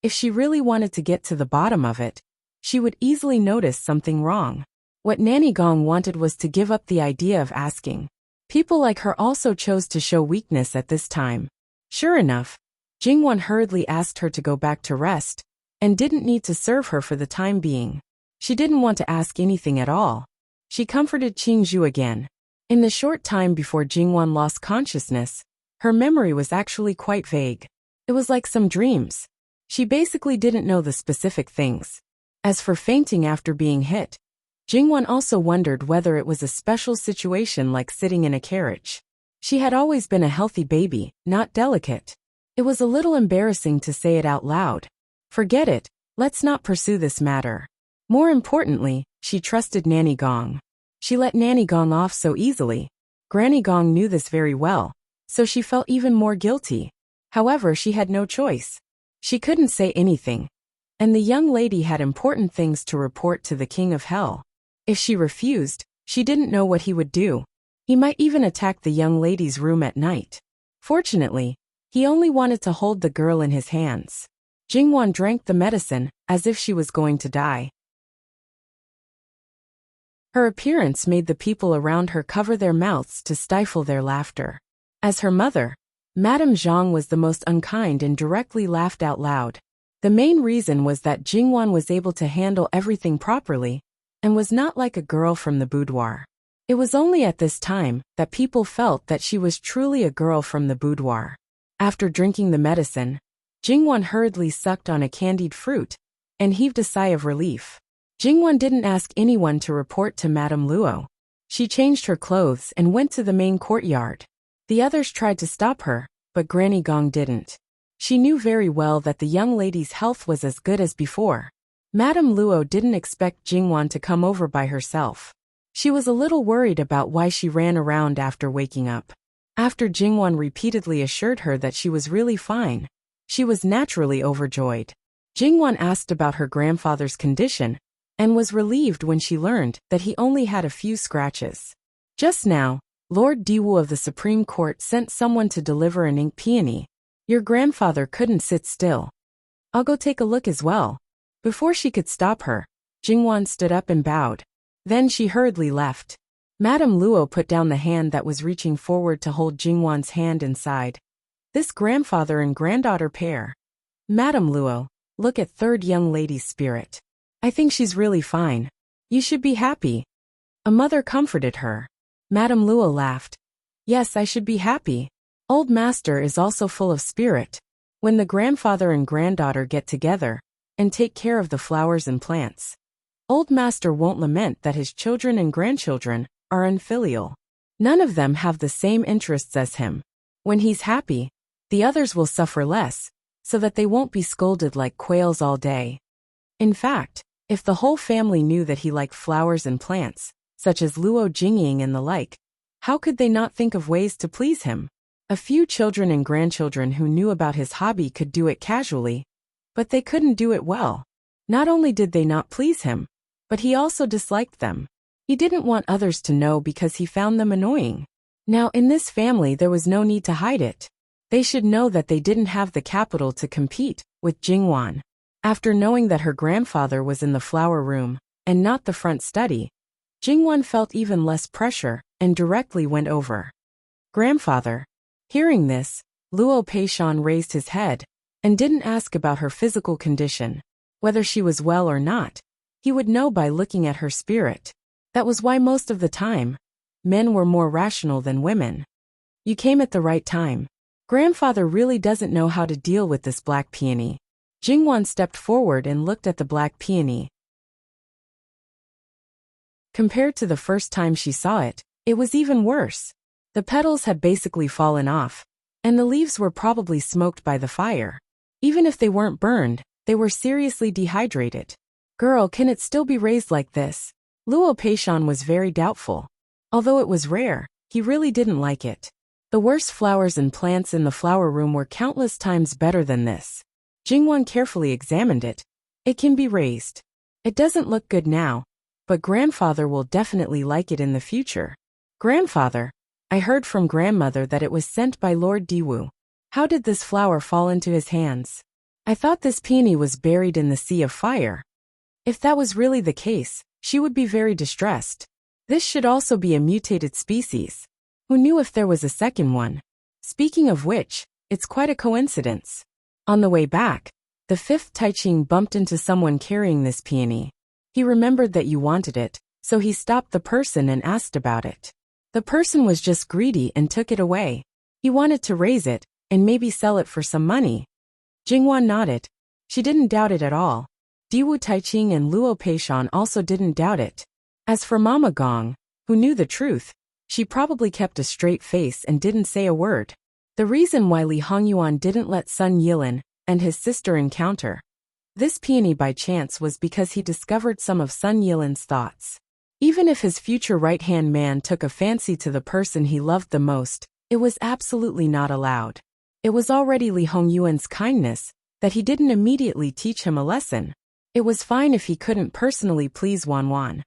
if she really wanted to get to the bottom of it, she would easily notice something wrong. What Nanny Gong wanted was to give up the idea of asking. People like her also chose to show weakness at this time. Sure enough, Jingwan hurriedly asked her to go back to rest, and didn't need to serve her for the time being. She didn't want to ask anything at all. She comforted Qing Zhu again. In the short time before Jingwan lost consciousness, her memory was actually quite vague. It was like some dreams. She basically didn't know the specific things. As for fainting after being hit, Jingwan also wondered whether it was a special situation like sitting in a carriage. She had always been a healthy baby, not delicate. It was a little embarrassing to say it out loud. Forget it, let's not pursue this matter. More importantly, she trusted Nanny Gong. She let Nanny Gong off so easily. Granny Gong knew this very well, so she felt even more guilty. However, she had no choice. She couldn't say anything, and the young lady had important things to report to the King of Hell. If she refused, she didn't know what he would do. He might even attack the young lady's room at night. Fortunately, he only wanted to hold the girl in his hands. Jingwan drank the medicine as if she was going to die. Her appearance made the people around her cover their mouths to stifle their laughter. As her mother, Madame Zhang was the most unkind and directly laughed out loud. The main reason was that Jingwan was able to handle everything properly and was not like a girl from the boudoir. It was only at this time that people felt that she was truly a girl from the boudoir. After drinking the medicine, Jingwan hurriedly sucked on a candied fruit and heaved a sigh of relief. Jingwan didn't ask anyone to report to Madame Luo. She changed her clothes and went to the main courtyard. The others tried to stop her, but Granny Gong didn't. She knew very well that the young lady's health was as good as before. Madame Luo didn't expect Jingwan to come over by herself. She was a little worried about why she ran around after waking up. After Jingwan repeatedly assured her that she was really fine, she was naturally overjoyed. Jingwan asked about her grandfather's condition and was relieved when she learned that he only had a few scratches. Just now, Lord Diwu of the Supreme Court sent someone to deliver an ink peony. Your grandfather couldn't sit still. I'll go take a look as well. Before she could stop her, Jingwan stood up and bowed. Then she hurriedly left. Madame Luo put down the hand that was reaching forward to hold Jingwan's hand and sighed. This grandfather and granddaughter pair. Madame Luo, look at third young lady's spirit. I think she's really fine. You should be happy. A mother comforted her. Madame Luo laughed. Yes, I should be happy. Old master is also full of spirit. When the grandfather and granddaughter get together and take care of the flowers and plants, old master won't lament that his children and grandchildren are unfilial. None of them have the same interests as him. When he's happy, the others will suffer less, so that they won't be scolded like quails all day. In fact, if the whole family knew that he liked flowers and plants, such as Luo Jingying and the like, how could they not think of ways to please him? A few children and grandchildren who knew about his hobby could do it casually, but they couldn't do it well. Not only did they not please him, but he also disliked them. He didn't want others to know because he found them annoying. Now in this family there was no need to hide it. They should know that they didn't have the capital to compete with Jingwan. After knowing that her grandfather was in the flower room and not the front study, Jingwan felt even less pressure and directly went over. Grandfather. Hearing this, Luo Peishan raised his head and didn't ask about her physical condition. Whether she was well or not, he would know by looking at her spirit. That was why most of the time, men were more rational than women. You came at the right time. Grandfather really doesn't know how to deal with this black peony. Jingwan stepped forward and looked at the black peony. Compared to the first time she saw it, it was even worse. The petals had basically fallen off, and the leaves were probably smoked by the fire. Even if they weren't burned, they were seriously dehydrated. Girl, can it still be raised like this? Luo Peishan was very doubtful. Although it was rare, he really didn't like it. The worst flowers and plants in the flower room were countless times better than this. Jingwan carefully examined it. It can be raised. It doesn't look good now, but grandfather will definitely like it in the future. Grandfather, I heard from grandmother that it was sent by Lord Diwu. How did this flower fall into his hands? I thought this peony was buried in the sea of fire. If that was really the case, she would be very distressed. This should also be a mutated species. Who knew if there was a second one? Speaking of which, it's quite a coincidence. On the way back, the fifth Taiching bumped into someone carrying this peony. He remembered that you wanted it, so he stopped the person and asked about it. The person was just greedy and took it away. He wanted to raise it, and maybe sell it for some money. Jingwan nodded. She didn't doubt it at all. Diwu Taiching and Luo Peishan also didn't doubt it. As for Mama Gong, who knew the truth, she probably kept a straight face and didn't say a word. The reason why Li Hongyuan didn't let Sun Yilin and his sister encounter this peony by chance was because he discovered some of Sun Yilin's thoughts. Even if his future right-hand man took a fancy to the person he loved the most, it was absolutely not allowed. It was already Li Hongyuan's kindness that he didn't immediately teach him a lesson. It was fine if he couldn't personally please Wanwan.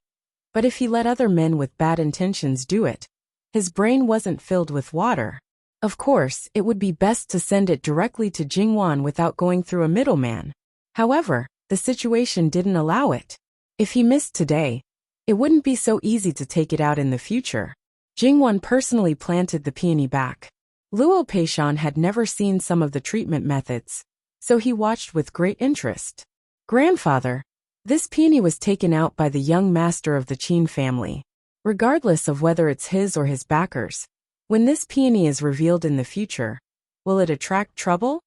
But if he let other men with bad intentions do it, his brain wasn't filled with water. Of course, it would be best to send it directly to Jingwan without going through a middleman. However, the situation didn't allow it. If he missed today, it wouldn't be so easy to take it out in the future. Jingwan personally planted the peony back. Luo Peishan had never seen some of the treatment methods, so he watched with great interest. Grandfather, this peony was taken out by the young master of the Qin family. Regardless of whether it's his or his backers, when this peony is revealed in the future, will it attract trouble?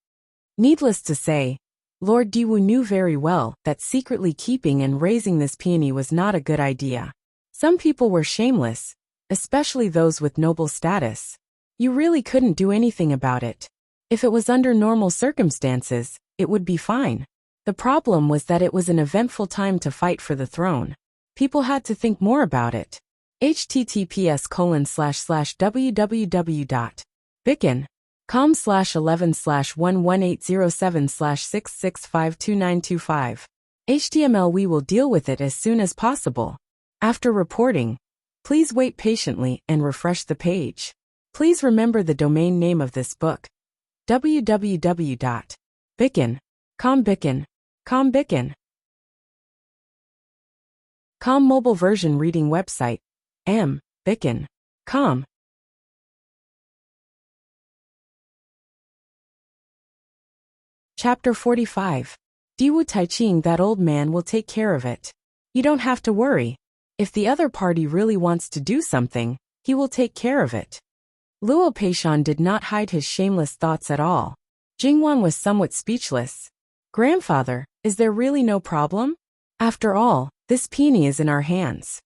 Needless to say, Lord Diwu knew very well that secretly keeping and raising this peony was not a good idea. Some people were shameless, especially those with noble status. You really couldn't do anything about it. If it was under normal circumstances, it would be fine. The problem was that it was an eventful time to fight for the throne. People had to think more about it. https://www.bicken.com/11/11807/6652925. HTML. We will deal with it as soon as possible. After reporting, please wait patiently and refresh the page. Please remember the domain name of this book. www.bicken.com. Com mobile version reading website. bicken.com. Chapter 45. Diwu Taiching. That old man will take care of it. You don't have to worry. If the other party really wants to do something, he will take care of it. Luo Peishan did not hide his shameless thoughts at all. Jingwan was somewhat speechless. Grandfather, is there really no problem? After all, this peony is in our hands.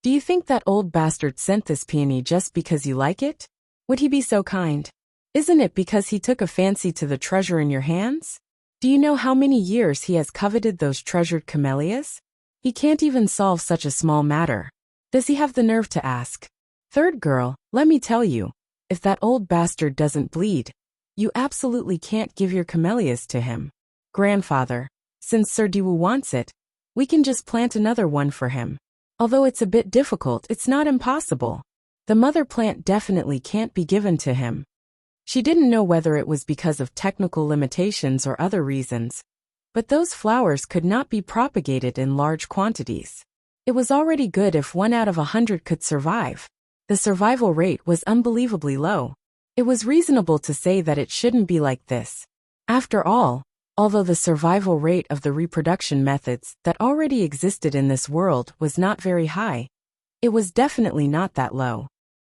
Do you think that old bastard sent this peony just because you like it? Would he be so kind? Isn't it because he took a fancy to the treasure in your hands? Do you know how many years he has coveted those treasured camellias? He can't even solve such a small matter. Does he have the nerve to ask? Third girl, let me tell you, if that old bastard doesn't bleed, you absolutely can't give your camellias to him. Grandfather, since Sir Diwu wants it, we can just plant another one for him. Although it's a bit difficult, it's not impossible. The mother plant definitely can't be given to him. She didn't know whether it was because of technical limitations or other reasons, but those flowers could not be propagated in large quantities. It was already good if 1 out of 100 could survive. The survival rate was unbelievably low. It was reasonable to say that it shouldn't be like this. After all, although the survival rate of the reproduction methods that already existed in this world was not very high, it was definitely not that low.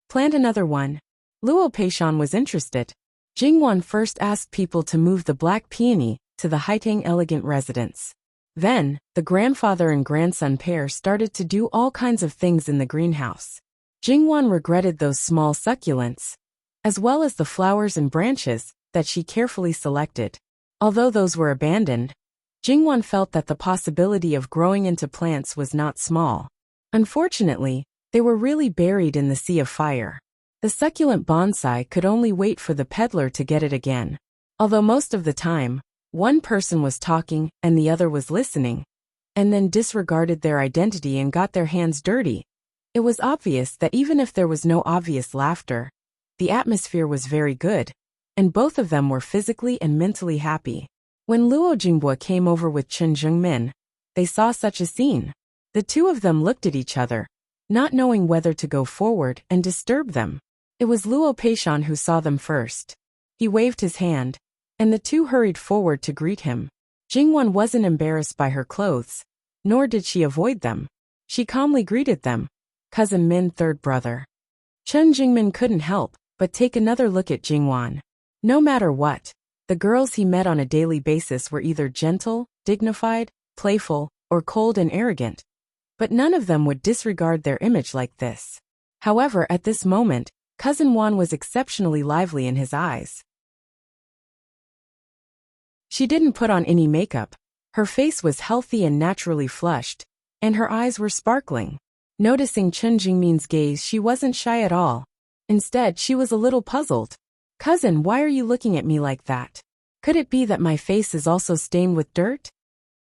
Plant another one. Luo Peishan was interested. Jingwan first asked people to move the black peony to the Haitang elegant residence. Then, the grandfather and grandson pair started to do all kinds of things in the greenhouse. Jingwan regretted those small succulents, as well as the flowers and branches that she carefully selected. Although those were abandoned, Jingwan felt that the possibility of growing into plants was not small. Unfortunately, they were really buried in the sea of fire. The succulent bonsai could only wait for the peddler to get it again. Although most of the time, one person was talking and the other was listening, and then disregarded their identity and got their hands dirty, it was obvious that even if there was no obvious laughter, the atmosphere was very good, and both of them were physically and mentally happy. When Luo Jingbo came over with Chen Zhengmin, they saw such a scene. The two of them looked at each other, not knowing whether to go forward and disturb them. It was Luo Peishan who saw them first. He waved his hand, and the two hurried forward to greet him. Jingwan wasn't embarrassed by her clothes, nor did she avoid them. She calmly greeted them. Cousin Min, third brother. Chen Jingmin couldn't help but take another look at Jingwan. No matter what, the girls he met on a daily basis were either gentle, dignified, playful, or cold and arrogant. But none of them would disregard their image like this. However, at this moment, Cousin Wan was exceptionally lively in his eyes. She didn't put on any makeup. Her face was healthy and naturally flushed, and her eyes were sparkling. Noticing Chen Jingmin's gaze, she wasn't shy at all. Instead, she was a little puzzled. "Cousin, why are you looking at me like that? Could it be that my face is also stained with dirt?"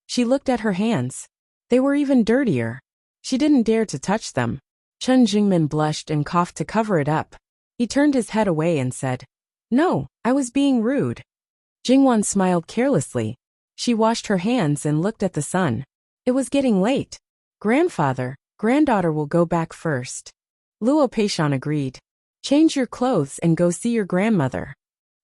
She looked at her hands. They were even dirtier. She didn't dare to touch them. Chen Jingmin blushed and coughed to cover it up. He turned his head away and said, "No, I was being rude." Jingwan smiled carelessly. She washed her hands and looked at the sun. It was getting late. "Grandfather, granddaughter will go back first." Luo Peishan agreed. "Change your clothes and go see your grandmother."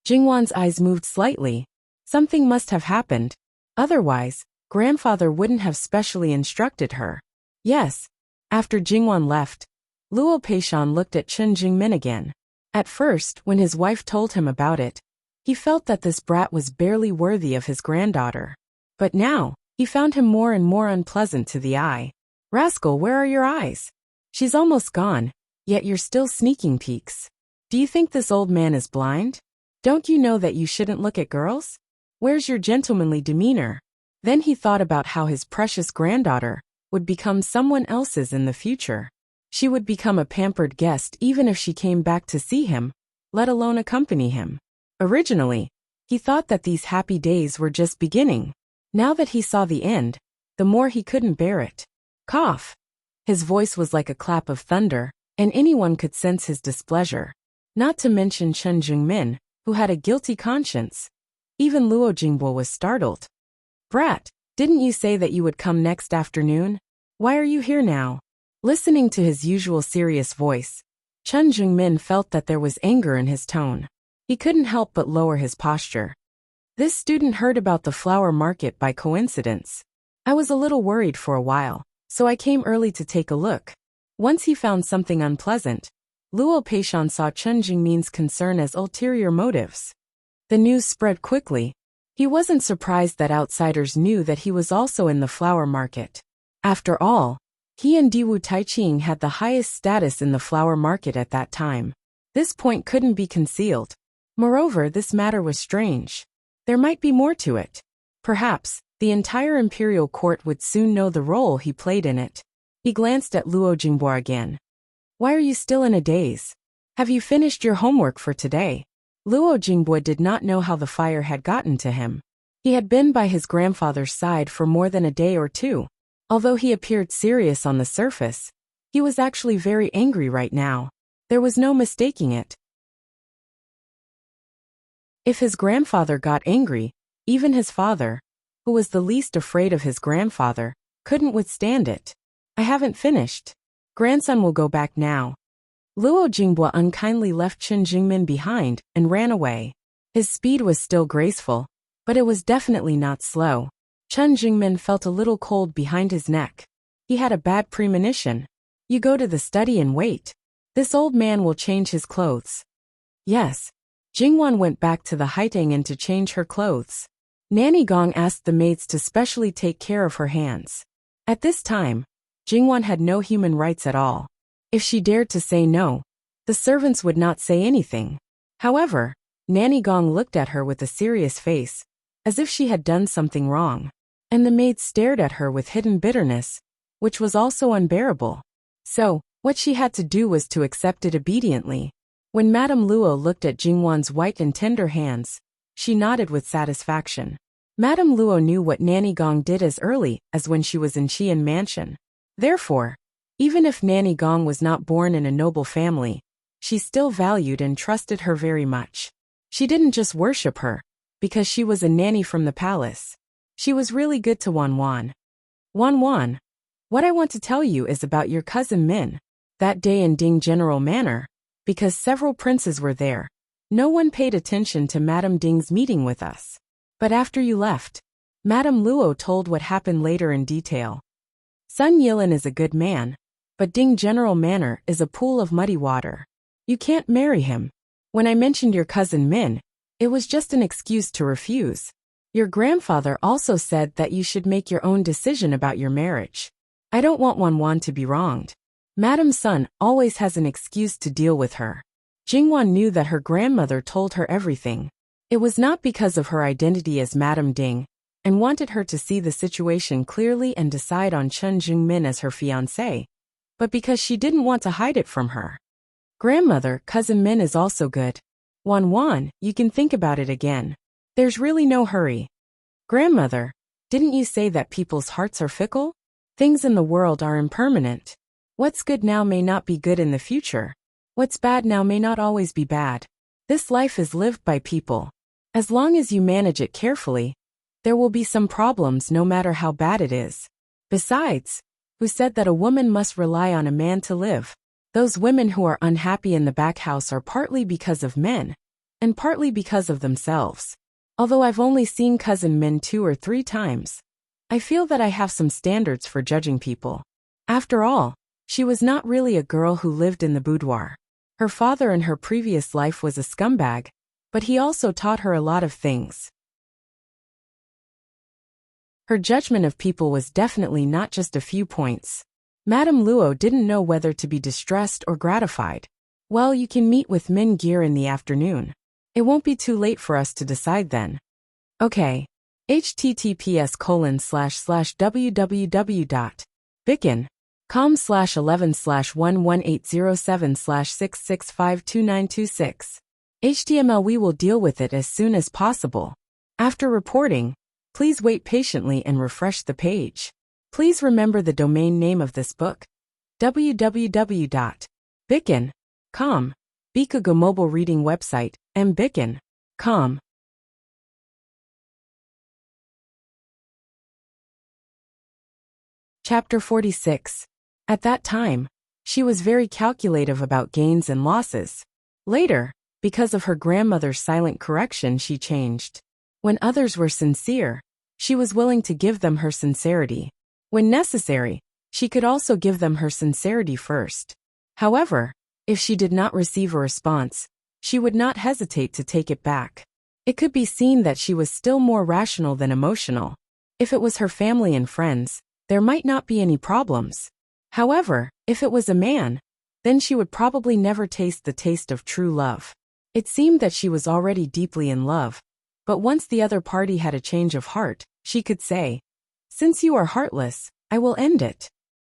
Jingwan's eyes moved slightly. Something must have happened. Otherwise, grandfather wouldn't have specially instructed her. Yes. After Jingwan left, Luo Peishan looked at Chen Jingmin again. At first, when his wife told him about it, he felt that this brat was barely worthy of his granddaughter. But now, he found him more and more unpleasant to the eye. "Rascal, where are your eyes? She's almost gone, yet you're still sneaking peeks. Do you think this old man is blind? Don't you know that you shouldn't look at girls? Where's your gentlemanly demeanor?" Then he thought about how his precious granddaughter would become someone else's in the future. She would become a pampered guest even if she came back to see him, let alone accompany him. Originally, he thought that these happy days were just beginning. Now that he saw the end, the more he couldn't bear it. Cough. His voice was like a clap of thunder, and anyone could sense his displeasure. Not to mention Chen Jingmin, who had a guilty conscience. Even Luo Jingbo was startled. "Brat, didn't you say that you would come next afternoon? Why are you here now?" Listening to his usual serious voice, Chen Jingmin felt that there was anger in his tone. He couldn't help but lower his posture. "This student heard about the flower market by coincidence. I was a little worried for a while, so I came early to take a look." Once he found something unpleasant, Luo Peishan saw Chen Jingmin's concern as ulterior motives. The news spread quickly. He wasn't surprised that outsiders knew that he was also in the flower market. After all, he and Diwu Taiqing had the highest status in the flower market at that time. This point couldn't be concealed. Moreover, this matter was strange. There might be more to it. Perhaps, the entire imperial court would soon know the role he played in it. He glanced at Luo Jingbo again. "Why are you still in a daze? Have you finished your homework for today?" Luo Jingbo did not know how the fire had gotten to him. He had been by his grandfather's side for more than a day or two. Although he appeared serious on the surface, he was actually very angry right now. There was no mistaking it. If his grandfather got angry, even his father, who was the least afraid of his grandfather, couldn't withstand it. "I haven't finished. Grandson will go back now." Luo Jingbo unkindly left Chen Jingmin behind and ran away. His speed was still graceful, But it was definitely not slow. Chen Jingmin felt a little cold behind his neck. He had a bad premonition. You go to the study and wait. This old man will change his clothes. Yes. Jingwan went back to the Haitang to change her clothes. Nanny Gong asked the maids to specially take care of her hands. At this time, Jingwan had no human rights at all. If she dared to say no, the servants would not say anything. However, Nanny Gong looked at her with a serious face, as if she had done something wrong. And the maids stared at her with hidden bitterness, which was also unbearable. So, what she had to do was to accept it obediently. When Madame Luo looked at Jingwan's white and tender hands, she nodded with satisfaction. Madame Luo knew what Nanny Gong did as early as when she was in Qian Mansion. Therefore, even if Nanny Gong was not born in a noble family, she still valued and trusted her very much. She didn't just worship her, because she was a nanny from the palace. She was really good to Wan Wan. Wan Wan, what I want to tell you is about your cousin Min. That day in Ding General Manor, because several princes were there, no one paid attention to Madame Ding's meeting with us. But after you left, Madame Luo told what happened later in detail. Sun Yilin is a good man, but Ding General Manor is a pool of muddy water. You can't marry him. When I mentioned your cousin Min, it was just an excuse to refuse. Your grandfather also said that you should make your own decision about your marriage. I don't want Wan Wan to be wronged. Madame Sun always has an excuse to deal with her. Jingwan knew that her grandmother told her everything. It was not because of her identity as Madame Ding, and wanted her to see the situation clearly and decide on Chen Jingmin as her fiancé, but because she didn't want to hide it from her. Grandmother, cousin Min is also good. Wan Wan, you can think about it again. There's really no hurry. Grandmother, didn't you say that people's hearts are fickle? Things in the world are impermanent. What's good now may not be good in the future. What's bad now may not always be bad. This life is lived by people. As long as you manage it carefully, there will be some problems no matter how bad it is. Besides, who said that a woman must rely on a man to live? Those women who are unhappy in the back house are partly because of men, and partly because of themselves. Although I've only seen cousin Min 2 or 3 times, I feel that I have some standards for judging people. After all, she was not really a girl who lived in the boudoir. Her father in her previous life was a scumbag, but he also taught her a lot of things. Her judgment of people was definitely not just a few points. Madame Luo didn't know whether to be distressed or gratified. Well, you can meet with Min Gear in the afternoon. It won't be too late for us to decide then. Okay. https://www.bicken.com/11/11807/6652926. HTML. We will deal with it as soon as possible. After reporting, please wait patiently and refresh the page. Please remember the domain name of this book. www.bicken.com. Bikugo mobile reading website, mbicken.com. Chapter 46. At that time, she was very calculative about gains and losses. Later, because of her grandmother's silent correction, she changed. When others were sincere, she was willing to give them her sincerity. When necessary, she could also give them her sincerity first. However, if she did not receive a response, she would not hesitate to take it back. It could be seen that she was still more rational than emotional. If it was her family and friends, there might not be any problems. However, if it was a man, then she would probably never taste the taste of true love. It seemed that she was already deeply in love, but once the other party had a change of heart, she could say, "Since you are heartless, I will end it."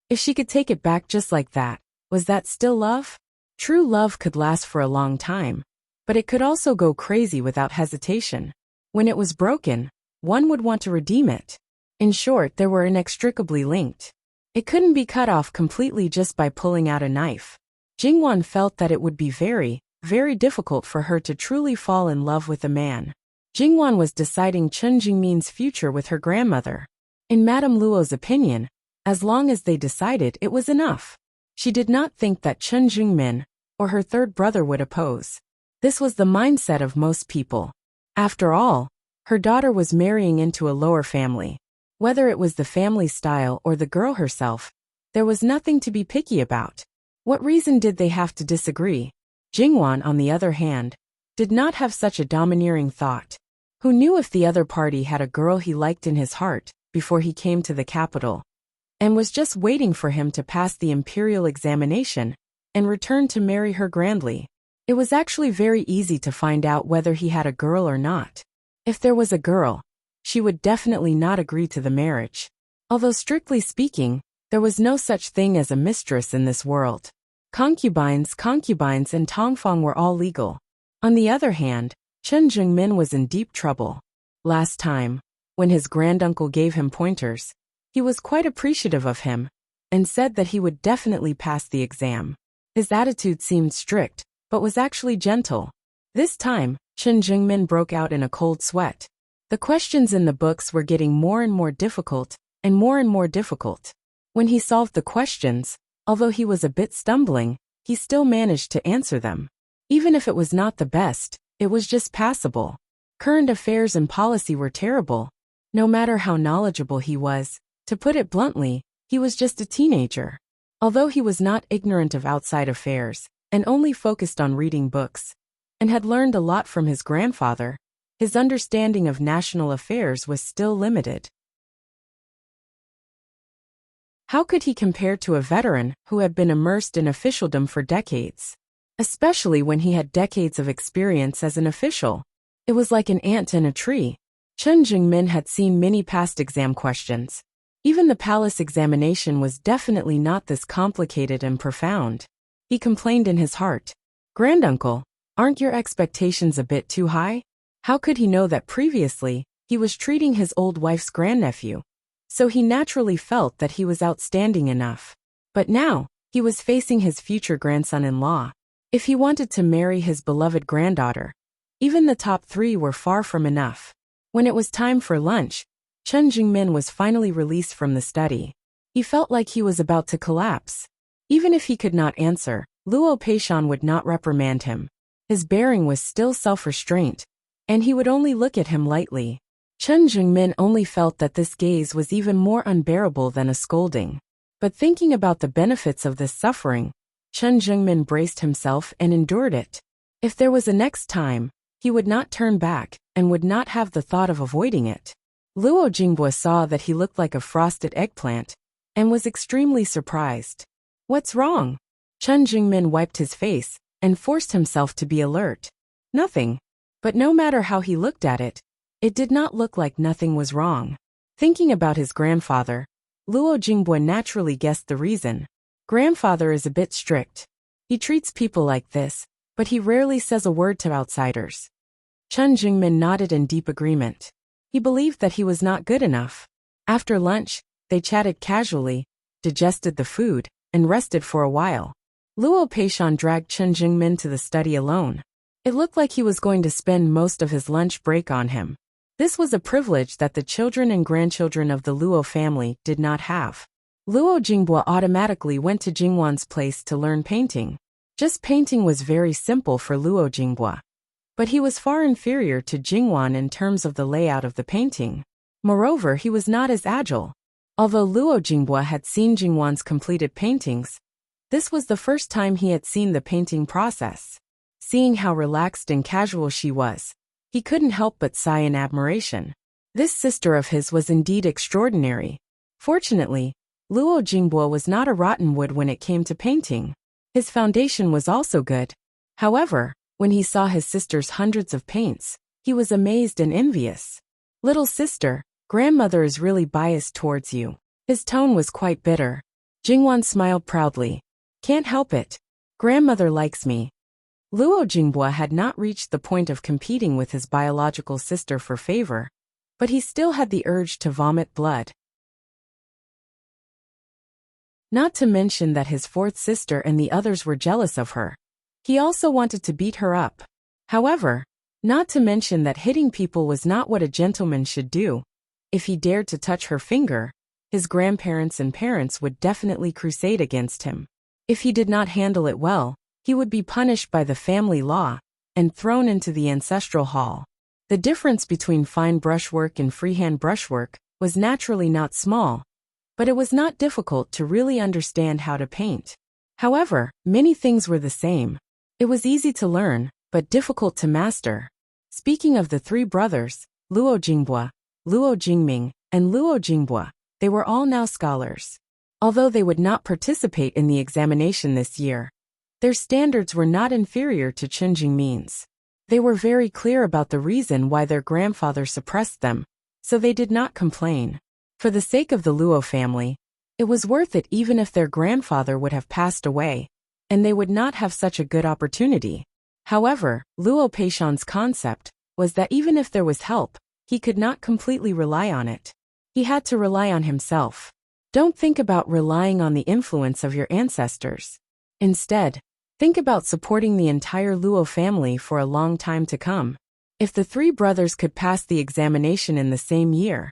If she could take it back just like that, was that still love? True love could last for a long time, but it could also go crazy without hesitation. When it was broken, one would want to redeem it. In short, they were inextricably linked. It couldn't be cut off completely just by pulling out a knife. Jingwan felt that it would be very, very difficult for her to truly fall in love with a man. Jingwan was deciding Chen Jingmin's future with her grandmother. In Madame Luo's opinion, as long as they decided, it was enough. She did not think that Chen Jingmin or her third brother would oppose. This was the mindset of most people. After all, Her daughter was marrying into a lower family. Whether it was the family style or the girl herself, there was nothing to be picky about. What reason did they have to disagree? Jingwan, on the other hand, did not have such a domineering thought. Who knew if the other party had a girl he liked in his heart before he came to the capital, and was just waiting for him to pass the imperial examination and return to marry her grandly. It was actually very easy to find out whether he had a girl or not. If there was a girl, she would definitely not agree to the marriage. Although strictly speaking, there was no such thing as a mistress in this world. Concubines and tongfang were all legal. On the other hand, Chen Jungmin was in deep trouble. Last time, when his granduncle gave him pointers, he was quite appreciative of him and said that he would definitely pass the exam. His attitude seemed strict, but was actually gentle. This time, Chen Jungmin broke out in a cold sweat. The questions in the books were getting more and more difficult, and more difficult. When he solved the questions, although he was a bit stumbling, he still managed to answer them. Even if it was not the best, it was just passable. Current affairs and policy were terrible. No matter how knowledgeable he was, to put it bluntly, he was just a teenager. Although he was not ignorant of outside affairs, and only focused on reading books, and had learned a lot from his grandfather, his understanding of national affairs was still limited. How could he compare to a veteran who had been immersed in officialdom for decades? Especially when he had decades of experience as an official. It was like an ant in a tree. Chen Jungmin had seen many past exam questions. Even the palace examination was definitely not this complicated and profound. He complained in his heart. Granduncle, aren't your expectations a bit too high? How could he know that previously, he was treating his old wife's grandnephew? So he naturally felt that he was outstanding enough. But now, he was facing his future grandson-in-law. If he wanted to marry his beloved granddaughter, even the top 3 were far from enough. When it was time for lunch, Chen Jungmin was finally released from the study. He felt like he was about to collapse. Even if he could not answer, Luo Peishan would not reprimand him. His bearing was still self-restraint, and he would only look at him lightly. Chen Jungmin only felt that this gaze was even more unbearable than a scolding. But thinking about the benefits of this suffering, Chen Jungmin braced himself and endured it. If there was a next time, he would not turn back and would not have the thought of avoiding it. Luo Jinghua saw that he looked like a frosted eggplant and was extremely surprised. What's wrong? Chen Jungmin wiped his face and forced himself to be alert. Nothing. But no matter how he looked at it, it did not look like nothing was wrong. Thinking about his grandfather, Luo Jinghua naturally guessed the reason. Grandfather is a bit strict. He treats people like this, but he rarely says a word to outsiders. Chen Jungmin nodded in deep agreement. He believed that he was not good enough. After lunch, they chatted casually, digested the food, and rested for a while. Luo Peishan dragged Chen Jungmin to the study alone. It looked like he was going to spend most of his lunch break on him. This was a privilege that the children and grandchildren of the Luo family did not have. Luo Jinghua automatically went to Jingwan's place to learn painting. Just painting was very simple for Luo Jinghua. But he was far inferior to Jingwan in terms of the layout of the painting. Moreover, he was not as agile. Although Luo Jinghua had seen Jingwan's completed paintings, this was the first time he had seen the painting process. Seeing how relaxed and casual she was, he couldn't help but sigh in admiration. This sister of his was indeed extraordinary. Fortunately, Luo Jinghua was not a rotten wood when it came to painting. His foundation was also good. However, when he saw his sister's hundreds of paints, he was amazed and envious. Little sister, grandmother is really biased towards you. His tone was quite bitter. Jingwan smiled proudly. Can't help it. Grandmother likes me. Luo Jinghua had not reached the point of competing with his biological sister for favor, but he still had the urge to vomit blood. Not to mention that his fourth sister and the others were jealous of her. He also wanted to beat her up. However, not to mention that hitting people was not what a gentleman should do. If he dared to touch her finger, his grandparents and parents would definitely crusade against him. If he did not handle it well, he would be punished by the family law and thrown into the ancestral hall. The difference between fine brushwork and freehand brushwork was naturally not small, but it was not difficult to really understand how to paint. However, many things were the same. It was easy to learn, but difficult to master. Speaking of the three brothers, Luo Jingbua, Luo Jingming, and Luo Jingbua, they were all now scholars. Although they would not participate in the examination this year, their standards were not inferior to Chen Jingmin's. They were very clear about the reason why their grandfather suppressed them, so they did not complain. For the sake of the Luo family, it was worth it even if their grandfather would have passed away, and they would not have such a good opportunity. However, Luo Peishan's concept was that even if there was help, he could not completely rely on it. He had to rely on himself. Don't think about relying on the influence of your ancestors. Instead, think about supporting the entire Luo family for a long time to come. If the three brothers could pass the examination in the same year,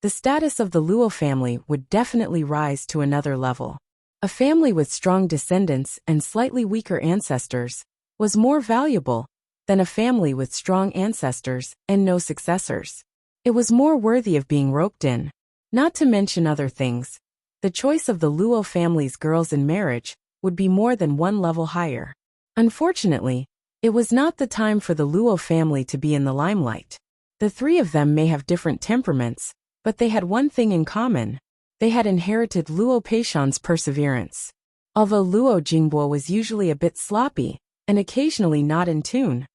the status of the Luo family would definitely rise to another level. A family with strong descendants and slightly weaker ancestors was more valuable than a family with strong ancestors and no successors. It was more worthy of being roped in. Not to mention other things, the choice of the Luo family's girls in marriage would be more than one level higher. Unfortunately, it was not the time for the Luo family to be in the limelight. The three of them may have different temperaments, but they had one thing in common. They had inherited Luo Peishan's perseverance. Although Luo Jingbua was usually a bit sloppy and occasionally not in tune,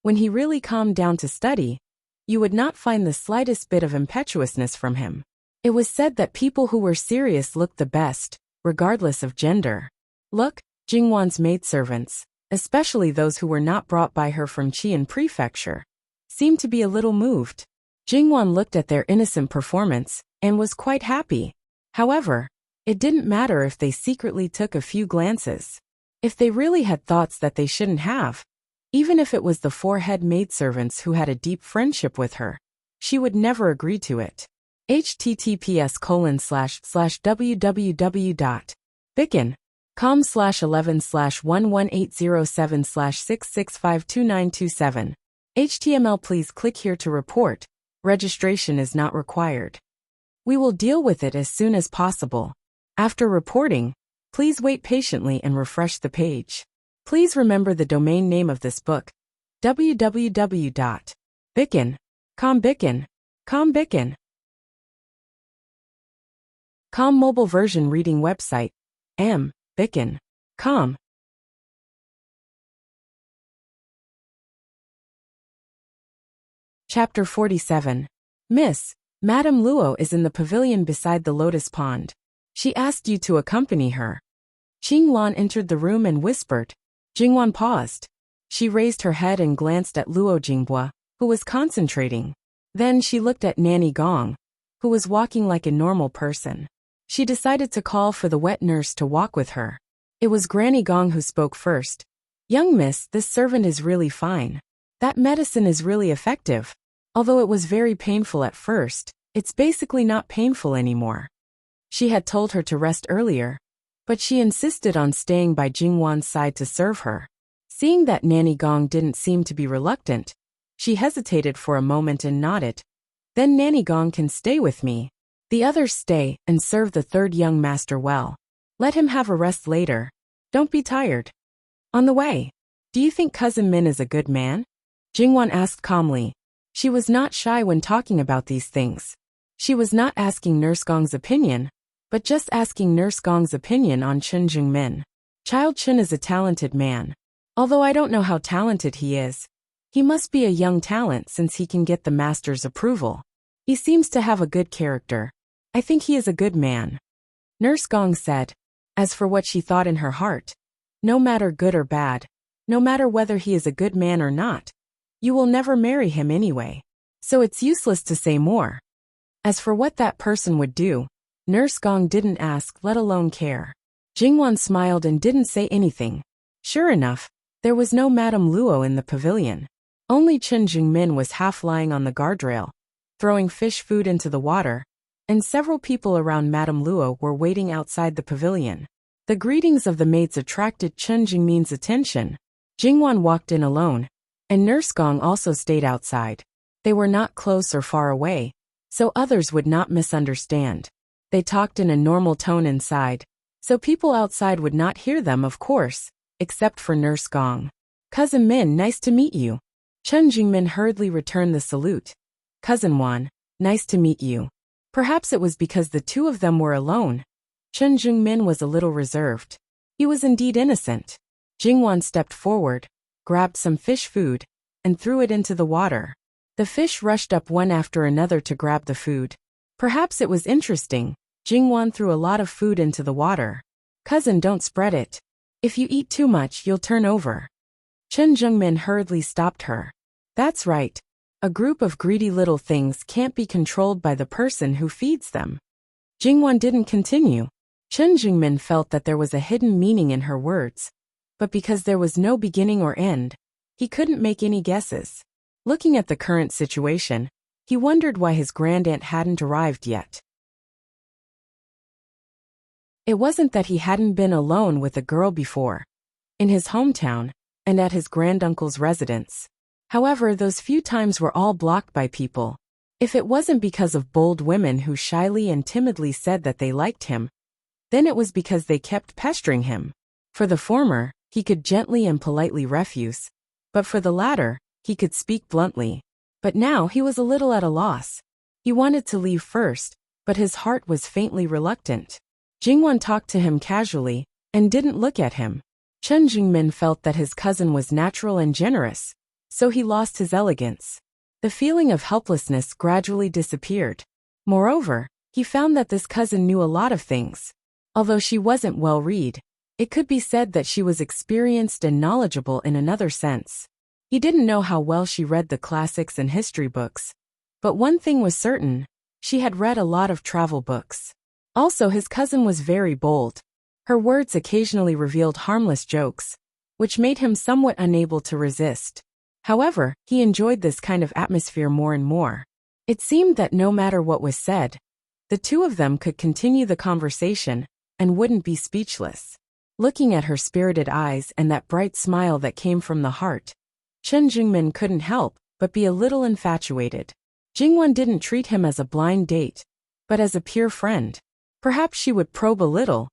when he really calmed down to study, you would not find the slightest bit of impetuousness from him. It was said that people who were serious looked the best, regardless of gender. Look, Jingwan's maidservants, especially those who were not brought by her from Qian Prefecture, seemed to be a little moved. Jingwan looked at their innocent performance and was quite happy. However, it didn't matter if they secretly took a few glances. If they really had thoughts that they shouldn't have, even if it was the four-head maidservants who had a deep friendship with her, she would never agree to it. https://www.bicken.com/11/11807/6652927. HTML. Please click here to report. Registration is not required. We will deal with it as soon as possible. After reporting, please wait patiently and refresh the page. Please remember the domain name of this book: www.bicken.com. Bicken.com. Com mobile version reading website: Bicken.com. Chapter 47. Miss, Madame Luo is in the pavilion beside the lotus pond. She asked you to accompany her. Qinglan entered the room and whispered. Jingwan paused. She raised her head and glanced at Luo Jingbua, who was concentrating. Then she looked at Nanny Gong, who was walking like a normal person. She decided to call for the wet nurse to walk with her. It was Granny Gong who spoke first. Young miss, this servant is really fine. That medicine is really effective. Although it was very painful at first, it's basically not painful anymore. She had told her to rest earlier, but she insisted on staying by Jingwan's side to serve her. Seeing that Nanny Gong didn't seem to be reluctant, she hesitated for a moment and nodded. Then Nanny Gong can stay with me. The others stay and serve the third young master well. Let him have a rest later. Don't be tired. On the way, do you think Cousin Min is a good man? Jingwan asked calmly. She was not shy when talking about these things. She was not asking Nurse Gong's opinion, but just asking Nurse Gong's opinion on Chen Jingmin. Child Chen is a talented man. Although I don't know how talented he is, he must be a young talent since he can get the master's approval. He seems to have a good character. I think he is a good man. Nurse Gong said. As for what she thought in her heart, no matter good or bad, no matter whether he is a good man or not, you will never marry him anyway. So it's useless to say more. As for what that person would do, Nurse Gong didn't ask, let alone care. Jingwan smiled and didn't say anything. Sure enough, there was no Madame Luo in the pavilion. Only Chen Jingmin was half lying on the guardrail, throwing fish food into the water, and several people around Madame Luo were waiting outside the pavilion. The greetings of the maids attracted Chen Jingmin's attention. Jingwan walked in alone, and Nurse Gong also stayed outside. They were not close or far away, so others would not misunderstand. They talked in a normal tone inside, so people outside would not hear them, of course, except for Nurse Gong. Cousin Min, nice to meet you. Chen Jingmin hurriedly returned the salute. Cousin Wan, nice to meet you. Perhaps it was because the two of them were alone. Chen Jingmin was a little reserved. He was indeed innocent. Jingwan stepped forward, grabbed some fish food, and threw it into the water. The fish rushed up one after another to grab the food. Perhaps it was interesting. Jingwan threw a lot of food into the water. Cousin, don't spread it. If you eat too much, you'll turn over. Chen Jungmin hurriedly stopped her. That's right. A group of greedy little things can't be controlled by the person who feeds them. Jingwan didn't continue. Chen Jingmin felt that there was a hidden meaning in her words, but because there was no beginning or end, he couldn't make any guesses. Looking at the current situation, he wondered why his grandaunt hadn't arrived yet. It wasn't that he hadn't been alone with a girl before, in his hometown, and at his granduncle's residence. However, those few times were all blocked by people. If it wasn't because of bold women who shyly and timidly said that they liked him, then it was because they kept pestering him. For the former, he could gently and politely refuse, but for the latter, he could speak bluntly. But now he was a little at a loss. He wanted to leave first, but his heart was faintly reluctant. Jingwan talked to him casually, and didn't look at him. Chen Jingmin felt that his cousin was natural and generous, so he lost his elegance. The feeling of helplessness gradually disappeared. Moreover, he found that this cousin knew a lot of things. Although she wasn't well-read, it could be said that she was experienced and knowledgeable in another sense. He didn't know how well she read the classics and history books, but one thing was certain, she had read a lot of travel books. Also, his cousin was very bold. Her words occasionally revealed harmless jokes, which made him somewhat unable to resist. However, he enjoyed this kind of atmosphere more and more. It seemed that no matter what was said, the two of them could continue the conversation and wouldn't be speechless. Looking at her spirited eyes and that bright smile that came from the heart, Chen Jingmin couldn't help but be a little infatuated. Jingwan didn't treat him as a blind date, but as a pure friend. Perhaps she would probe a little,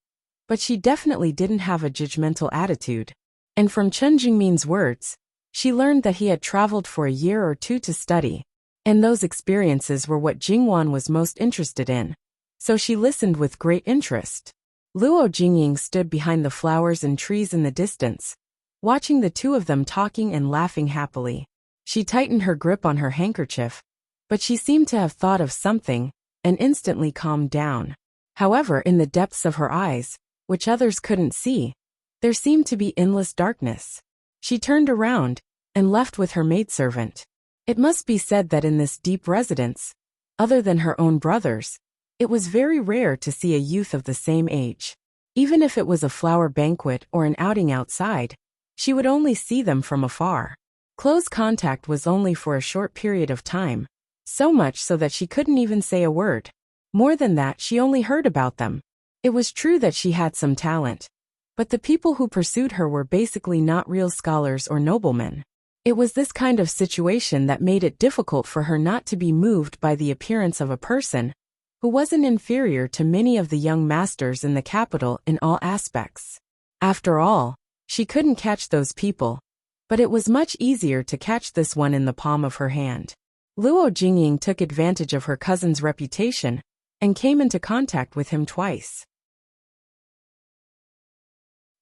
but she definitely didn't have a judgmental attitude. And from Chen Jingmin's words, she learned that he had traveled for a year or two to study, and those experiences were what Jingwan was most interested in. So she listened with great interest. Luo Jingying stood behind the flowers and trees in the distance, watching the two of them talking and laughing happily. She tightened her grip on her handkerchief, but she seemed to have thought of something, and instantly calmed down. However, in the depths of her eyes, which others couldn't see, there seemed to be endless darkness. She turned around, and left with her maidservant. It must be said that in this deep residence, other than her own brothers, it was very rare to see a youth of the same age. Even if it was a flower banquet or an outing outside, she would only see them from afar. Close contact was only for a short period of time, so much so that she couldn't even say a word. More than that, she only heard about them. It was true that she had some talent, but the people who pursued her were basically not real scholars or noblemen. It was this kind of situation that made it difficult for her not to be moved by the appearance of a person who wasn't inferior to many of the young masters in the capital in all aspects. After all, she couldn't catch those people, but it was much easier to catch this one in the palm of her hand. Luo Jingying took advantage of her cousin's reputation and came into contact with him twice.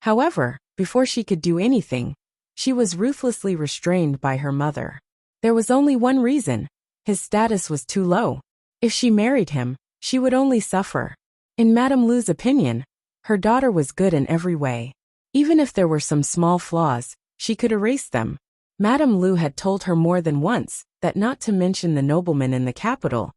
However, before she could do anything, she was ruthlessly restrained by her mother. There was only one reason: his status was too low. If she married him, she would only suffer. In Madame Lu's opinion, her daughter was good in every way. Even if there were some small flaws, she could erase them. Madame Lu had told her more than once that not to mention the noblemen in the capital.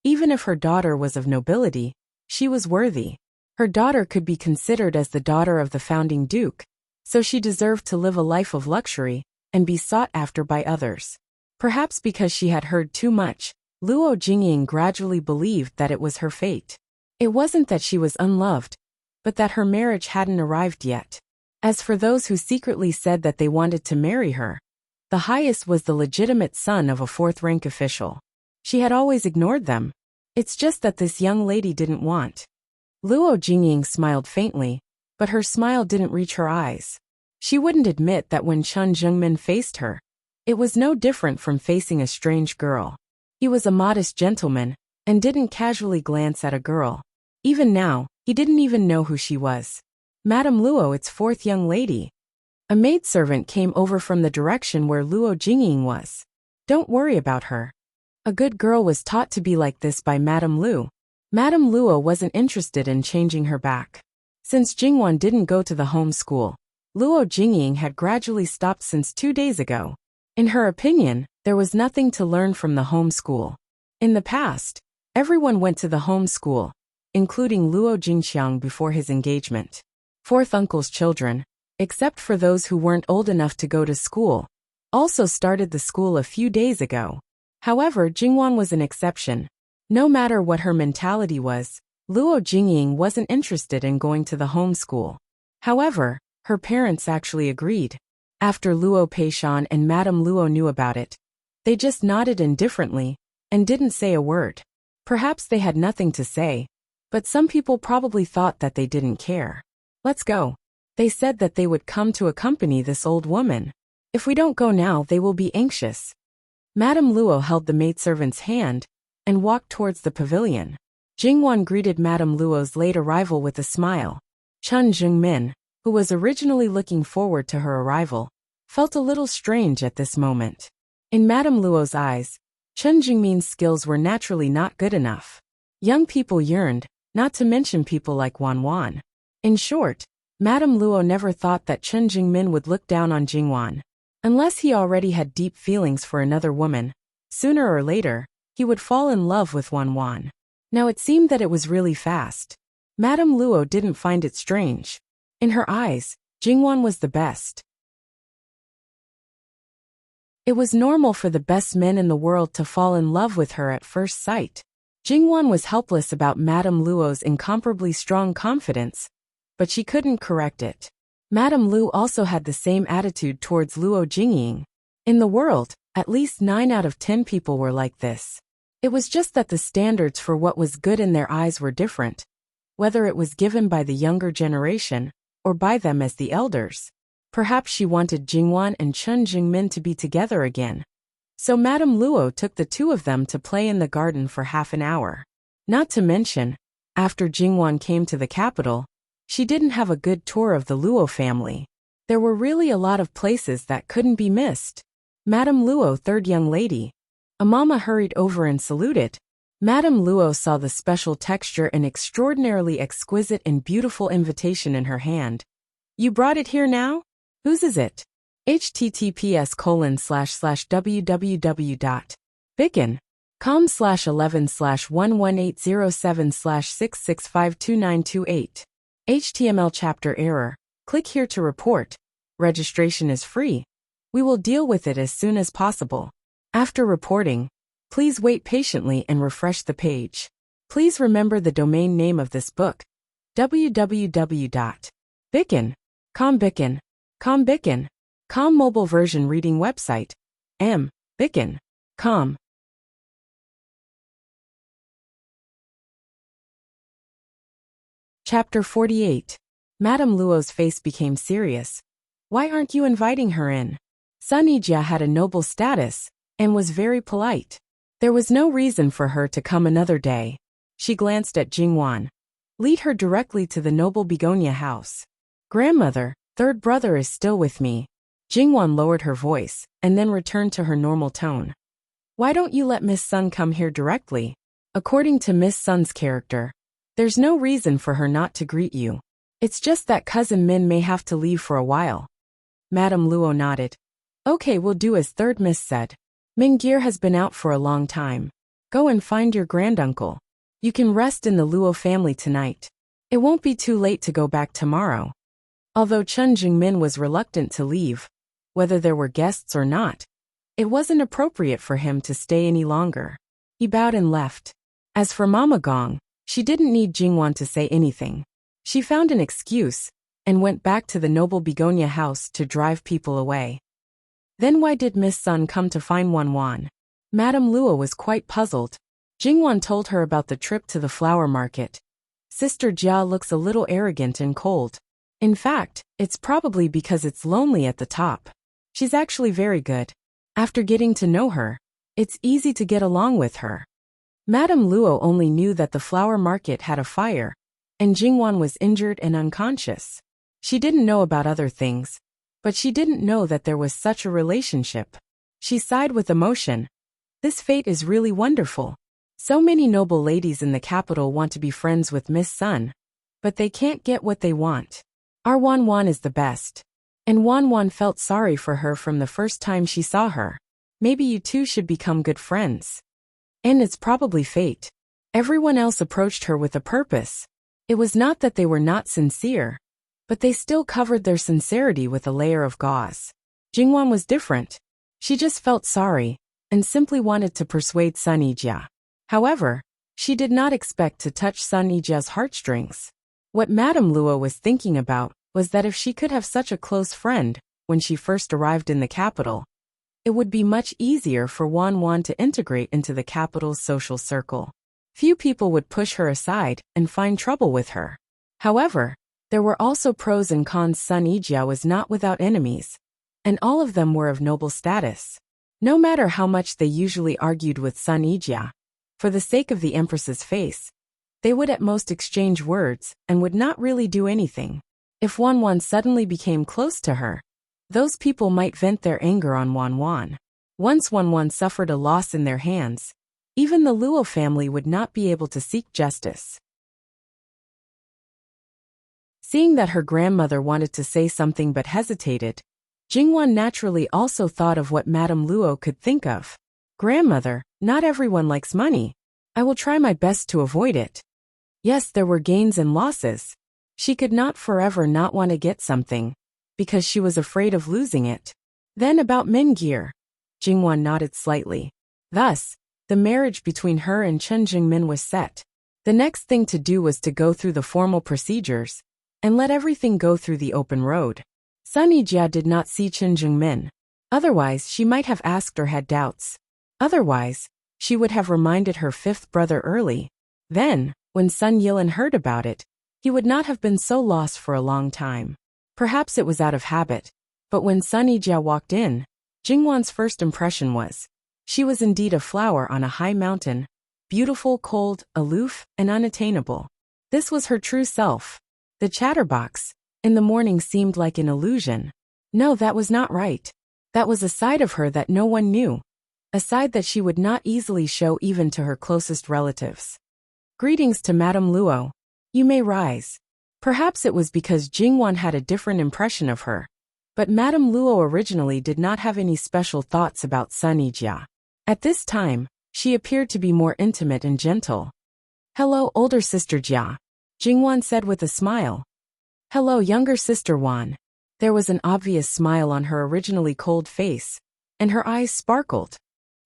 Even if her daughter was of nobility, she was worthy. Her daughter could be considered as the daughter of the founding duke, so she deserved to live a life of luxury and be sought after by others. Perhaps because she had heard too much, Luo Jingying gradually believed that it was her fate. It wasn't that she was unloved, but that her marriage hadn't arrived yet. As for those who secretly said that they wanted to marry her, The highest was the legitimate son of a fourth-rank official. She had always ignored them. It's just that this young lady didn't want. Luo Jingying smiled faintly, but her smile didn't reach her eyes. She wouldn't admit that when Chen Zhengmin faced her, it was no different from facing a strange girl. He was a modest gentleman, and didn't casually glance at a girl. Even now, he didn't even know who she was. Madame Luo, its fourth young lady. A maidservant came over from the direction where Luo Jingying was. Don't worry about her. A good girl was taught to be like this by Madame Lu. Madame Luo wasn't interested in changing her back. Since Jingwan didn't go to the home school, Luo Jingying had gradually stopped since 2 days ago. In her opinion, there was nothing to learn from the home school. In the past, everyone went to the home school, including Luo Jingxiang before his engagement. Fourth uncle's children, except for those who weren't old enough to go to school, also started the school a few days ago. However, Jingwan was an exception. No matter what her mentality was, Luo Jingying wasn't interested in going to the home school. However, her parents actually agreed. After Luo Peishan and Madame Luo knew about it, they just nodded indifferently and didn't say a word. Perhaps they had nothing to say, but some people probably thought that they didn't care. Let's go. They said that they would come to accompany this old woman. If we don't go now, they will be anxious. Madame Luo held the maidservant's hand and walked towards the pavilion. Jingwan greeted Madame Luo's late arrival with a smile. Chen Zhengmin, who was originally looking forward to her arrival, felt a little strange at this moment. In Madame Luo's eyes, Chen Zhengmin's skills were naturally not good enough. Young people yearned, not to mention people like Wan Wan. In short, Madame Luo never thought that Chen Zhengmin would look down on Jingwan. Unless he already had deep feelings for another woman, sooner or later, he would fall in love with Wan Wan. Now it seemed that it was really fast. Madame Luo didn't find it strange. In her eyes, Jingwan was the best. It was normal for the best men in the world to fall in love with her at first sight. Jingwan was helpless about Madame Luo's incomparably strong confidence, but she couldn't correct it. Madame Lu also had the same attitude towards Luo Jingying. In the world, at least 9 out of 10 people were like this. It was just that the standards for what was good in their eyes were different, whether it was given by the younger generation or by them as the elders. Perhaps she wanted Jingwan and Chen Zhengmin to be together again. So Madame Luo took the two of them to play in the garden for half an hour. Not to mention, after Jingwan came to the capital, she didn't have a good tour of the Luo family. There were really a lot of places that couldn't be missed. Madame Luo, third young lady. Amama hurried over and saluted. Madame Luo saw the special texture and extraordinarily exquisite and beautiful invitation in her hand. You brought it here now? Whose is it? https://www.bicon.com/11/11807/6652928. HTML chapter error. Click here to report. Registration is free. We will deal with it as soon as possible. After reporting, please wait patiently and refresh the page. Please remember the domain name of this book. www.bicon.com mobile version reading website. bicon.com. Chapter 48. Madame Luo's face became serious. Why aren't you inviting her in? Sun Yijia had a noble status and was very polite. There was no reason for her to come another day. She glanced at Jingwan. Lead her directly to the noble begonia house. Grandmother, third brother is still with me. Jingwan lowered her voice and then returned to her normal tone. Why don't you let Miss Sun come here directly? According to Miss Sun's character, there's no reason for her not to greet you. It's just that Cousin Min may have to leave for a while. Madame Luo nodded. Okay, we'll do as third miss said. Mingir has been out for a long time. Go and find your granduncle. You can rest in the Luo family tonight. It won't be too late to go back tomorrow. Although Chen Zhengmin was reluctant to leave, whether there were guests or not, it wasn't appropriate for him to stay any longer. He bowed and left. As for Mama Gong, she didn't need Jingwan to say anything. She found an excuse and went back to the noble begonia house to drive people away. Then why did Miss Sun come to find Wanwan? Madame Luo was quite puzzled. Jingwan told her about the trip to the flower market. Sister Jia looks a little arrogant and cold. In fact, it's probably because it's lonely at the top. She's actually very good. After getting to know her, it's easy to get along with her. Madame Luo only knew that the flower market had a fire, and Jingwan was injured and unconscious. She didn't know about other things, but she didn't know that there was such a relationship. She sighed with emotion. This fate is really wonderful. So many noble ladies in the capital want to be friends with Miss Sun, but they can't get what they want. Our Wanwan is the best. And Wanwan felt sorry for her from the first time she saw her. Maybe you two should become good friends. And it's probably fate. Everyone else approached her with a purpose. It was not that they were not sincere, but they still covered their sincerity with a layer of gauze. Jingwan was different. She just felt sorry, and simply wanted to persuade Sun Yijia. However, she did not expect to touch Sun Yijia's heartstrings. What Madame Luo was thinking about was that if she could have such a close friend when she first arrived in the capital, it would be much easier for Wanwan to integrate into the capital's social circle. Few people would push her aside and find trouble with her. However, there were also pros and cons. Sun Yijia was not without enemies, and all of them were of noble status. No matter how much they usually argued with Sun Yijia, for the sake of the Empress's face, they would at most exchange words and would not really do anything. If Wanwan suddenly became close to her, those people might vent their anger on Wanwan. Once Wanwan suffered a loss in their hands, even the Luo family would not be able to seek justice. Seeing that her grandmother wanted to say something but hesitated, Jingwan naturally also thought of what Madame Luo could think of. Grandmother, not everyone likes money. I will try my best to avoid it. Yes, there were gains and losses. She could not forever not want to get something, because she was afraid of losing it. Then about Mingir. Jingwan nodded slightly. Thus, the marriage between her and Chen Jingmin was set. The next thing to do was to go through the formal procedures, and let everything go through the open road. Sun Yijia did not see Chen Jingmin. Otherwise, she might have asked or had doubts. Otherwise, she would have reminded her fifth brother early. Then, when Sun Yilin heard about it, he would not have been so lost for a long time. Perhaps it was out of habit, but when Sun Yijia walked in, Jingwan's first impression was, she was indeed a flower on a high mountain, beautiful, cold, aloof, and unattainable. This was her true self. The chatterbox, in the morning, seemed like an illusion. No, that was not right. That was a side of her that no one knew. A side that she would not easily show even to her closest relatives. Greetings to Madame Luo. You may rise. Perhaps it was because Jingwan had a different impression of her. But Madame Luo originally did not have any special thoughts about Sun Yijia. At this time, she appeared to be more intimate and gentle. Hello, older sister Jia. Jingwan said with a smile. Hello, younger sister Wan. There was an obvious smile on her originally cold face, and her eyes sparkled.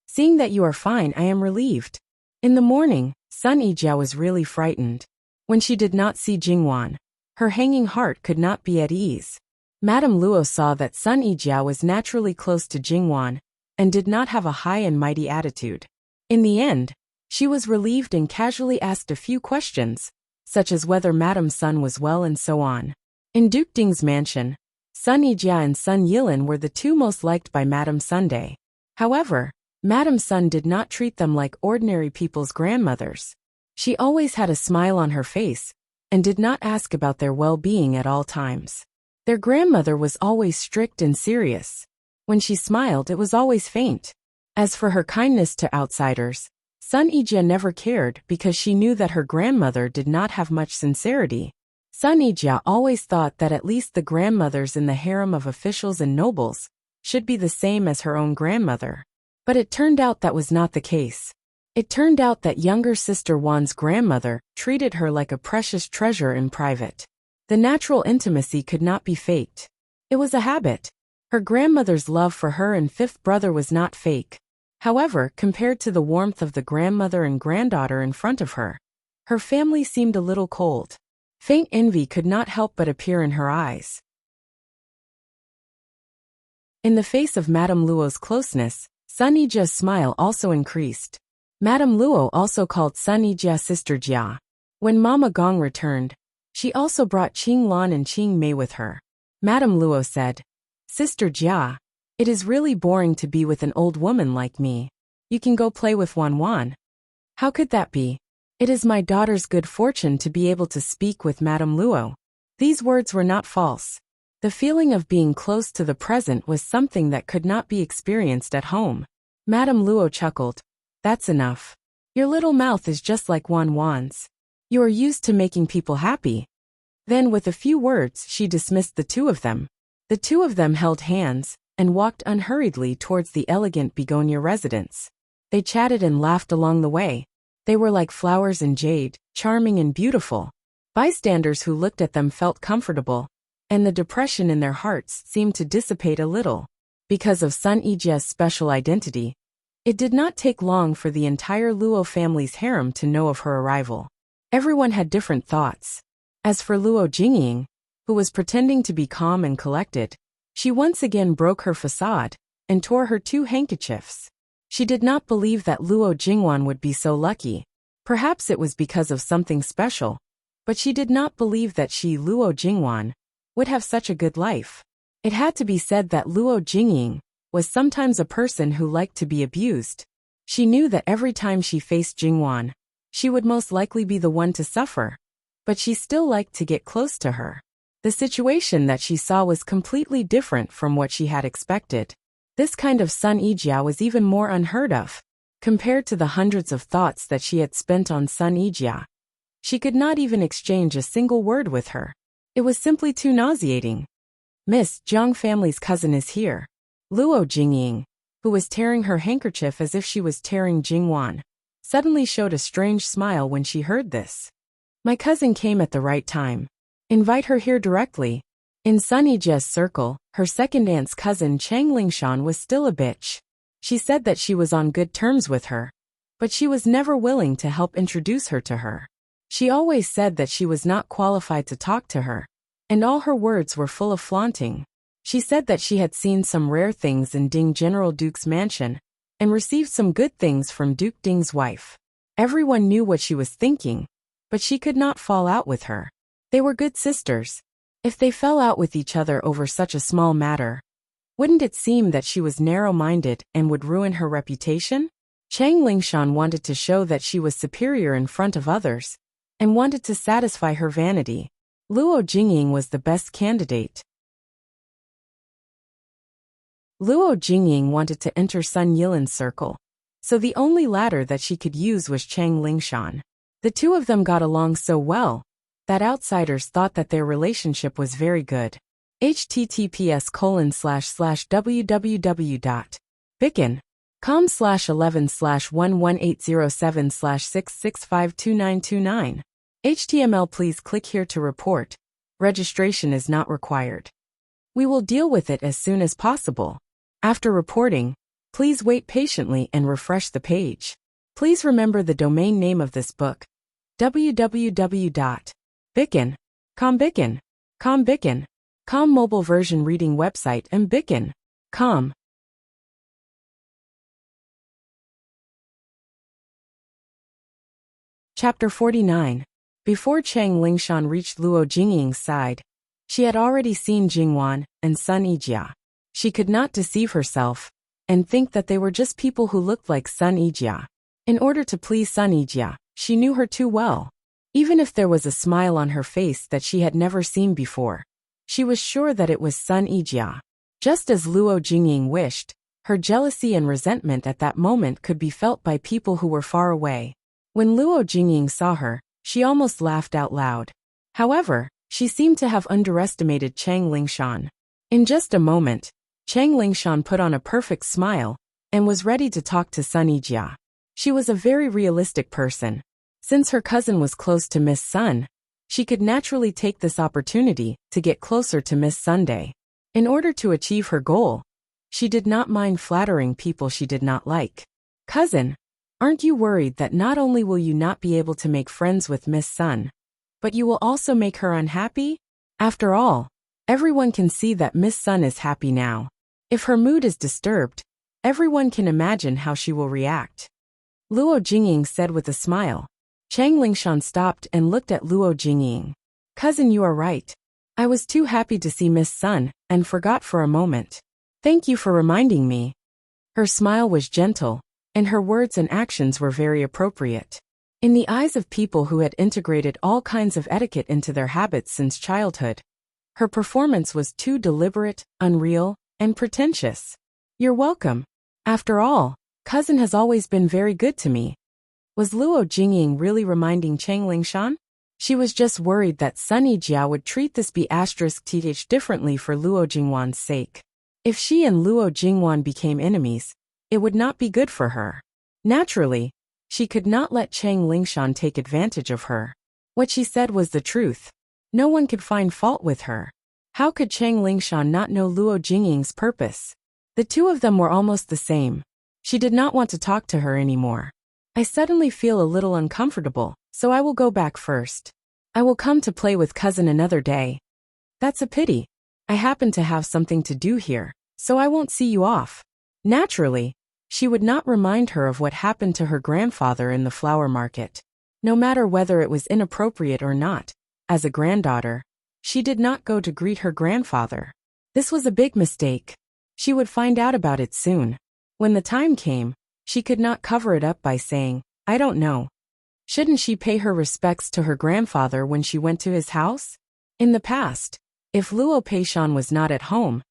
Seeing that you are fine, I am relieved. In the morning, Sun Yijia was really frightened. When she did not see Jingwan, her hanging heart could not be at ease. Madame Luo saw that Sun Yijia was naturally close to Jingwan, and did not have a high and mighty attitude. In the end, she was relieved and casually asked a few questions, such as whether Madame Sun was well and so on. In Duke Ding's mansion, Sun Yijia and Sun Yilin were the two most liked by Madame Sunday. However, Madame Sun did not treat them like ordinary people's grandmothers. She always had a smile on her face, and did not ask about their well-being at all times. Their grandmother was always strict and serious. When she smiled, it was always faint. As for her kindness to outsiders, Sun Yijia never cared because she knew that her grandmother did not have much sincerity. Sun Yijia always thought that at least the grandmothers in the harem of officials and nobles should be the same as her own grandmother. But it turned out that was not the case. It turned out that younger sister Wan's grandmother treated her like a precious treasure in private. The natural intimacy could not be faked. It was a habit. Her grandmother's love for her and fifth brother was not fake. However, compared to the warmth of the grandmother and granddaughter in front of her, her family seemed a little cold. Faint envy could not help but appear in her eyes. In the face of Madame Luo's closeness, Sun Yijia's smile also increased. Madame Luo also called Sun Yijia Sister Jia. When Mama Gong returned, she also brought Qing Lan and Qing Mei with her. Madame Luo said, "Sister Jia, it is really boring to be with an old woman like me. You can go play with Wan Wan." "How could that be? It is my daughter's good fortune to be able to speak with Madame Luo." These words were not false. The feeling of being close to the present was something that could not be experienced at home. Madame Luo chuckled. "That's enough. Your little mouth is just like Wan Wan's. You are used to making people happy." Then with a few words she dismissed the two of them. The two of them held hands and walked unhurriedly towards the elegant begonia residence. They chatted and laughed along the way. They were like flowers in jade, charming and beautiful. Bystanders who looked at them felt comfortable, and the depression in their hearts seemed to dissipate a little. Because of Sun Yijia's special identity, it did not take long for the entire Luo family's harem to know of her arrival. Everyone had different thoughts. As for Luo Jingying, who was pretending to be calm and collected, she once again broke her facade and tore her 2 handkerchiefs. She did not believe that Luo Jingwan would be so lucky. Perhaps it was because of something special, but she did not believe that she, Luo Jingwan, would have such a good life. It had to be said that Luo Jingying was sometimes a person who liked to be abused. She knew that every time she faced Jingwan, she would most likely be the one to suffer, but she still liked to get close to her. The situation that she saw was completely different from what she had expected. This kind of Sun Yijia was even more unheard of, compared to the hundreds of thoughts that she had spent on Sun Yijia. She could not even exchange a single word with her. It was simply too nauseating. "Miss Jiang family's cousin is here." Luo Jingying, who was tearing her handkerchief as if she was tearing Jingwan, suddenly showed a strange smile when she heard this. "My cousin came at the right time. Invite her here directly." In Sun Yijia's circle, her second aunt's cousin Chang Lingshan was still a bitch. She said that she was on good terms with her, but she was never willing to help introduce her to her. She always said that she was not qualified to talk to her, and all her words were full of flaunting. She said that she had seen some rare things in Ding General Duke's mansion, and received some good things from Duke Ding's wife. Everyone knew what she was thinking, but she could not fall out with her. They were good sisters. If they fell out with each other over such a small matter, wouldn't it seem that she was narrow-minded and would ruin her reputation? Chang Lingshan wanted to show that she was superior in front of others, and wanted to satisfy her vanity. Luo Jingying was the best candidate. Luo Jingying wanted to enter Sun Yilin's circle, so the only ladder that she could use was Chang Lingshan. The two of them got along so well that outsiders thought that their relationship was very good. https://www.bicken.com/11/11807/6652929. HTML. Please click here to report. Registration is not required. We will deal with it as soon as possible. After reporting, please wait patiently and refresh the page. Please remember the domain name of this book: www.bicken.com. Bicken.com mobile version reading website and Bicken.com. Chapter 49. Before Chang Lingshan reached Luo Jingying's side, she had already seen Jingwan and Sun Yijia. She could not deceive herself and think that they were just people who looked like Sun Yijia. In order to please Sun Yijia, she knew her too well. Even if there was a smile on her face that she had never seen before, she was sure that it was Sun Yijia. Just as Luo Jingying wished, her jealousy and resentment at that moment could be felt by people who were far away. When Luo Jingying saw her, she almost laughed out loud. However, she seemed to have underestimated Chang Lingshan. In just a moment, Chang Lingshan put on a perfect smile and was ready to talk to Sun Yijia. She was a very realistic person. Since her cousin was close to Miss Sun, she could naturally take this opportunity to get closer to Miss Sunday. In order to achieve her goal, she did not mind flattering people she did not like. "Cousin, aren't you worried that not only will you not be able to make friends with Miss Sun, but you will also make her unhappy? After all, everyone can see that Miss Sun is happy now. If her mood is disturbed, everyone can imagine how she will react. Luo Jingying said with a smile. Chang Lingshan stopped and looked at Luo Jingying. Cousin, you are right. I was too happy to see Miss Sun, and forgot for a moment. Thank you for reminding me. Her smile was gentle, and her words and actions were very appropriate. In the eyes of people who had integrated all kinds of etiquette into their habits since childhood, her performance was too deliberate, unreal, and pretentious. You're welcome. After all, cousin has always been very good to me. Was Luo Jingying really reminding Chang Lingshan? She was just worried that Sun Yijia would treat this B*th differently for Luo Jingwan's sake. If she and Luo Jingwan became enemies, it would not be good for her. Naturally, she could not let Chang Lingshan take advantage of her. What she said was the truth. No one could find fault with her. How could Chang Lingshan not know Luo Jingying's purpose? The two of them were almost the same. She did not want to talk to her anymore. I suddenly feel a little uncomfortable, so I will go back first. I will come to play with cousin another day. That's a pity. I happen to have something to do here, so I won't see you off. Naturally, she would not remind her of what happened to her grandfather in the flower market. No matter whether it was inappropriate or not, as a granddaughter, she did not go to greet her grandfather. This was a big mistake. She would find out about it soon. When the time came, she could not cover it up by saying, I don't know. Shouldn't she pay her respects to her grandfather when she went to his house? In the past, if Luo Peishan was not at home,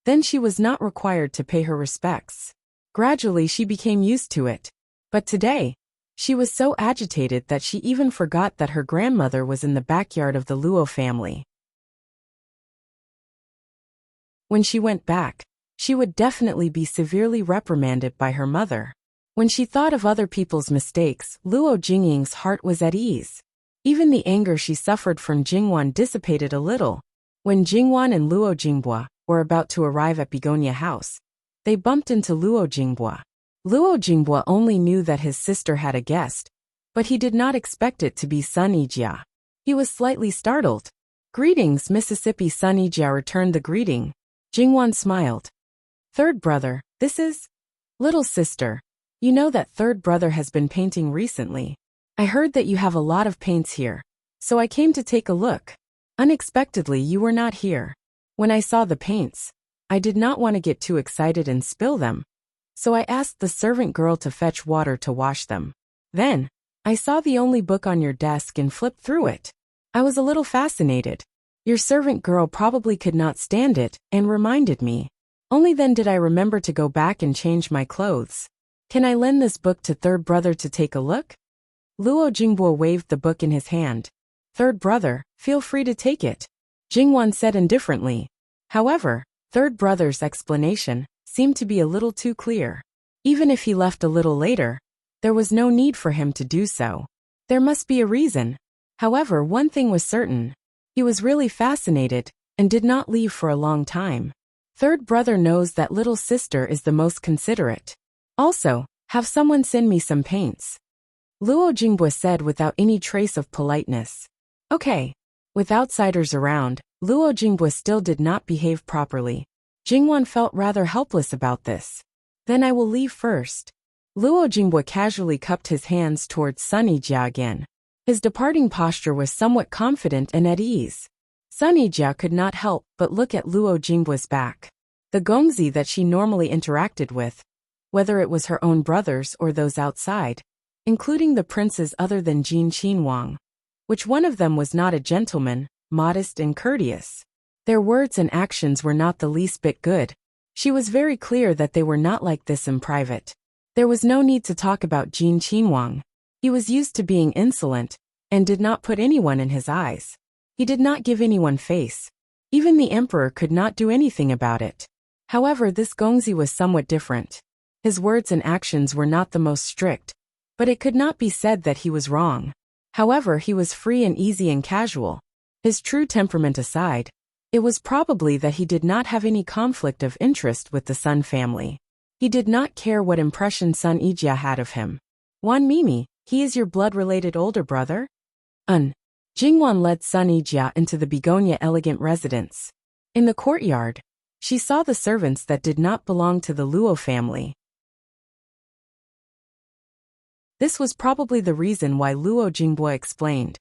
then she was not required to pay her respects. Gradually she became used to it. But today, she was so agitated that she even forgot that her grandmother was in the backyard of the Luo family. When she went back, she would definitely be severely reprimanded by her mother. When she thought of other people's mistakes, Luo Jingying's heart was at ease. Even the anger she suffered from Jingwan dissipated a little. When Jingwan and Luo Jingbua were about to arrive at Begonia House, they bumped into Luo Jingbua. Luo Jingbua only knew that his sister had a guest, but he did not expect it to be Sun Yijia. He was slightly startled. Greetings, Mississippi. Sun Yijia returned the greeting. Jingwan smiled. Third brother, this is? Little sister, you know that third brother has been painting recently. I heard that you have a lot of paints here, so I came to take a look. Unexpectedly, you were not here. When I saw the paints, I did not want to get too excited and spill them, so I asked the servant girl to fetch water to wash them. Then, I saw the only book on your desk and flipped through it. I was a little fascinated. Your servant girl probably could not stand it and reminded me. Only then did I remember to go back and change my clothes. Can I lend this book to third brother to take a look? Luo Jingbua waved the book in his hand. Third brother, feel free to take it, Jingwan said indifferently. However, third brother's explanation seemed to be a little too clear. Even if he left a little later, there was no need for him to do so. There must be a reason. However, one thing was certain. He was really fascinated and did not leave for a long time. Third brother knows that little sister is the most considerate. Also, have someone send me some paints, Luo Jingbua said without any trace of politeness. Okay. With outsiders around, Luo Jingbua still did not behave properly. Jingwan felt rather helpless about this. Then I will leave first. Luo Jingbua casually cupped his hands towards Sun Yijia again. His departing posture was somewhat confident and at ease. Sun Yijia could not help but look at Luo Jingbua's back. The gongzi that she normally interacted with, whether it was her own brothers or those outside, including the princes other than Jin Qinwang, which one of them was not a gentleman, modest and courteous. Their words and actions were not the least bit good. She was very clear that they were not like this in private. There was no need to talk about Jin Qinwang. He was used to being insolent, and did not put anyone in his eyes. He did not give anyone face. Even the emperor could not do anything about it. However, this gongzi was somewhat different. His words and actions were not the most strict, but it could not be said that he was wrong. However, he was free and easy and casual. His true temperament aside, it was probably that he did not have any conflict of interest with the Sun family. He did not care what impression Sun Yijia had of him. Wan Mimi, he is your blood-related older brother? Jingwan led Sun Yijia into the Begonia elegant residence. In the courtyard, She saw the servants that did not belong to the Luo family. This was probably the reason why Luo Jingbo explained.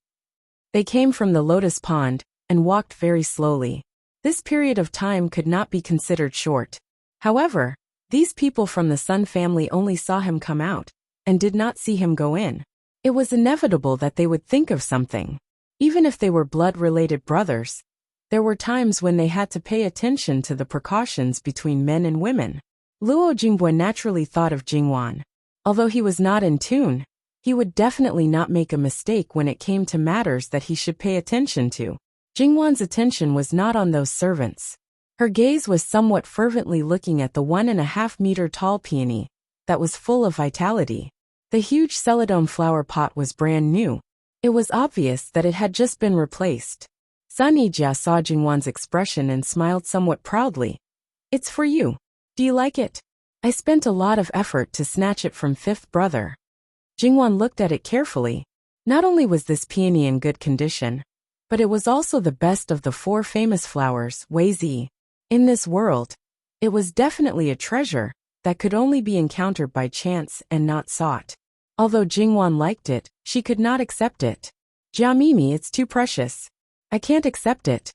They came from the lotus pond and walked very slowly. This period of time could not be considered short. However, these people from the Sun family only saw him come out and did not see him go in. It was inevitable that they would think of something. Even if they were blood-related brothers, there were times when they had to pay attention to the precautions between men and women. Luo Jingbo naturally thought of Jingwan. Although he was not in tune, he would definitely not make a mistake when it came to matters that he should pay attention to. Jingwan's attention was not on those servants. Her gaze was somewhat fervently looking at the 1.5-meter tall peony that was full of vitality. The huge celadon flower pot was brand new. It was obvious that it had just been replaced. Sun Yijia saw Jingwan's expression and smiled somewhat proudly. "It's for you. Do you like it? I spent a lot of effort to snatch it from fifth brother." Jingwan looked at it carefully. Not only was this peony in good condition, but it was also the best of the 4 famous flowers, Weizi. In this world, it was definitely a treasure that could only be encountered by chance and not sought. Although Jingwan liked it, she could not accept it. "Jia Mimi, it's too precious. I can't accept it."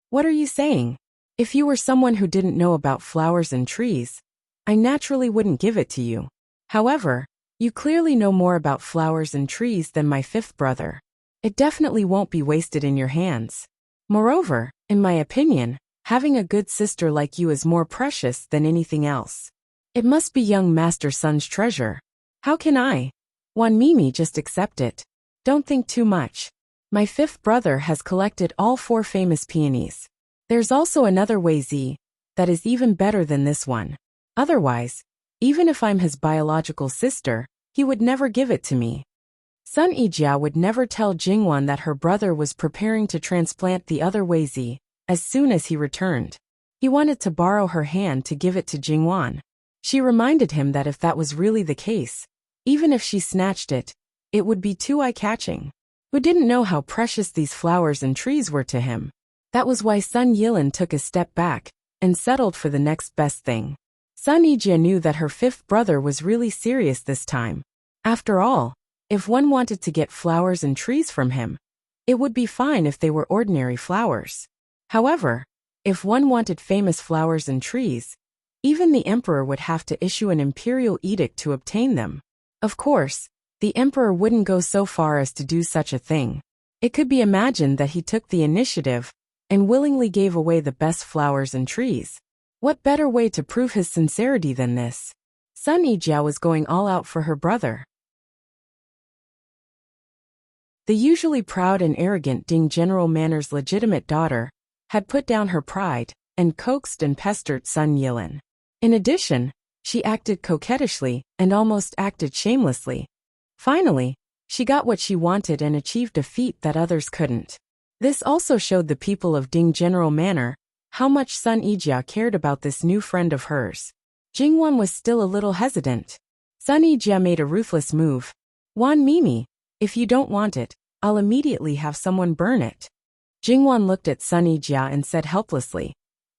"What are you saying? If you were someone who didn't know about flowers and trees, I naturally wouldn't give it to you. However, you clearly know more about flowers and trees than my fifth brother. It definitely won't be wasted in your hands. Moreover, in my opinion, having a good sister like you is more precious than anything else. It must be young Master Sun's treasure. How can I? Wan Mimi, just accept it. Don't think too much. My fifth brother has collected all 4 famous peonies. There's also another Weizi that is even better than this one. Otherwise, even if I'm his biological sister, he would never give it to me." Sun Yijia would never tell Jingwan that her brother was preparing to transplant the other Weizi as soon as he returned. He wanted to borrow her hand to give it to Jingwan. She reminded him that if that was really the case, even if she snatched it, it would be too eye-catching. Who didn't know how precious these flowers and trees were to him? That was why Sun Yilin took a step back and settled for the next best thing. Sun Yijia knew that her fifth brother was really serious this time. After all, if one wanted to get flowers and trees from him, it would be fine if they were ordinary flowers. However, if one wanted famous flowers and trees, even the emperor would have to issue an imperial edict to obtain them. Of course, the emperor wouldn't go so far as to do such a thing. It could be imagined that he took the initiative and willingly gave away the best flowers and trees. What better way to prove his sincerity than this? Sun Yijia was going all out for her brother. The usually proud and arrogant Ding General Manor's legitimate daughter had put down her pride and coaxed and pestered Sun Yilin. In addition, she acted coquettishly and almost acted shamelessly. Finally, she got what she wanted and achieved a feat that others couldn't. This also showed the people of Ding General Manor how much Sun Yijia cared about this new friend of hers. Jingwan was still a little hesitant. Sun Yijia made a ruthless move. "Wan Mimi, if you don't want it, I'll immediately have someone burn it." Jingwan looked at Sun Yijia and said helplessly,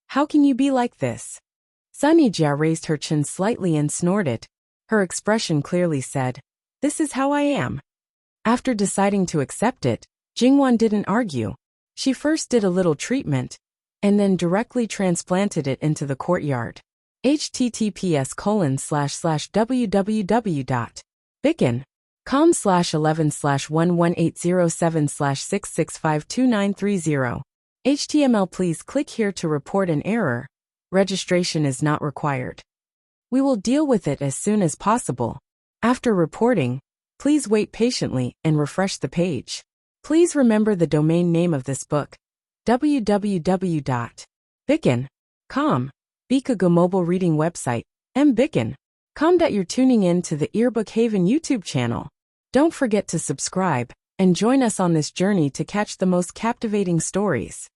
"How can you be like this?" Sun Yijia raised her chin slightly and snorted. Her expression clearly said, "This is how I am." After deciding to accept it, Jingwan didn't argue. She first did a little treatment, and then directly transplanted it into the courtyard. https://www.bicken.com/11/11807/6652930. HTML. Please click here to report an error. Registration is not required. We will deal with it as soon as possible. After reporting, please wait patiently and refresh the page. Please remember the domain name of this book, www.bicken.com. Bikago mobile reading website, mbicken.com. You're tuning in to the Earbook Haven YouTube channel. Don't forget to subscribe and join us on this journey to catch the most captivating stories.